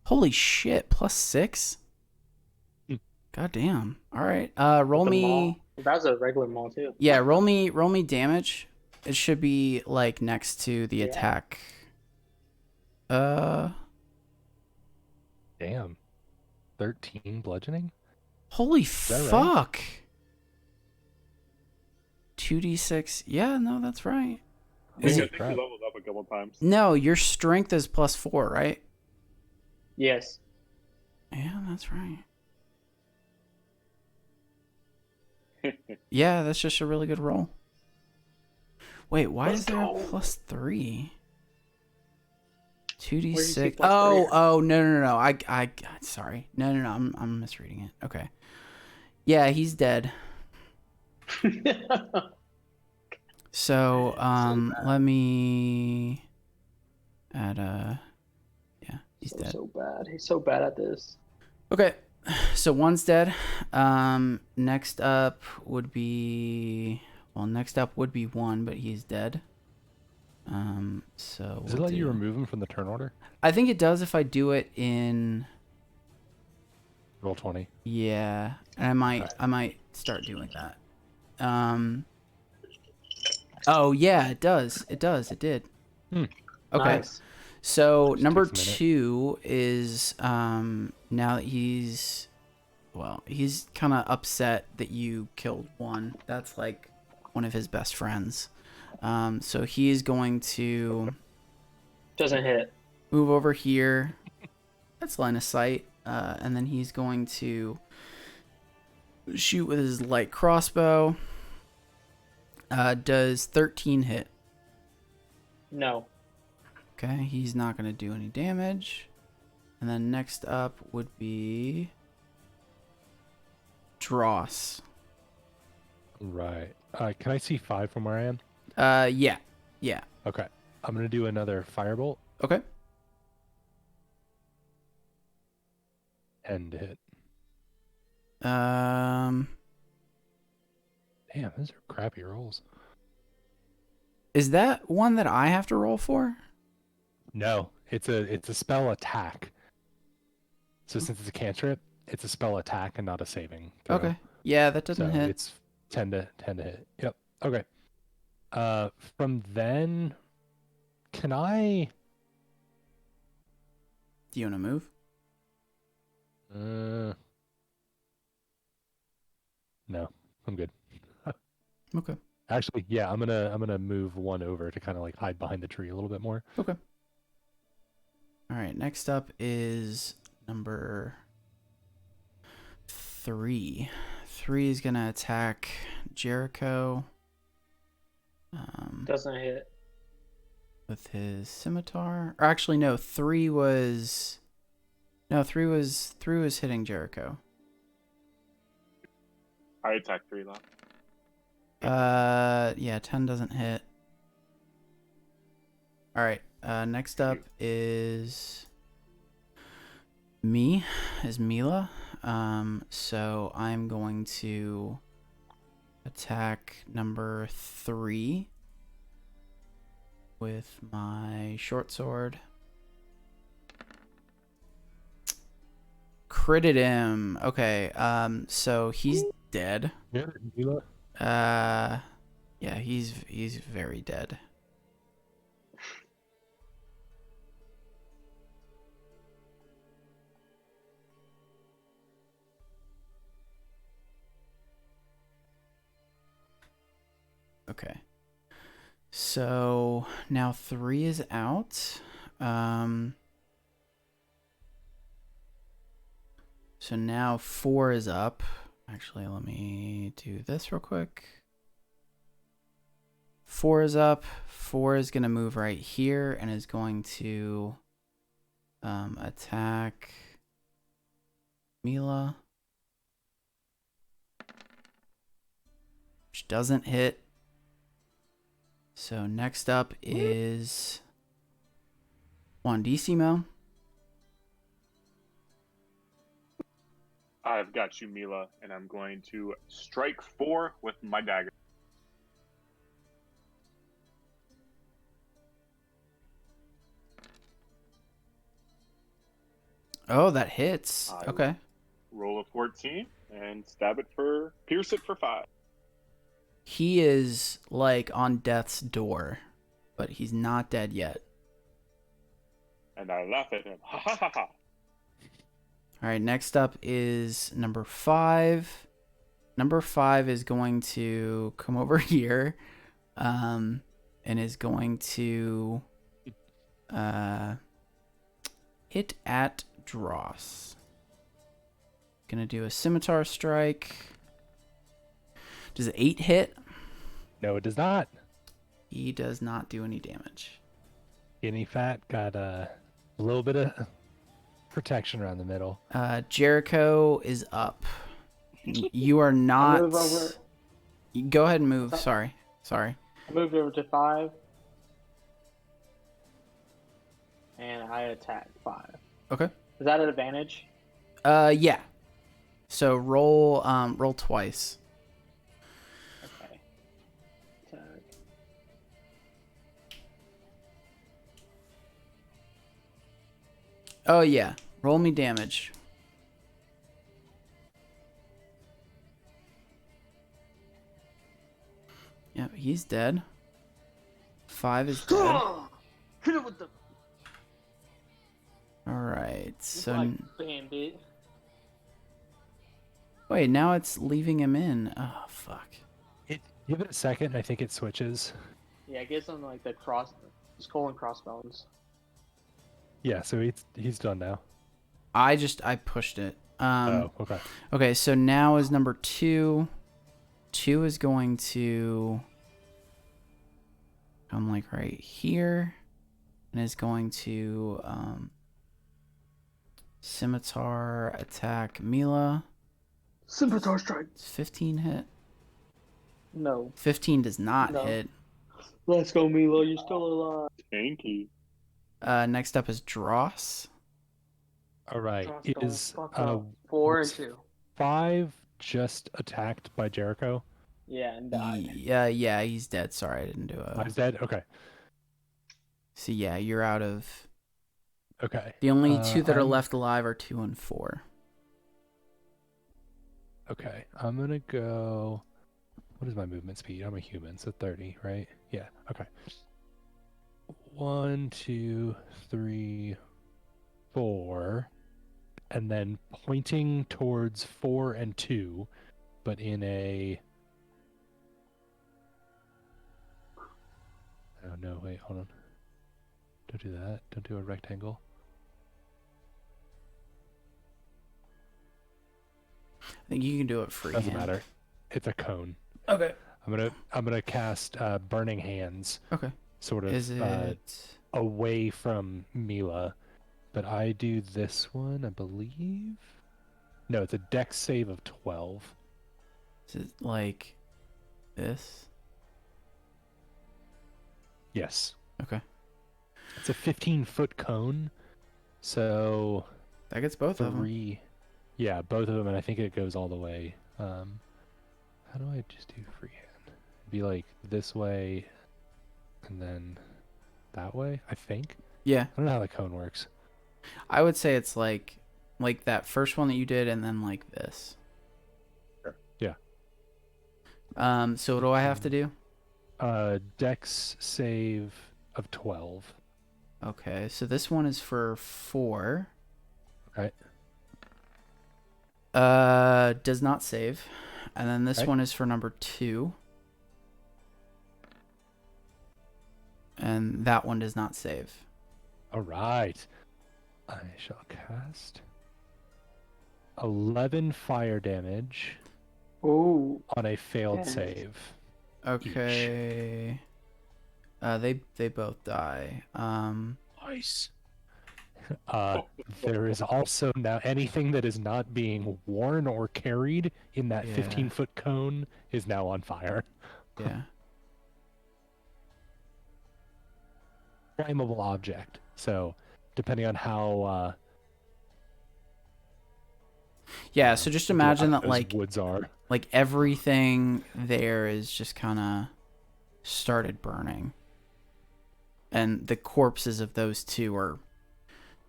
Holy shit! +6. God damn. All right. Roll With the me. maul. That was a regular maul too. Yeah. Roll me damage. It should be like next to the Yeah. attack. Damn. 13 bludgeoning? Holy that right? fuck. 2d6. Yeah, no, that's right. I Is think it? you leveled up a couple times. No, your strength is +4, right? Yes. Yeah, that's right. Yeah, that's just a really good roll. Wait, why Let's is there a go. +3? Where do you see 2d6. +3? Oh, no. I sorry. No. I'm misreading it. Okay. Yeah, he's dead. So, let me add yeah, he's dead. So bad. He's so bad at this. Okay. So one's dead. Next up would be one, but he's dead. So Does it let you remove him from the turn order? I think it does if I do it in Roll 20. yeah, and I might start doing that. Oh yeah, it does. It did. Okay. Nice. So Just number takes a minute. 2 is now that he's kind of upset that you killed one. That's like one of his best friends. So he is going to Doesn't hit. move over here. That's line of sight. And then he's going to shoot with his light crossbow. Does 13 hit? No. Okay, he's not going to do any damage. And then next up would be Dross. Right. Can I see 5 from where I am? Yeah. Yeah. Okay. I'm gonna do another firebolt. Okay. 10 to hit. Um, Damn, those are crappy rolls. is that one that I have to roll for? No, it's a spell attack. So since it's a cantrip, it's a spell attack and not a saving throw. Okay. Yeah, that doesn't So hit. it's 10 to hit. Yep. Okay. From then, can I? Do you want to move? No, I'm good. Okay. Actually, yeah, I'm gonna move one over to kind of like hide behind the tree a little bit more. Okay. All right. Next up is number 3. 3 is gonna attack Jericho. Doesn't hit. With his scimitar. Or actually, no. 3 was hitting Jericho. I attack 3 left. Yeah. 10 doesn't hit. All right. Next up is Mila. So I'm going to attack number 3 with my short sword. Critted him. Okay. So he's dead. Yeah, Mila. Yeah, he's very dead. Okay. So now 3 is out. So now 4 is up. Actually, let me do this real quick. 4 is up. 4 is going to move right here and is going to attack Mila. Which doesn't hit. So next up is Wandissimo. I've got you, Mila, and I'm going to strike 4 with my dagger. Oh, that hits. I Okay. Roll a 14 and pierce it for 5. He is like on death's door, but he's not dead yet. And I laugh at him. Ha ha ha ha. All right, next up is number 5. Number 5 is going to come over here and is going to hit at Dross. Gonna do a scimitar strike. Does 8 hit? No, it does not. He does not do any damage. Skinny fat got a little bit of protection around the middle. Jericho is up. You are not. I move over. Go ahead and move. Sorry. I moved over to 5. And I attack 5. Okay. Is that an advantage? Yeah. So roll twice. Okay. Attack. Oh yeah. Roll me damage. Yep, he's dead. 5 is dead. Hit it with the All right. So like bandit. wait, now it's leaving him in. Oh fuck. Give it a second. I think it switches. Yeah, it gives him like the skull and crossbones. Yeah, so he's done now. I pushed it. Oh, okay. Okay, so now is number 2. 2 is going to come like right here and is going to scimitar attack Mila. Scimitar strike. It's 15 hit. No. 15 does not No. hit. Let's go, Milo. You're still alive. Tanky. Next up is Dross. All right. Dross, don't Is fuck up. 4 and was 2. 5 just attacked by Jericho? Yeah, and died. Yeah, he's dead. Sorry, I didn't do it. He's dead. Okay. So yeah, you're out of. Okay. The only two that are I'm- left alive are 2 and 4. Okay. I'm gonna go. What is my movement speed? I'm a human, so 30, right? Yeah. Okay. 1, 2, 3, 4, and then pointing towards 4 and 2, but in a. Oh no! Wait, hold on. Don't do that. Don't do a rectangle. I think you can do it free. Doesn't matter. It's a cone. Okay. I'm gonna cast Burning Hands, Okay. sort of Is it? away from Mila, but I do this one, I believe. No, it's a Dex save of 12. Is it like this? Yes, Okay. it's a 15-foot cone, so That gets both of them. 3. Yeah, both of them, and I think it goes all the way. How do I just do freehand? It'd be like this way, and then that way, I think. Yeah, I don't know how the cone works. I would say it's like that first one that you did, and then like this. Sure. Yeah. So what do I have to do? Dex save of 12. Okay, so this one is for 4. Okay. Does not save. And then this Okay. one is for number 2. And that one does not save. All right. I shall cast 11 fire damage Ooh. on a failed Yes. save. Okay. They both die. Nice. There is also now anything that is not being worn or carried in that Yeah. 15-foot cone is now on fire. Yeah. Flammable object. So, depending on how Yeah, so just imagine dry that those woods are. like everything there is just kind of started burning. And the corpses of those 2 are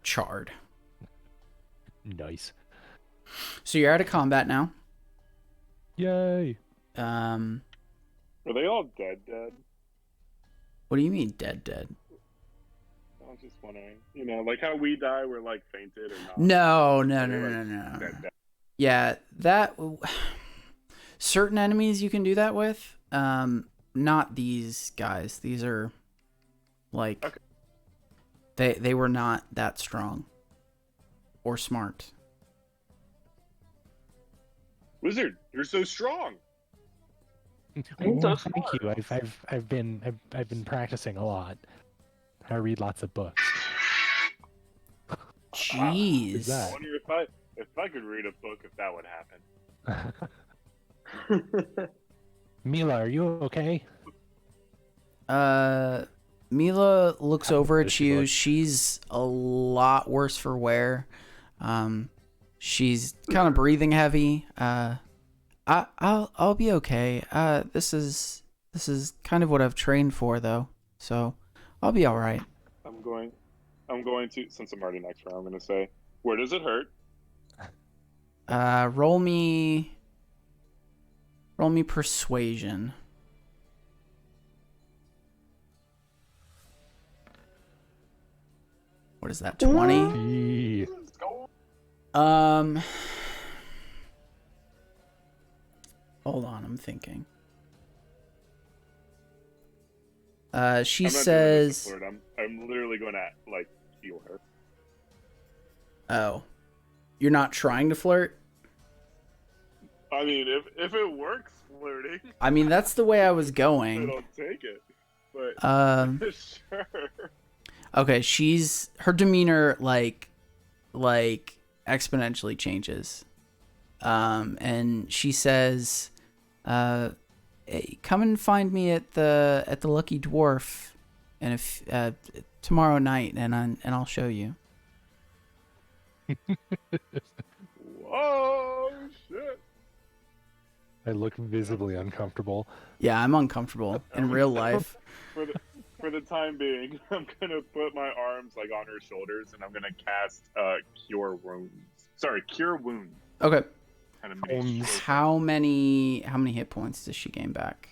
charred. Nice. So you're out of combat now. Yay. Are they all dead? What do you mean dead? I was just wondering. You know, like how we die, we're like fainted or not. No. Dead. Yeah, certain enemies you can do that with. Not these guys. These are like they were not that strong or smart. Wizard, you're so strong. I'm so Thank you. I've been practicing a lot. I read lots of books. Jeez. that? I wonder if I could read a book, if that would happen. Mila, are you okay? Mila looks How over does at she you. look? She's a lot worse for wear. She's kind of breathing heavy. I'll be okay. This is kind of what I've trained for though. So I'll be all right. I'm going to, since I'm already next round, I'm going to say, where does it hurt? Roll me persuasion. What is that? 20? Yeah. Hold on, I'm thinking. She I'm not doing this to says, flirt. I'm literally going to like heal her. "Oh, you're not trying to flirt." I mean, if it works, flirting, I mean, that's the way I was I going. don't take it. But sure. Okay, her demeanor like exponentially changes. And she says, come and find me at the Lucky Dwarf, and if tomorrow night, and I'll show you. Whoa, shit. I look visibly uncomfortable. Yeah, I'm uncomfortable in real life. For the time being, I'm gonna put my arms like on her shoulders, and I'm gonna cast Cure Wounds. Sorry, Cure Wounds. Okay. Kind of makes sure- How many hit points does she gain back?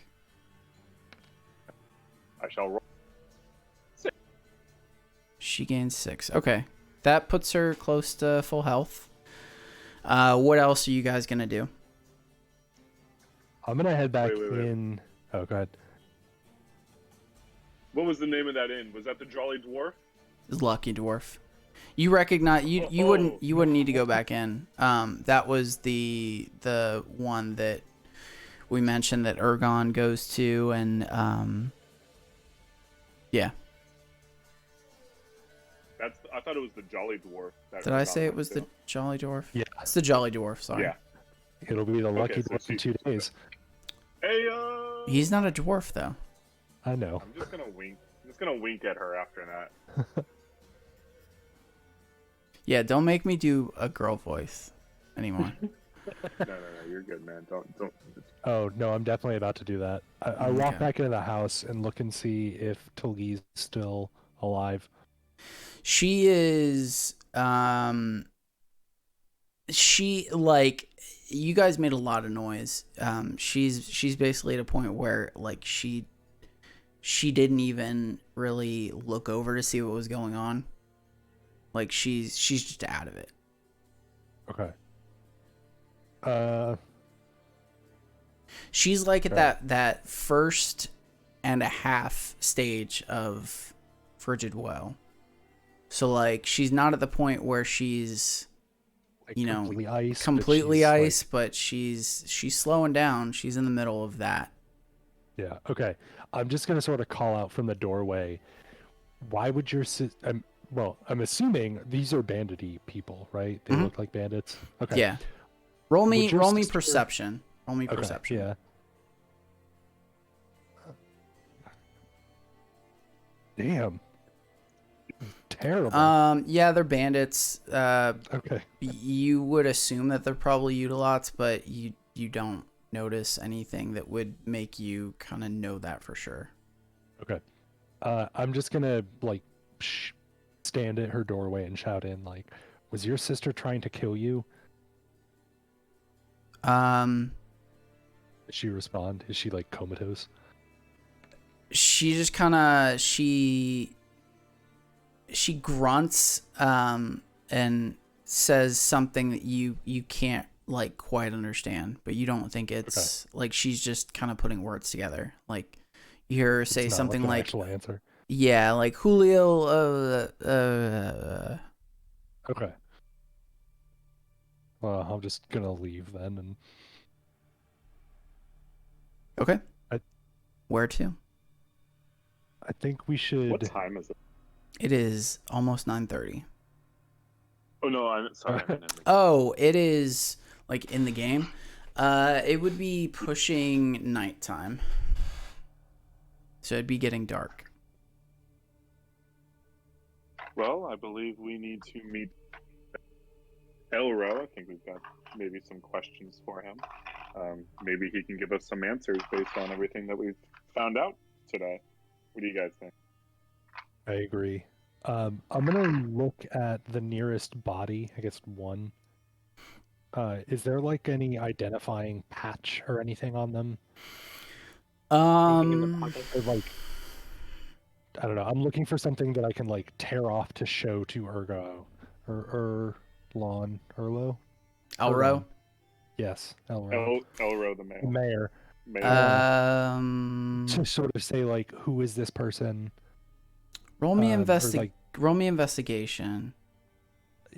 I shall roll. She gains 6. Okay. That puts her close to full health. What else are you guys gonna do? I'm gonna head back Wait. in. Oh, go ahead. What was the name of that inn? Was that the Jolly Dwarf? Is Lucky Dwarf. You recognize you wouldn't need to go back in. That was the one that we mentioned that Ergon goes to, and yeah. I thought it was the Jolly Dwarf. Did I say it was the Jolly Dwarf? Yeah. It's the Jolly Dwarf. Sorry. Yeah. It'll be the Lucky so Dwarf in 2 days. Hey, He's not a dwarf though. I know. I'm just gonna wink. I'm just gonna wink at her after that. Yeah, don't make me do a girl voice anymore. No, you're good, man. Don't. Oh no, I'm definitely about to do that. I walk Okay. back into the house and look and see if Talie's still alive. She is she, like, you guys made a lot of noise. She's basically at a point where, like, she didn't even really look over to see what was going on. Like, she's just out of it. Okay. She's like at Right. that first and a half stage of Frigid Well. So, like, she's not at the point where she's, Like you know, completely ice. completely but she's, ice, but she's slowing down. She's in the middle of that. Yeah. Okay. I'm just gonna sort of call out from the doorway. Why would your I'm assuming these are bandity people, right? They Mhm. look like bandits. Okay. Yeah. Roll me Would your sister- perception. Roll me Okay. perception. Yeah. Damn. Terrible. Yeah, they're bandits. Okay. You would assume that they're probably Utalots, but you don't notice anything that would make you kind of know that for sure. Okay. I'm just gonna like stand at her doorway and shout in like, "Was your sister trying to kill you?" Does she respond? Is she like comatose? She just kind of she grunts and says something that you can't like quite understand, but you don't think it's like she's just kind of putting words together. Like you hear her say It's not something an like actual answer. yeah, like Julio Okay. Well, I'm just gonna leave then, and okay. I- Where to? I think we should. What time is it? It is almost 9:30. Oh no, I'm sorry. I didn't Oh, it is like in the game. It would be pushing nighttime. So it'd be getting dark. Well, I believe we need to meet Elro. I think we've got maybe some questions for him. Maybe he can give us some answers based on everything that we've found out today. What do you guys think? I agree. I'm gonna look at the nearest body. I guess one. Is there like any identifying patch or anything on them? Anything in the pocket? Or like, I don't know. I'm looking for something that I can like tear off to show to Ergo or Erlo. Elro. Yes, Elro. Elro the The mayor. mayor. To sort of say like, who is this person? Roll me or, like, roll me investigation.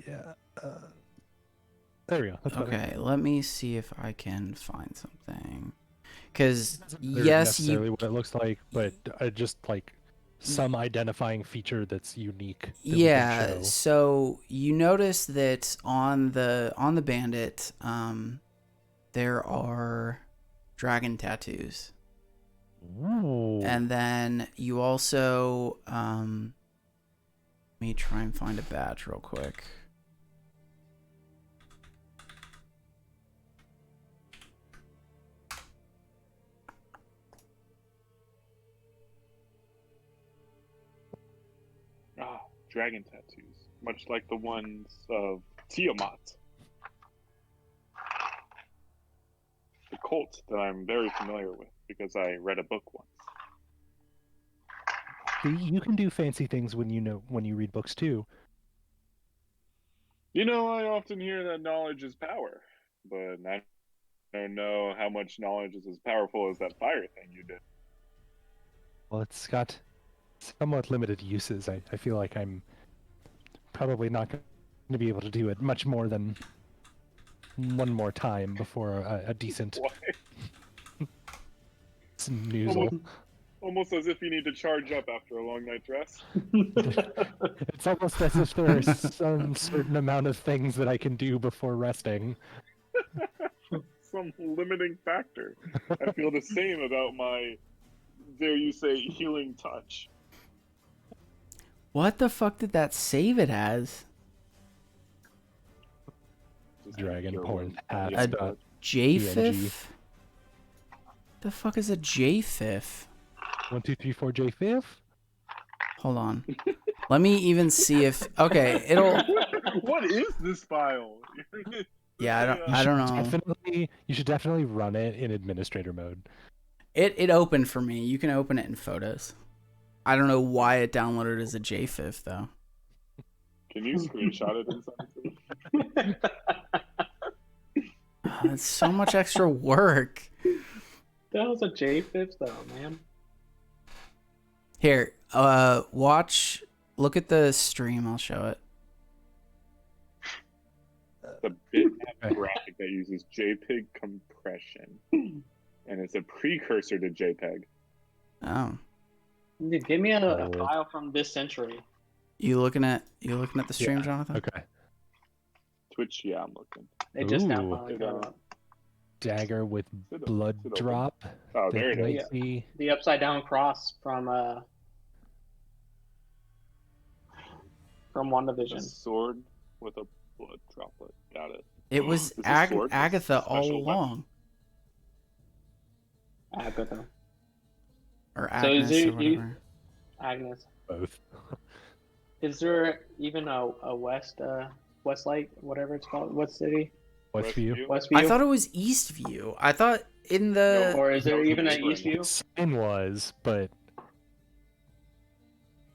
yeah. There we go. That's better. Okay, let me see if I can find something. Because Doesn't yes, necessarily you what it looks like, but just like some identifying feature that's unique. That we can yeah. show. So you notice that on the bandit, there are dragon tattoos. Ooh. And then you also, let me try and find a badge real quick. Ah, dragon tattoos, much like the ones of Tiamat, the cult that I'm very familiar with because I read a book once. See, you can do fancy things when you read books too. You know, I often hear that knowledge is power, but I don't know how much knowledge is as powerful as that fire thing you did. Well, it's got somewhat limited uses. I feel like I'm probably not going to be able to do it much more than one more time before a decent Why? snoozle. Almost as if you need to charge up after a long night's rest. It's almost as if there is some certain amount of things that I can do before resting. Some limiting factor. I feel the same about my, dare you say, healing touch. What the fuck did that save it as? Just Dragon cure porn wounds. hats, Yeah, but JFIF? The fuck is a JFIF? 1, 2, 3, 4, J5. Hold on. Let me even see if. Okay, it'll. What is this file? Yeah, This I don't is know. You should definitely run it in administrator mode. It opened for me. You can open it in photos. I don't know why it downloaded as a JFIF though. Can you screenshot it and send it to me? Oh, it's so much extra work. That was a J-Fifth though, man. Here, watch. Look at the stream. I'll show it. The bitmap graphic that uses JPEG compression, and it's a precursor to JPEG. Oh, Dude, give me a Oh. file from this century. you looking at the stream, Yeah, Jonathan? Okay. Twitch, yeah, I'm looking. It just now Ooh. finally got up. Dagger with Sit up, blood sit open. drop. Oh, there That it is. might be- The upside down cross from A WandaVision. sword with a blood droplet. Got it. It was Is this sword a Agatha all special weapon? along, Agatha. or So is Agnes, it- or whatever. Agnes. both. Is there even a Westlight, whatever it's called? What city? Westview. Westview? I thought it was Eastview. I thought in the. Or is there No, even it's an different. Eastview? Sign was, but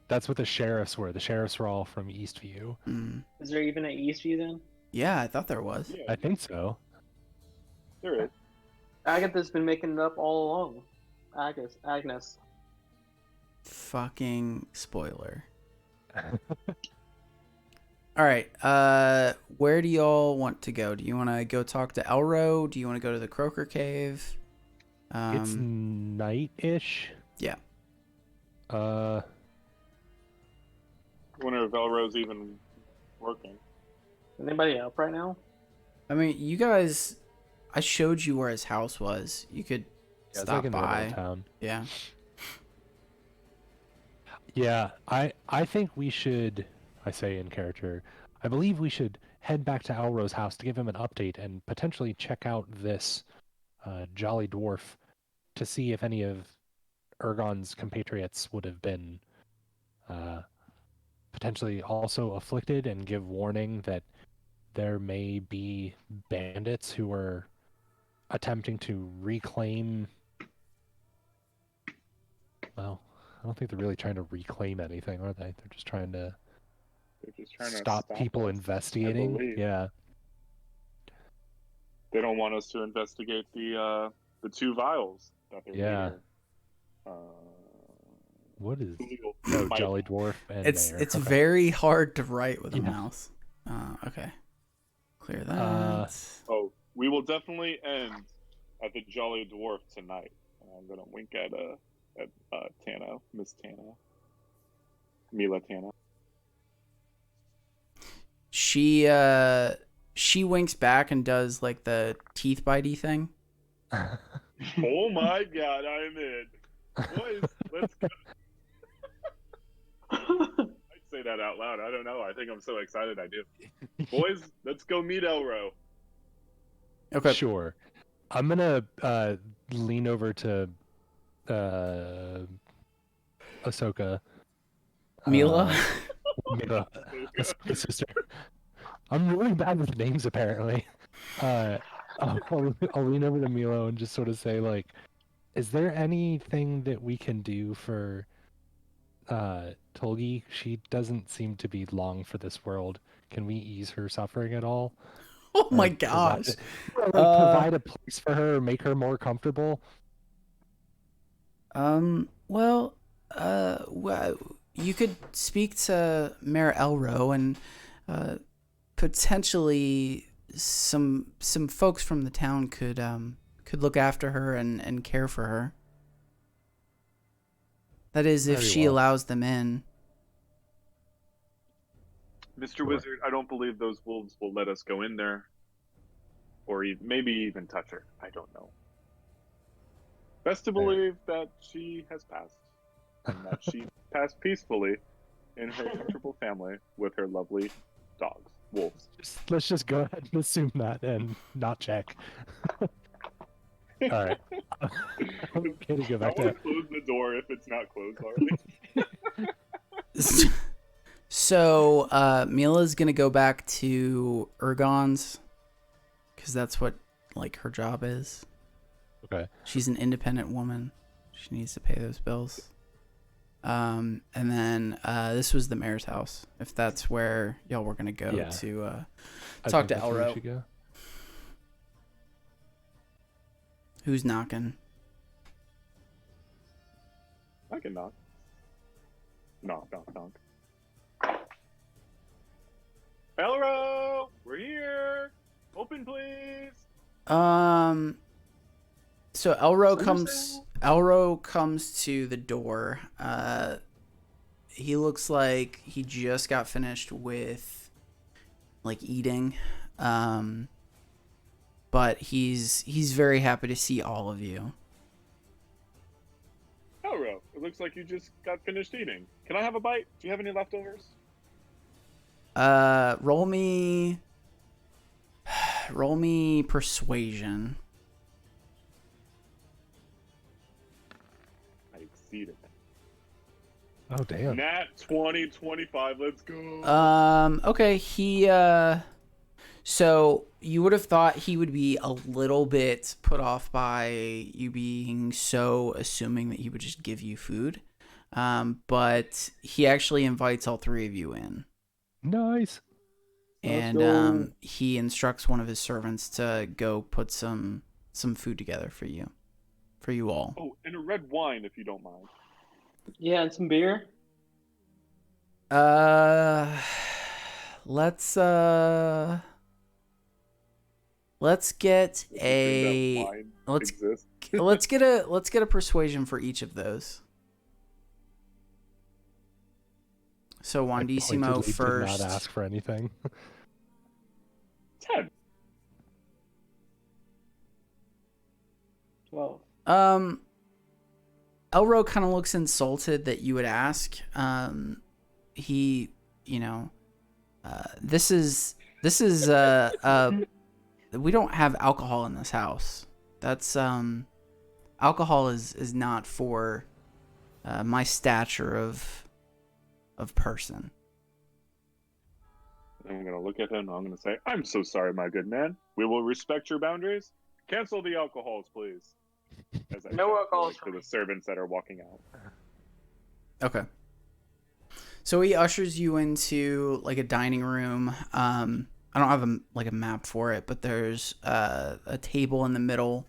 that's what the sheriffs were. The sheriffs were all from Eastview. Mm, Is there even an Eastview then? yeah, I thought there was. Yeah, I think so. there is. Agatha's been making it up all along. Agnes. Fucking spoiler. All right. Where do y'all want to go? Do you want to go talk to Elro? Do you want to go to the Croaker Cave? It's night-ish. Yeah. Wonder if Elro's even working. Anybody up right now? I mean, you guys. I showed you where his house was. You could Yeah, it's stop like in the middle by. of town. Yeah. Yeah, I think we should, I say in character, I believe we should head back to Alro's house to give him an update and potentially check out this Jolly Dwarf to see if any of Ergon's compatriots would have been potentially also afflicted, and give warning that there may be bandits who are attempting to reclaim. Well, I don't think they're really trying to reclaim anything, are they? They're just trying to They're just trying stop to people us, I investigating. believe. Yeah. They don't want us to investigate the two vials that they're Yeah. near. What is? Julio No, might- Jolly Dwarf and It's Mayor. it's Okay. very hard to write with a Yeah. mouse. Okay. Clear that. Oh, we will definitely end at the Jolly Dwarf tonight. I'm gonna wink at Tana, Miss Tana, Mila Tana. She winks back and does like the teeth bitey thing. Oh my God, I'm in. Boys, let's go. I'd say that out loud. I don't know. I think I'm so excited I do. Boys, let's go meet Elro. Okay. Sure. I'm gonna lean over to Ahsoka. Mila. Mila, Ahsoka's sister. I'm really bad with names, apparently. I'll lean over to Milo and just sort of say, like, is there anything that we can do for Tolgi? She doesn't seem to be long for this world. Can we ease her suffering at all? Oh my Or gosh. provide a place for her or make her more comfortable? Well, you could speak to Mayor Elro and potentially some folks from the town could look after her and care for her. That is, if Very she well. allows them in. Mr. Sure. Wizard, I don't believe those wolves will let us go in there. Or maybe even touch her. I don't know. Best to Fair. believe that she has passed. And that she passed peacefully in her comfortable family with her lovely dogs, wolves. Let's just go ahead and assume that and not check. All right. I'm okay to go I back want to. to close the door if it's not closed already. So, Mila's gonna go back to Ergon's, because that's what, like, her job is. Okay. She's an independent woman. She needs to pay those bills. And then, this was the mayor's house, if that's where y'all were gonna go Yeah. to, I talk think to that's where we Elro. should go. Who's knocking? I can knock. Knock, knock, knock. Elro! We're here! Open, please! So Elro Somersault? comes to the door. He looks like he just got finished with, like, eating. But he's very happy to see all of you. Elro, it looks like you just got finished eating. Can I have a bite? Do you have any leftovers? Roll me persuasion. I exceeded. Oh damn. Nat 20, 25, let's go. Okay, so you would have thought he would be a little bit put off by you being so assuming that he would just give you food. But he actually invites all three of you in. Nice. And he instructs one of his servants to go put some food together for you all. Oh, and a red wine if you don't mind. Yeah, and some beer. Let's get a That wine let's exists. let's get a persuasion for each of those. So Wandissimo Pointedly first. Did not ask for anything. 10. 12. Elro kind of looks insulted that you would ask. He, this is we don't have alcohol in this house. That's alcohol is not for my stature of person. I'm going to look at him and I'm going to say, I'm so sorry, my good man. We will respect your boundaries. Cancel the alcohols, please. As I No shout alcohols to the servants that are walking out. Okay. So he ushers you into, like, a dining room. I don't have a map for it, but there's a table in the middle.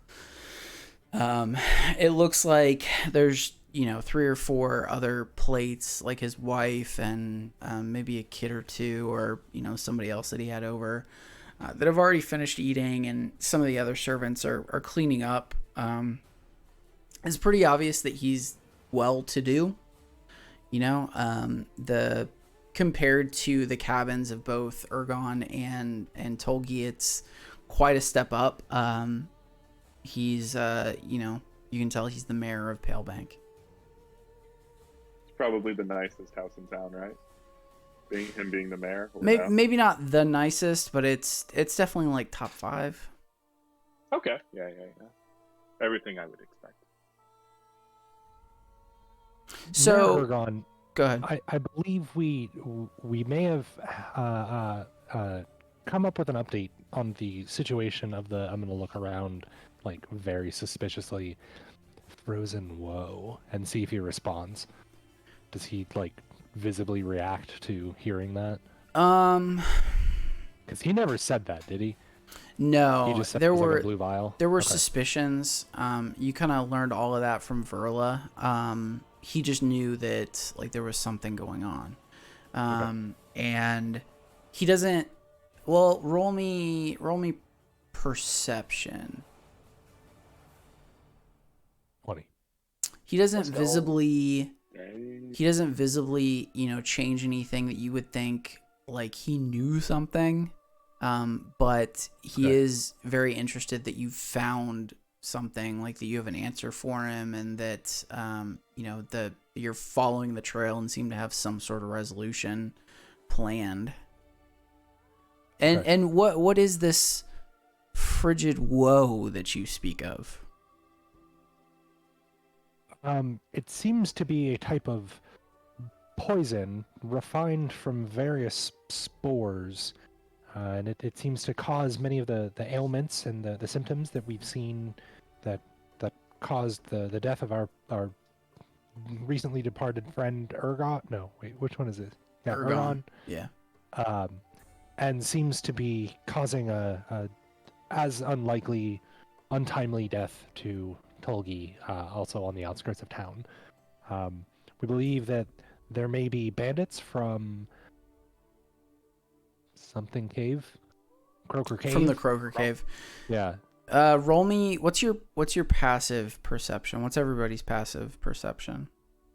It looks like there's 3 or 4 other plates, like his wife and maybe a kid or two, or somebody else that he had over that have already finished eating, and some of the other servants are cleaning up. It's pretty obvious that he's well-to-do. The compared to the cabins of both Ergon and Tolgi, it's quite a step up. He's you can tell he's the mayor of Palebank. Probably the nicest house in town, right? Being the mayor. Maybe not the nicest, but it's definitely like top 5. Okay. Yeah. Everything I would expect. So Mayor Ergon, go ahead. I believe we may have come up with an update on the situation of the, I'm going to look around like very suspiciously, Frozen Woe, and see if he responds. Does he like visibly react to hearing that? Because he never said that, did he? No, He just said there it was were like a blue vial. there were Okay. suspicions. You kind of learned all of that from Verla. He just knew that like there was something going on. And he doesn't. Well, roll me perception. 20. He doesn't Let's go. visibly. Yay. He doesn't visibly, change anything that you would think like he knew something. But he is very interested that you found something, like that you have an answer for him, and that you're following the trail and seem to have some sort of resolution planned. And Okay. and what is this frigid woe that you speak of? It seems to be a type of poison refined from various spores, and it seems to cause many of the ailments and the symptoms that we've seen that caused the death of our recently departed friend Ergon. No, wait, which one is it? Yeah, Ergon. Yeah. And seems to be causing a as unlikely, untimely death to Tolgi, also on the outskirts of town. We believe that there may be bandits from something cave, Croaker Cave. From the Croaker Cave. Yeah. Roll me. What's your passive perception? What's everybody's passive perception?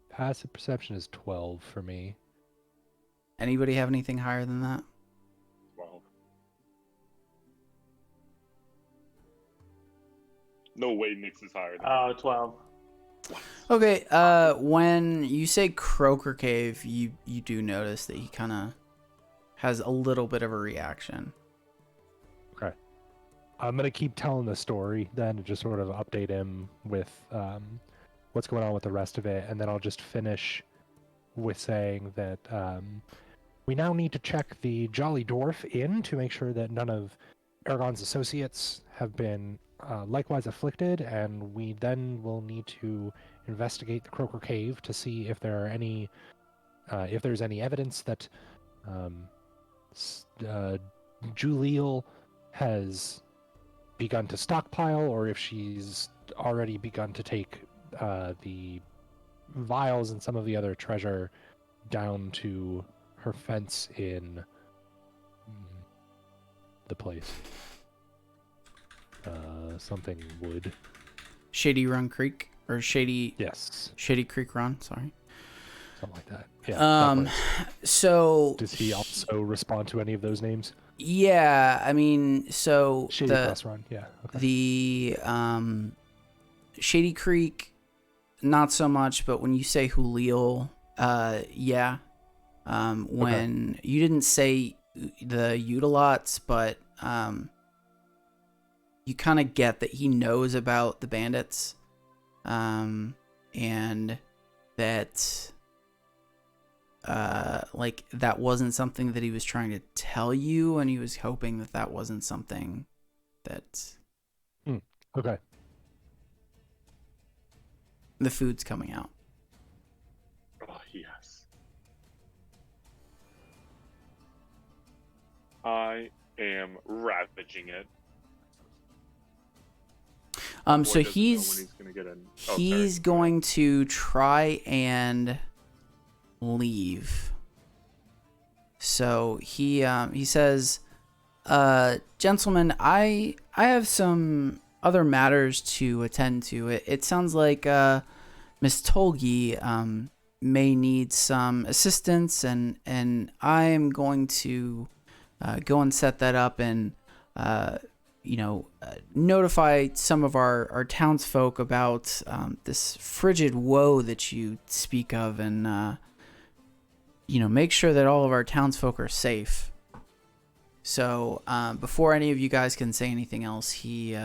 Passive perception is 12 for me. Anybody have anything higher than that? 12. No way Nix is higher than Oh, 12. Okay. When you say Croaker Cave, you do notice that he kind of has a little bit of a reaction. Okay. I'm going to keep telling the story then and just sort of update him with what's going on with the rest of it. And then I'll just finish with saying that we now need to check the Jolly Dwarf Inn to make sure that none of Aragon's associates have been likewise afflicted. And we then will need to investigate the Croaker Cave to see if there are any, if there's any evidence that Julille has begun to stockpile, or if she's already begun to take the vials and some of the other treasure down to her fence in the place. Something wood. Shady Run Creek or Shady Yes, Creek Run. Sorry. something like that. Yeah. that place. So Does he also respond to any of those names? Yeah, I mean, so Shady Cross Run. Yeah. Okay. the Shady Creek, not so much, but when you say Julio, yeah. When you didn't say the Utalots, but you kind of get that he knows about the bandits, and that like that wasn't something that he was trying to tell you, and he was hoping that that wasn't something that Okay. the food's coming out. Oh, yes. I am ravaging it. So Boy doesn't know when he's gonna get in. he's going to try and leave. So he says, gentlemen, I have some other matters to attend to. It sounds like Miss Tolgi may need some assistance, and I am going to go and set that up, and notify some of our townsfolk about this frigid woe that you speak of, and make sure that all of our townsfolk are safe. So before any of you guys can say anything else, he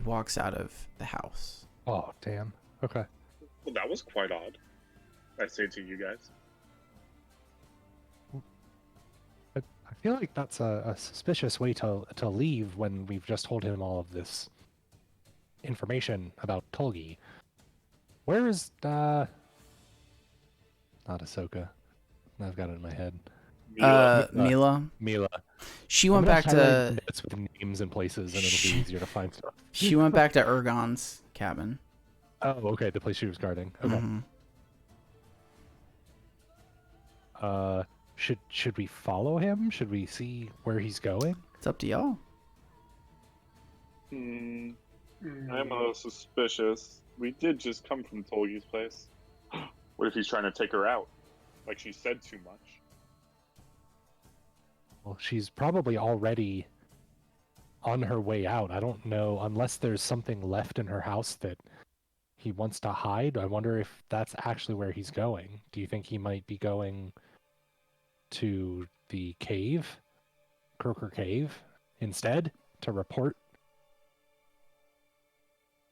walks out of the house. Oh, damn. Okay. Well, that was quite odd. I say to you guys. I feel like that's a suspicious way to leave when we've just told him all of this information about Tolgi. Where is not Ahsoka? I've got it in my head. Mila. Mila. She I'm went gonna back highlight to notes with names and places, and it'll be easier to find stuff. she went back to Ergon's cabin. Oh, okay, the place she was guarding. Okay. Mhm. Should we follow him? Should we see where he's going? It's up to y'all. I'm a little suspicious. We did just come from Tolgi's place. What if he's trying to take her out? Like she said too much. Well, she's probably already on her way out. I don't know, unless there's something left in her house that he wants to hide. I wonder if that's actually where he's going. Do you think he might be going to the cave, Croker Cave, instead to report?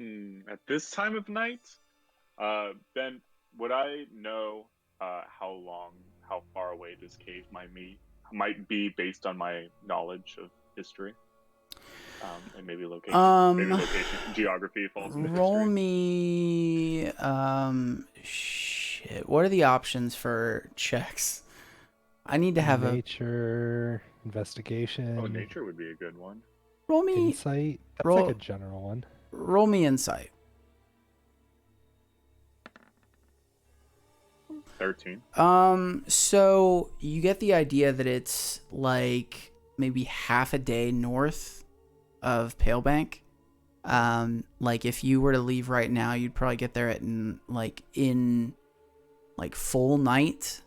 At this time of night, Ben, would I know how far away this cave might be based on my knowledge of history, and maybe location, geography falls into Roll history. me. Shit. What are the options for checks? I need to have nature, investigation. Oh, nature would be a good one. roll me Insight. That's roll- like a general one. roll me insight. 13. So you get the idea that it's like maybe half a day north of Palebank. Like if you were to leave right now, you'd probably get there in full night.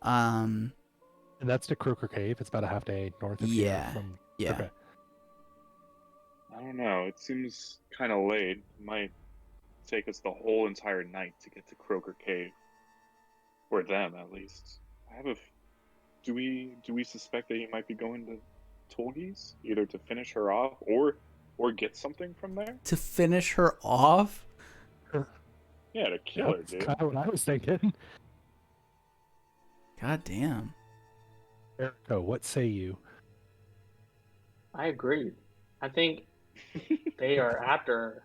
And that's to Croker Cave. It's about a half day north of here. Yeah. Okay. I don't know. It seems kind of late. It might take us the whole entire night to get to Croker Cave, or them at least. Do we suspect that he might be going to Tolgi's, either to finish her off or get something from there? To finish her off? Yeah, to kill her, That's dude. kind of what I was thinking. God damn. Erico, what say you? I agree. I think they are after her.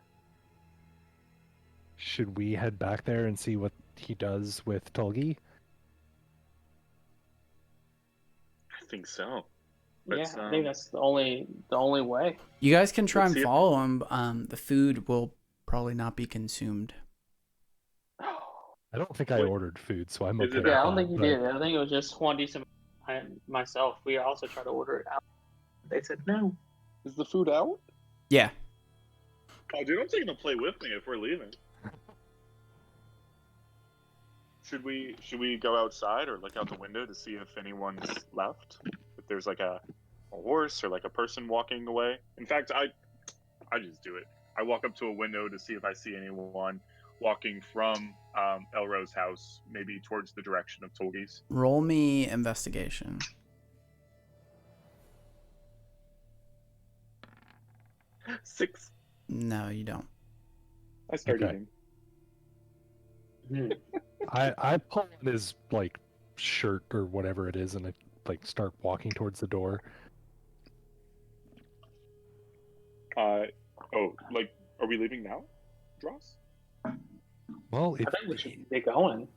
Should we head back there and see what he does with Tolgi? I think so. Yeah, I think that's the only way. You guys can try Let's and see if- follow him. The food will probably not be consumed. I don't think I Wait. ordered food, so I'm Is okay. it- with Yeah, I don't that, think you but- did. I think it was just Juan Decent and myself. We also tried to order it out. They said no. Is the food out? Yeah. Oh, dude, I'm taking a plate with me if we're leaving. Should we go outside or look out the window to see if anyone's left? If there's like a horse or like a person walking away. In fact, I just do it. I walk up to a window to see if I see anyone walking from Elro's house, maybe towards the direction of Tolgi's. Roll me investigation. 6. No, you don't. I start Okay. eating. I pull on his like shirt or whatever it is, and I like start walking towards the door. Like, are we leaving now, Dross? Well, I think we should get going.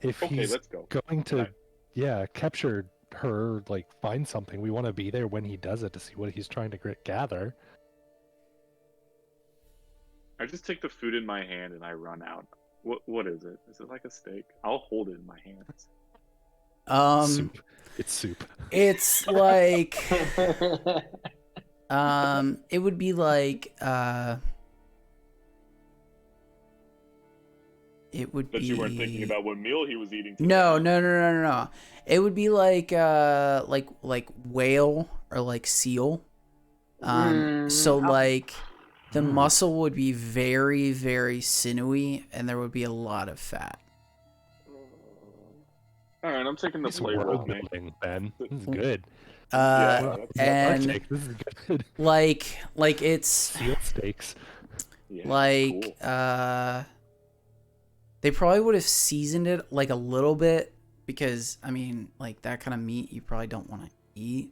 if Okay, he's let's go. going to, Okay. yeah, capture her, like find something, we want to be there when he does it to see what he's trying to gather. I just take the food in my hand and I run out. What is it? Is it like a steak? I'll hold it in my hands. Soup. It's soup. It's like it would be like it would But be you weren't thinking about what meal he was eating. No. It would be like whale or like seal. So how- like the muscle would be very, very sinewy, and there would be a lot of fat. All right, I'm taking the This plate world with me. building, Ben. This is good. Yeah, We're that's- and Arctic. This is good. like it's Seal steaks. yeah, like cool. they probably would have seasoned it like a little bit, because I mean, like that kind of meat you probably don't want to eat.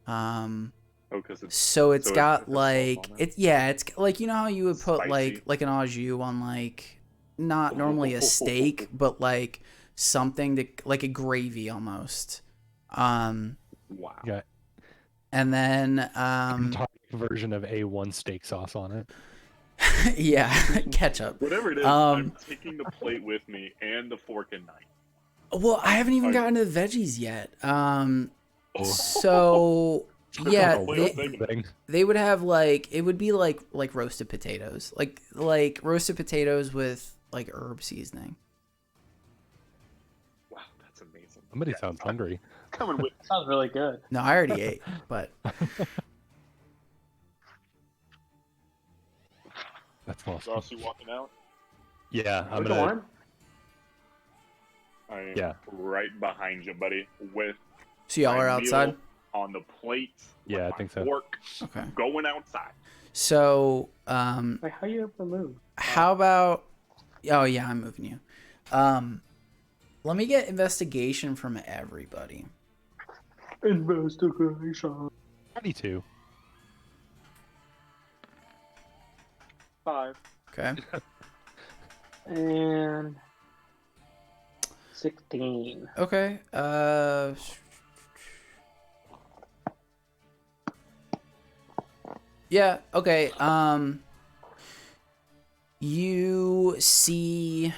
Oh, because it's So it's so it got has salt like on it? it's like, you know how you would put Spicy. like an au jus on like not normally a steak, but like something to like a gravy almost. Wow. Yeah. And then Kentucky version of A1 steak sauce on it. yeah, ketchup. Whatever it is, I'm taking the plate with me and the fork and knife. Well, I haven't even gotten to the veggies yet. So yeah, Wait, I'm thinking. they would have like, it would be like roasted potatoes, like roasted potatoes with like herb seasoning. Wow, that's amazing. Somebody Yeah, sounds hungry. coming with. Sounds really good. No, I already ate, but That's awesome. Ross, you walking out? Yeah, I'm Which gonna. one? I am Yeah. right behind you, buddy. With so y'all my are meal outside. on the plate. with Yeah, I my think so. Fork Okay. going outside. So Like, how you able to move? how about? Oh yeah, I'm moving you. Let me get investigation from everybody. Investigation. 22. 5. Okay. And 16. Okay. Yeah. Okay. You see,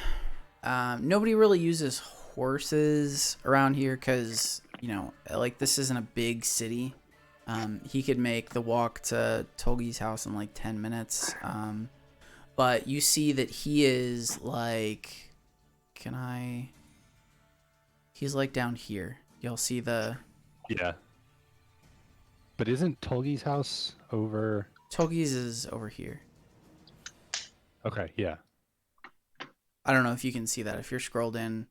nobody really uses horses around here because, you know, like this isn't a big city. He could make the walk to Tolgi's house in like 10 minutes. But you see that he is like, he's like down here. You'll see the, Yeah. But isn't Tolgi's house over? Tolgi's is over here. Okay, yeah. I don't know if you can see that if you're scrolled in.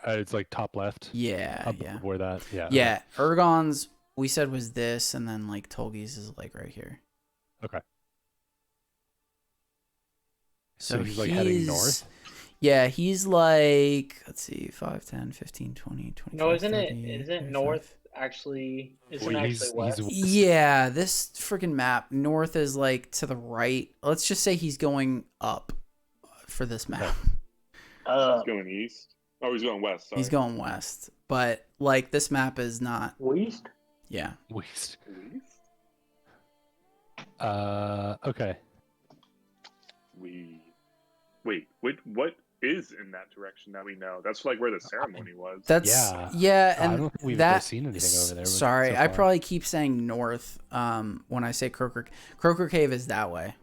It's like top left. Yeah, Up yeah. Where that? Yeah. Yeah, Ergon's we said was this, and then like Tolgi's is like right here. Okay. So he's like heading north. Yeah, he's like, let's see, 5, 10, 15, 20, 25, No, isn't 30, it? Isn't 35. north actually? Isn't Well, actually west? Yeah, this freaking map, north is like to the right. Let's just say he's going up for this map. He's going east. Oh, he's going west. Sorry. He's going west. But like this map is not, West. yeah. West. East? Okay. Wait, what is in that direction that we know? That's like where the ceremony was. That's Yeah. I and don't think we've that really seen anything over there. sorry, so I far. probably keep saying north. When I say Croaker Cave is that way.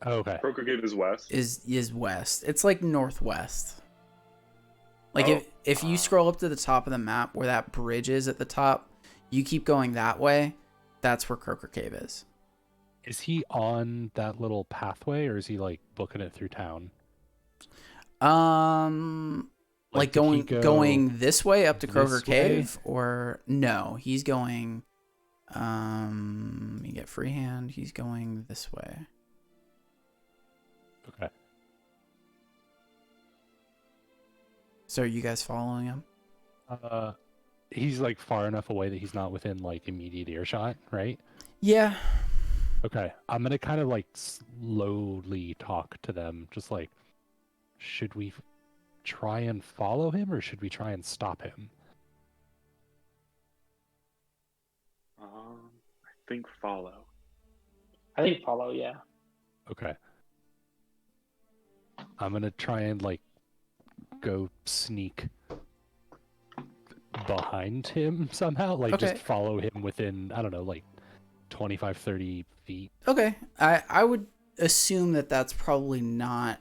Oh, okay. Croker Cave is west. Is west. It's like northwest. Like Oh. if you scroll up to the top of the map where that bridge is at the top, you keep going that way. That's where Croaker Cave is. Is he on that little pathway, or is he like booking it through town? Like did he go going this way up to Croaker this way? Cave, or no? He's going. You get freehand. He's going this way. Okay. So are you guys following him? He's like far enough away that he's not within like immediate earshot, right? Yeah. Okay. I'm gonna kind of like slowly talk to them, just like, should we try and follow him, or should we try and stop him? I think follow. I think follow. Yeah. Okay. I'm gonna try and like go sneak behind him somehow, like Okay. just follow him within, I don't know, like 25, 30 feet. Okay. I would assume that that's probably not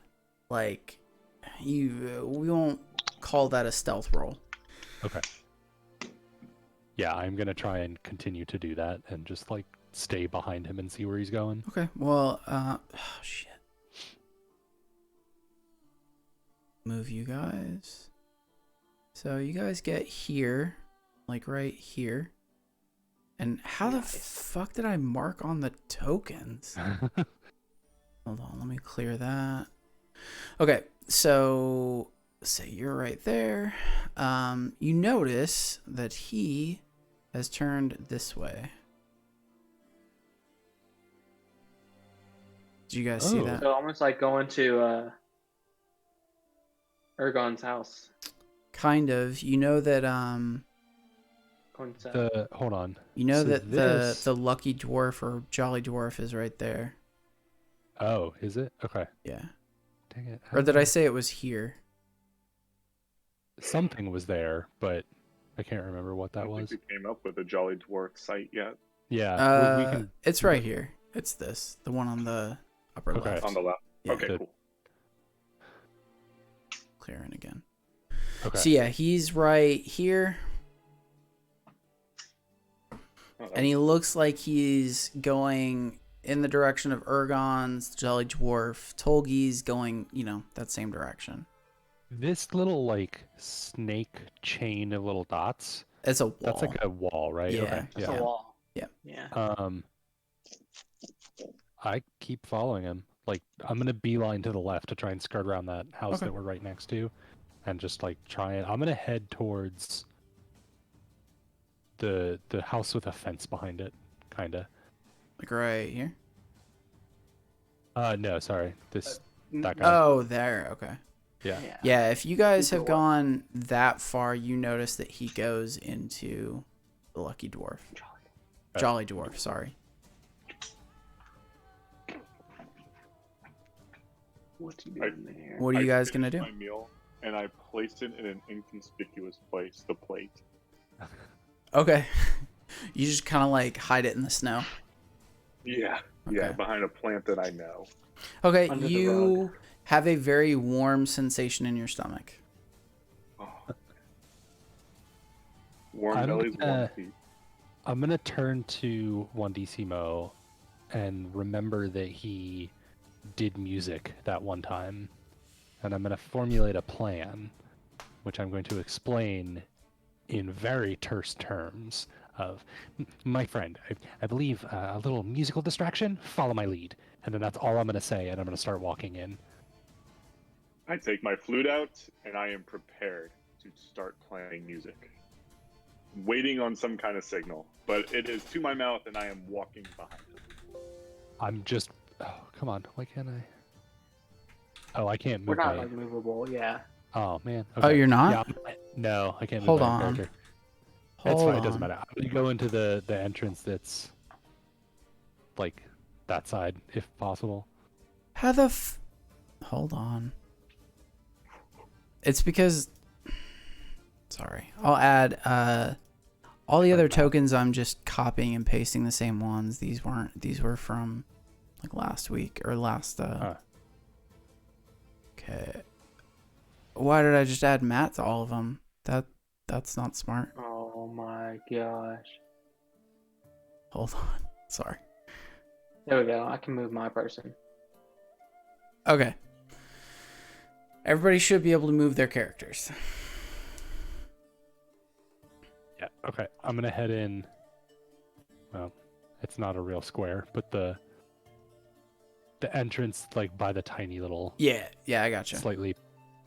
like you. We won't call that a stealth roll. Okay. Yeah, I'm gonna try and continue to do that and just like stay behind him and see where he's going. Okay. Well, oh, shit. Move you guys. So you guys get here, like right here. And how the fuck did I mark on the tokens? Hold on, let me clear that. Okay, so say you're right there. You notice that he has turned this way. Did you guys see that? So almost like going to Ergon's house. Kind of. You know that Going to Hold on. you know So that this- the lucky dwarf or jolly dwarf is right there. Oh, is it? Okay. Yeah. Dang it. Or did I say it was here? Something was there, but I can't remember what I that don't was. think we came up with a Jolly Dwarf site yet. Yeah. we can. It's right here. It's this, the one on the upper Okay. left. On the left. Yeah. Okay, Good. cool. Clearing again. Okay. So yeah, he's right here, Oh, and he looks like he's going in the direction of Ergon's Jolly Dwarf. Tolgi's going, that same direction. This little like snake chain of little dots. It's a wall. That's like a wall, right? Yeah. Okay. That's Yeah. a wall. Yeah. Yeah. I keep following him. Like I'm gonna beeline to the left to try and skirt around that house Okay. that we're right next to, and just like try and I'm gonna head towards the house with a fence behind it, kinda. Like right here. No, sorry, that guy. Oh, there. Okay. Yeah. Yeah, if you guys Keep have going. gone that far, you notice that he goes into the Lucky Dwarf. Jolly Dwarf, sorry. What's he doing there? What are you I guys gonna finished do? My meal, and I placed it in an inconspicuous place. The plate. Okay. You just kind of like hide it in the snow. Yeah. Yeah, Okay. behind a plant that I know. Okay, Under the you rug. have a very warm sensation in your stomach. Oh. Warm I'm bellies, warm gonna- feet. I'm gonna turn to 1DC and remember that he did music that one time, and I'm gonna formulate a plan, which I'm going to explain in very terse terms. Of my friend, I believe a little musical distraction. Follow my lead, and then that's all I'm gonna say, and I'm gonna start walking in. I take my flute out, and I am prepared to start playing music. Waiting on some kind of signal, but it is to my mouth, and I am walking behind it. I'm just. Oh, come on. Why can't I? Oh, I can't We're move not my. like movable. Yeah. Oh man. Oh, you're not? Yeah, no, I can't move Hold my on. character. It's Hold fine. It doesn't on. matter. I'm gonna go into the entrance that's like that side, if possible. How the Hold on. It's because... Sorry. I'll add, all the other tokens, I'm just copying and pasting the same ones. These were from, like, last week, or last, Okay. Why did I just add Matt to all of them? That's not smart. Oh my gosh. Hold on. Sorry. There we go. I can move my person. Okay. Everybody should be able to move their characters. Yeah. Okay. I'm gonna head in. Well, it's not a real square, but the entrance, like by the tiny little, Yeah, I gotcha. slightly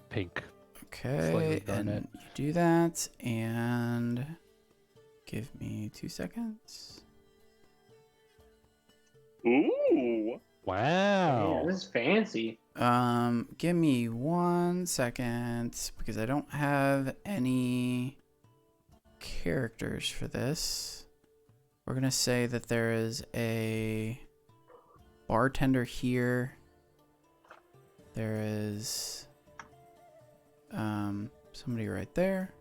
pink. Okay, slightly and garnet. you do that, and give me 2 seconds. Ooh! Wow. Yeah, this is fancy. Give me 1 second, because I don't have any characters for this. We're gonna say that there is a bartender here. There is somebody right there.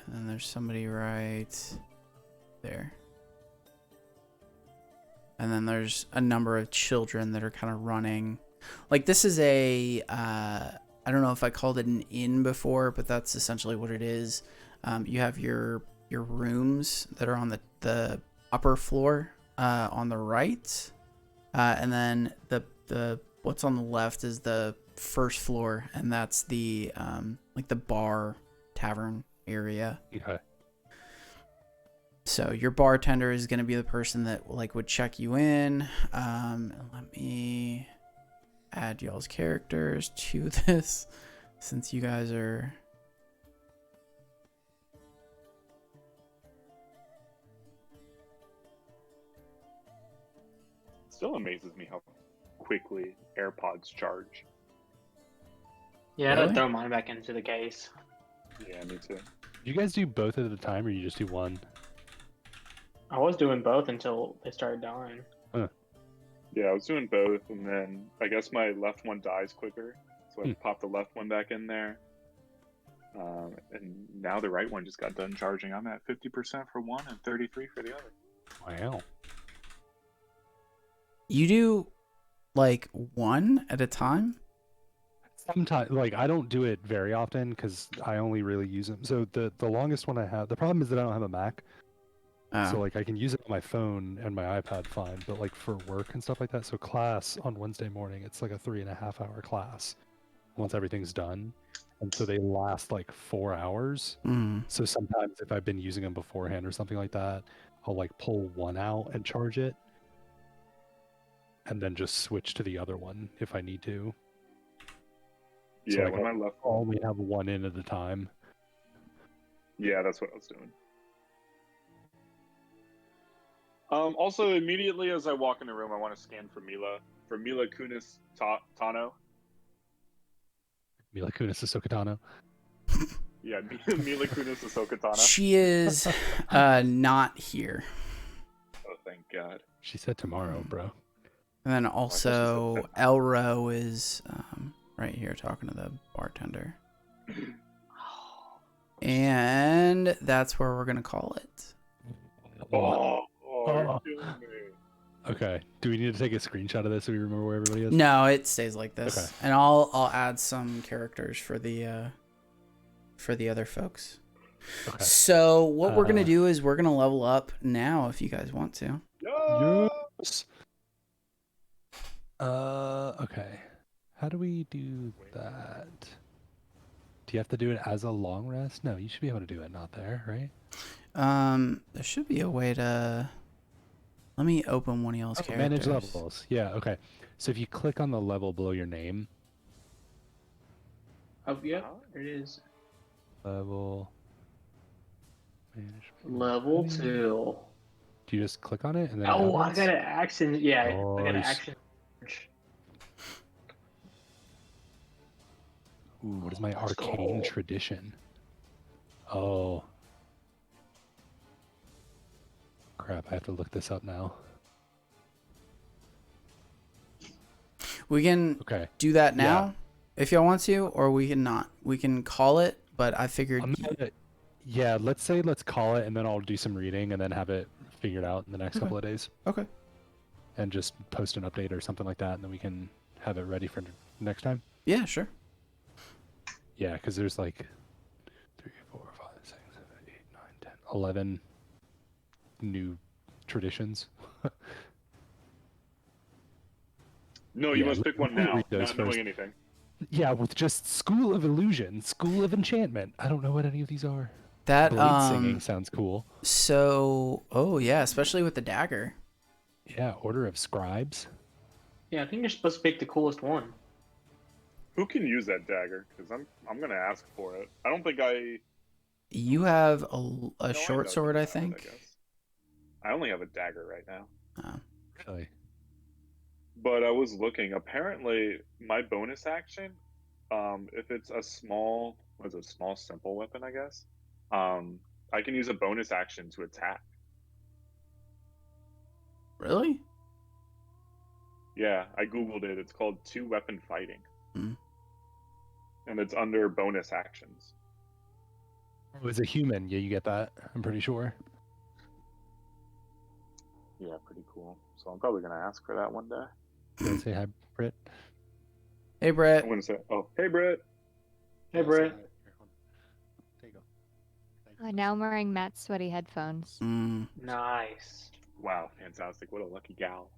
And then there's somebody right there. And then there's a number of children that are kind of running. Like, this is a, I don't know if I called it an inn before, but that's essentially what it is. You have your your rooms that are on the upper floor on the right, and then the what's on the left is the first floor, and that's the like the bar tavern area. Okay. So your bartender is gonna be the person that like would check you in. Let me add y'all's characters to this since you guys are. Still amazes me how quickly AirPods charge. Yeah, I had Really? to throw mine back into the case. Yeah, me too. Do you guys do both at a time, or you just do one? I was doing both until they started dying. Yeah, I was doing both, and then I guess my left one dies quicker, so I popped the left one back in there. And now the right one just got done charging. I'm at 50% for one and 33 for the other. Wow. You do like one at a time? Sometimes, like, I don't do it very often because I only really use them. So the longest one I have, the problem is that I don't have a Mac. Oh. So like I can use it on my phone and my iPad fine, but like for work and stuff like that. So class on Wednesday morning, it's like a 3.5 hour class once everything's done. And so they last like 4 hours. So sometimes if I've been using them beforehand or something like that, I'll like pull one out and charge it. And then just switch to the other one if I need to. So Yeah, like when my left I'll only have one in at a time. Yeah, that's what I was doing. Also, immediately as I walk in the room, I want to scan for Mila Kunis Tano. Mila Kunis Ahsoka Tano. Yeah, Mila Kunis Ahsoka Tano. She is not here. Oh, thank God. She said tomorrow, bro. And then thought she also said Elro is right here talking to the bartender. And that's where we're gonna call it. You're killing me. Okay. Do we need to take a screenshot of this so we remember where everybody is? No, it stays like this. Okay. And I'll add some characters for the other folks. Okay. So what we're gonna do is we're gonna level up now if you guys want to. Yes. Okay. How do we do that? Do you have to do it as a long rest? No, you should be able to do it not there, right? There should be a way to. Let me open one of y'all's characters. Manage levels. Yeah, okay. So if you click on the level below your name. Oh, yeah, there it is. Level. Manage. Level 2. Do you just click on it and then? Oh, I got an action. Yeah, I got an Nice. action. Ooh, what is my Let's arcane go. tradition? Oh. Crap, I have to look this up now. We can Okay. do that now if y'all want to, or we can not. We can call it, but I figured. Yeah, let's call it, and then I'll do some reading, and then have it figured out in the next couple of days. Okay. And just post an update or something like that, and then we can have it ready for next time. Yeah, sure. Yeah, because there's like 3, 4, 5, 6, 7, 8, 9, 10, 11 new traditions. No, you Yeah, must pick one let me now, read those not knowing first. anything. Yeah, with just School of Illusion, School of Enchantment. I don't know what any of these are. That Blade singing sounds cool. So, oh yeah, especially with the dagger. Yeah, Order of Scribes. Yeah, I think you're supposed to pick the coolest one. Who can use that dagger? Because I'm gonna ask for it. I don't think I. You have a No, I short know sword, you I have it, think. guess. I only have a dagger right now. Oh. Really? But I was looking. Apparently, my bonus action, if it's a small simple weapon, I guess, I can use a bonus action to attack. Really? Yeah, I googled it. It's called two-weapon fighting, Hmm. and it's under bonus actions. Oh, it's a human. Yeah, you get that. I'm pretty sure. Yeah, pretty cool. So I'm probably gonna ask for that one day. You want to say hi, Britt? Hey, Brett. I'm gonna say, "Oh, hey, Brett." Hey, Brett. There you go. Oh, now I'm wearing Matt's sweaty headphones. Mm. Nice. Wow, fantastic! What a lucky gal.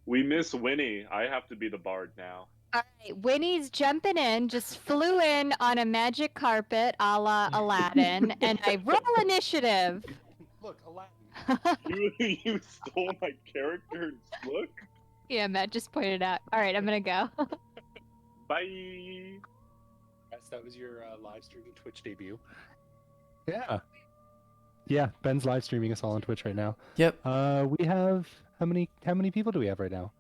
We miss Winnie. I have to be the bard now. All right, Winnie's jumping in, just flew in on a magic carpet a la Aladdin, and I roll initiative. Look, Aladdin. You stole my character's look. Yeah, Matt just pointed out. All right, I'm gonna go. Bye. Yes, that was your live streaming Twitch debut. Yeah. Yeah, Ben's live streaming us all on Twitch right now. Yep. We have how many people do we have right now?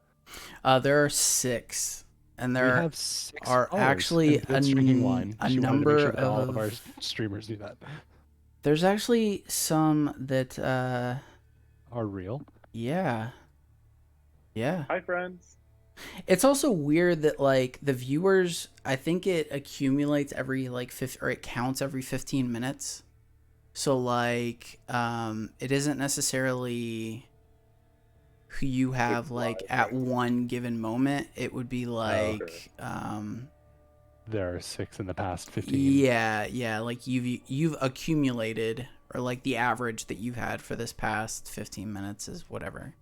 There are 6, and We there have 6 are followers, actually and Ben's drinking wine. a She wanted to make number sure that all of of- our streamers do that. There's actually some that Are real? yeah. Hi, friends. It's also weird that like the viewers, I think it accumulates every like or it counts every 15 minutes. So like it isn't necessarily who you have like at one given moment. It would be like There are 6 in the past 15. yeah, like you've accumulated, or like the average that you've had for this past 15 minutes is whatever.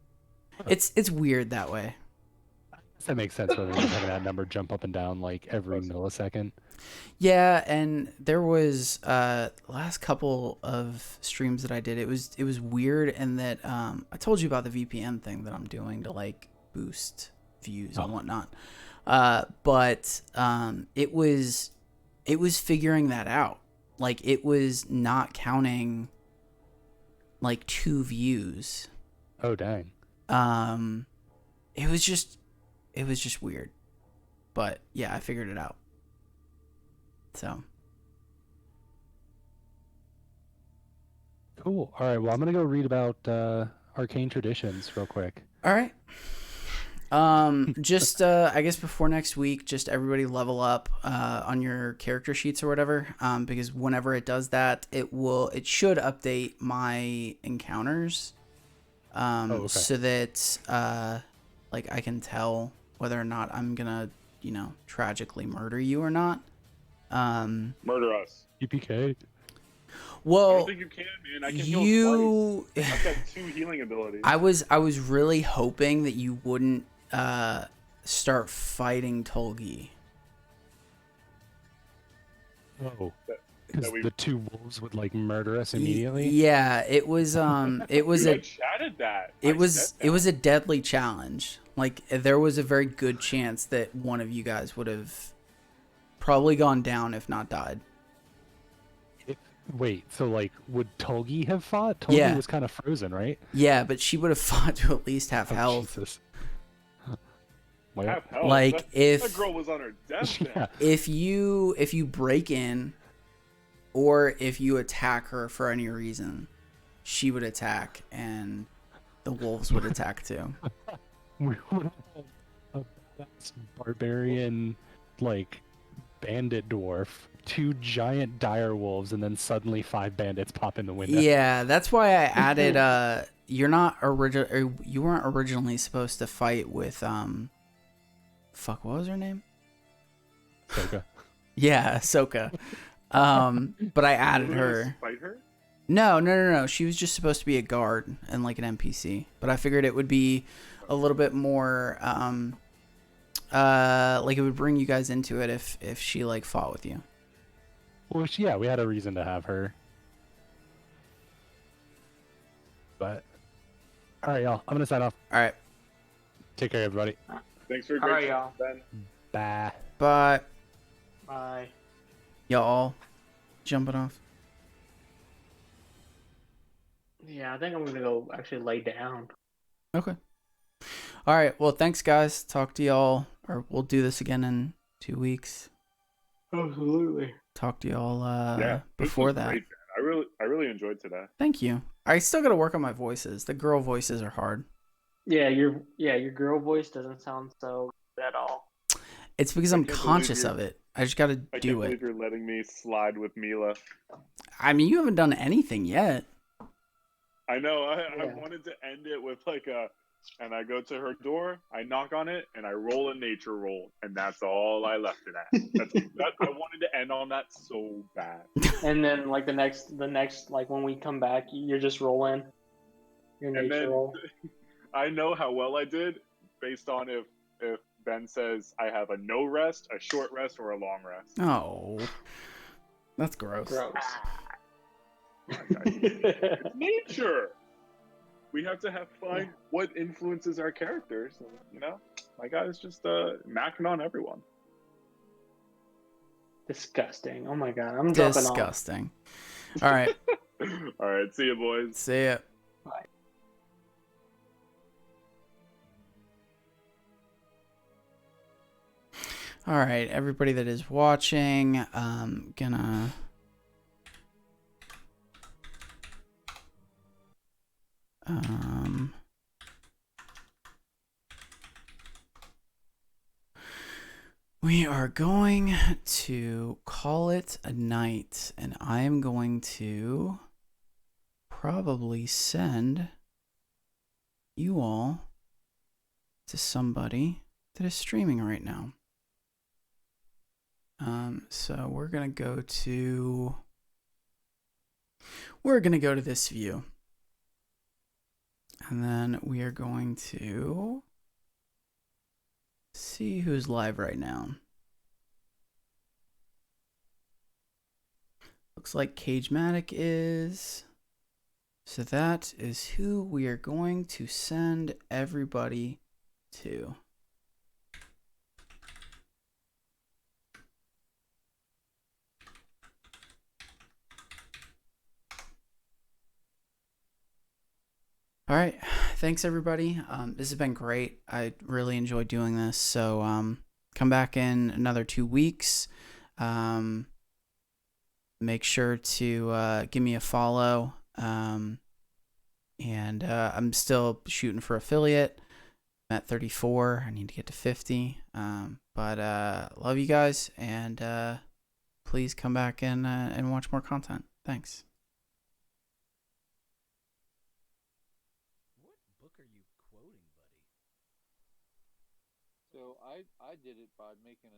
It's weird that way. That makes sense, rather than just having that number jump up and down like every millisecond. Yeah, and there was last couple of streams that I did. It was weird in that I told you about the VPN thing that I'm doing to like boost views and whatnot. But it was figuring that out. Like it was not counting like 2 views. Oh dang. It was just weird. But yeah, I figured it out. So Cool. All right. Well, I'm gonna go read about arcane traditions real quick. all right. Just I guess before next week, just everybody level up on your character sheets or whatever. Because whenever it does that, it should update my encounters. Okay. So that like I can tell whether or not I'm gonna, tragically murder you or not. Murder us. EPK. I Well, don't think you can, man. I can heal twice. you I've got 2 healing abilities. I was really hoping that you wouldn't start fighting Tolgi. Oh. That Because we- the 2 wolves would like murder us immediately. Yeah, it was it was I a chatted that. it I was said it was a deadly challenge. Like there was a very good chance that one of you guys would have probably gone down if not died. Wait, so like, would Tolgi have fought? Tolgi Yeah. was kind of frozen, right? Yeah, but she would have fought to at least have Oh, health. Jesus. Well, Have health. Like, that if- girl was on her deathbed. yeah. If you break in or if you attack her for any reason, she would attack and the wolves would attack too. We would have a badass barbarian, like, bandit dwarf, 2 giant dire wolves, and then suddenly 5 bandits pop in the window. Yeah, that's why I added you weren't originally supposed to fight with what was her name? Soka. Yeah, Ahsoka. But I added Were we gonna her. Fight her? No. She was just supposed to be a guard and like an NPC. But I figured it would be a little bit more like it would bring you guys into it if she like fought with you. Well, yeah, we had a reason to have her. But, all right, y'all. I'm gonna sign off. All right. Take care, everybody. Thanks for a All great right, show, y'all. Ben. Bye. Bye. Bye. Y'all jumping off. Yeah, I think I'm gonna go actually lay down. Okay. All right. Well, thanks, guys. Talk to y'all, or we'll do this again in 2 weeks. Absolutely. Talk to y'all Yeah, this before was that. great, man. I really enjoyed today. Thank you. I still got to work on my voices. The girl voices are hard. Yeah, your girl voice doesn't sound so good at all. It's because I I'm can't believe conscious you're- of it. I just got to I can't do it. believe you're letting me slide with Mila. I mean, you haven't done anything yet. I know. I Yeah. wanted to end it with like a and I go to her door, I knock on it, and I roll a nature roll, and that's all I left it at. I wanted to end on that so bad. And then like the next like when we come back, you're just rolling your And nature then roll. I know how well I did based on if Ben says I have a no rest, a short rest, or a long rest. Oh, that's gross. Gross. It's nature. We have to find what influences our characters. And, you know, my guy's just macking on everyone. Disgusting. Oh my god, I'm dropping off. Disgusting. All right. All right, see you, boys. See ya. Bye. All right, everybody that is watching, gonna we are going to call it a night, and I am going to probably send you all to somebody that is streaming right now. So we're gonna go to this view, and then we are going to see who's live right now. Looks like Cagematic is. So that is who we are going to send everybody to. All right, thanks everybody. This has been great. I really enjoyed doing this. So come back in another 2 weeks. Make sure to give me a follow. And I'm still shooting for affiliate. I'm at 34. I need to get to 50. But love you guys, and please come back in and watch more content. Thanks. What book are you quoting, buddy? So I did it by making a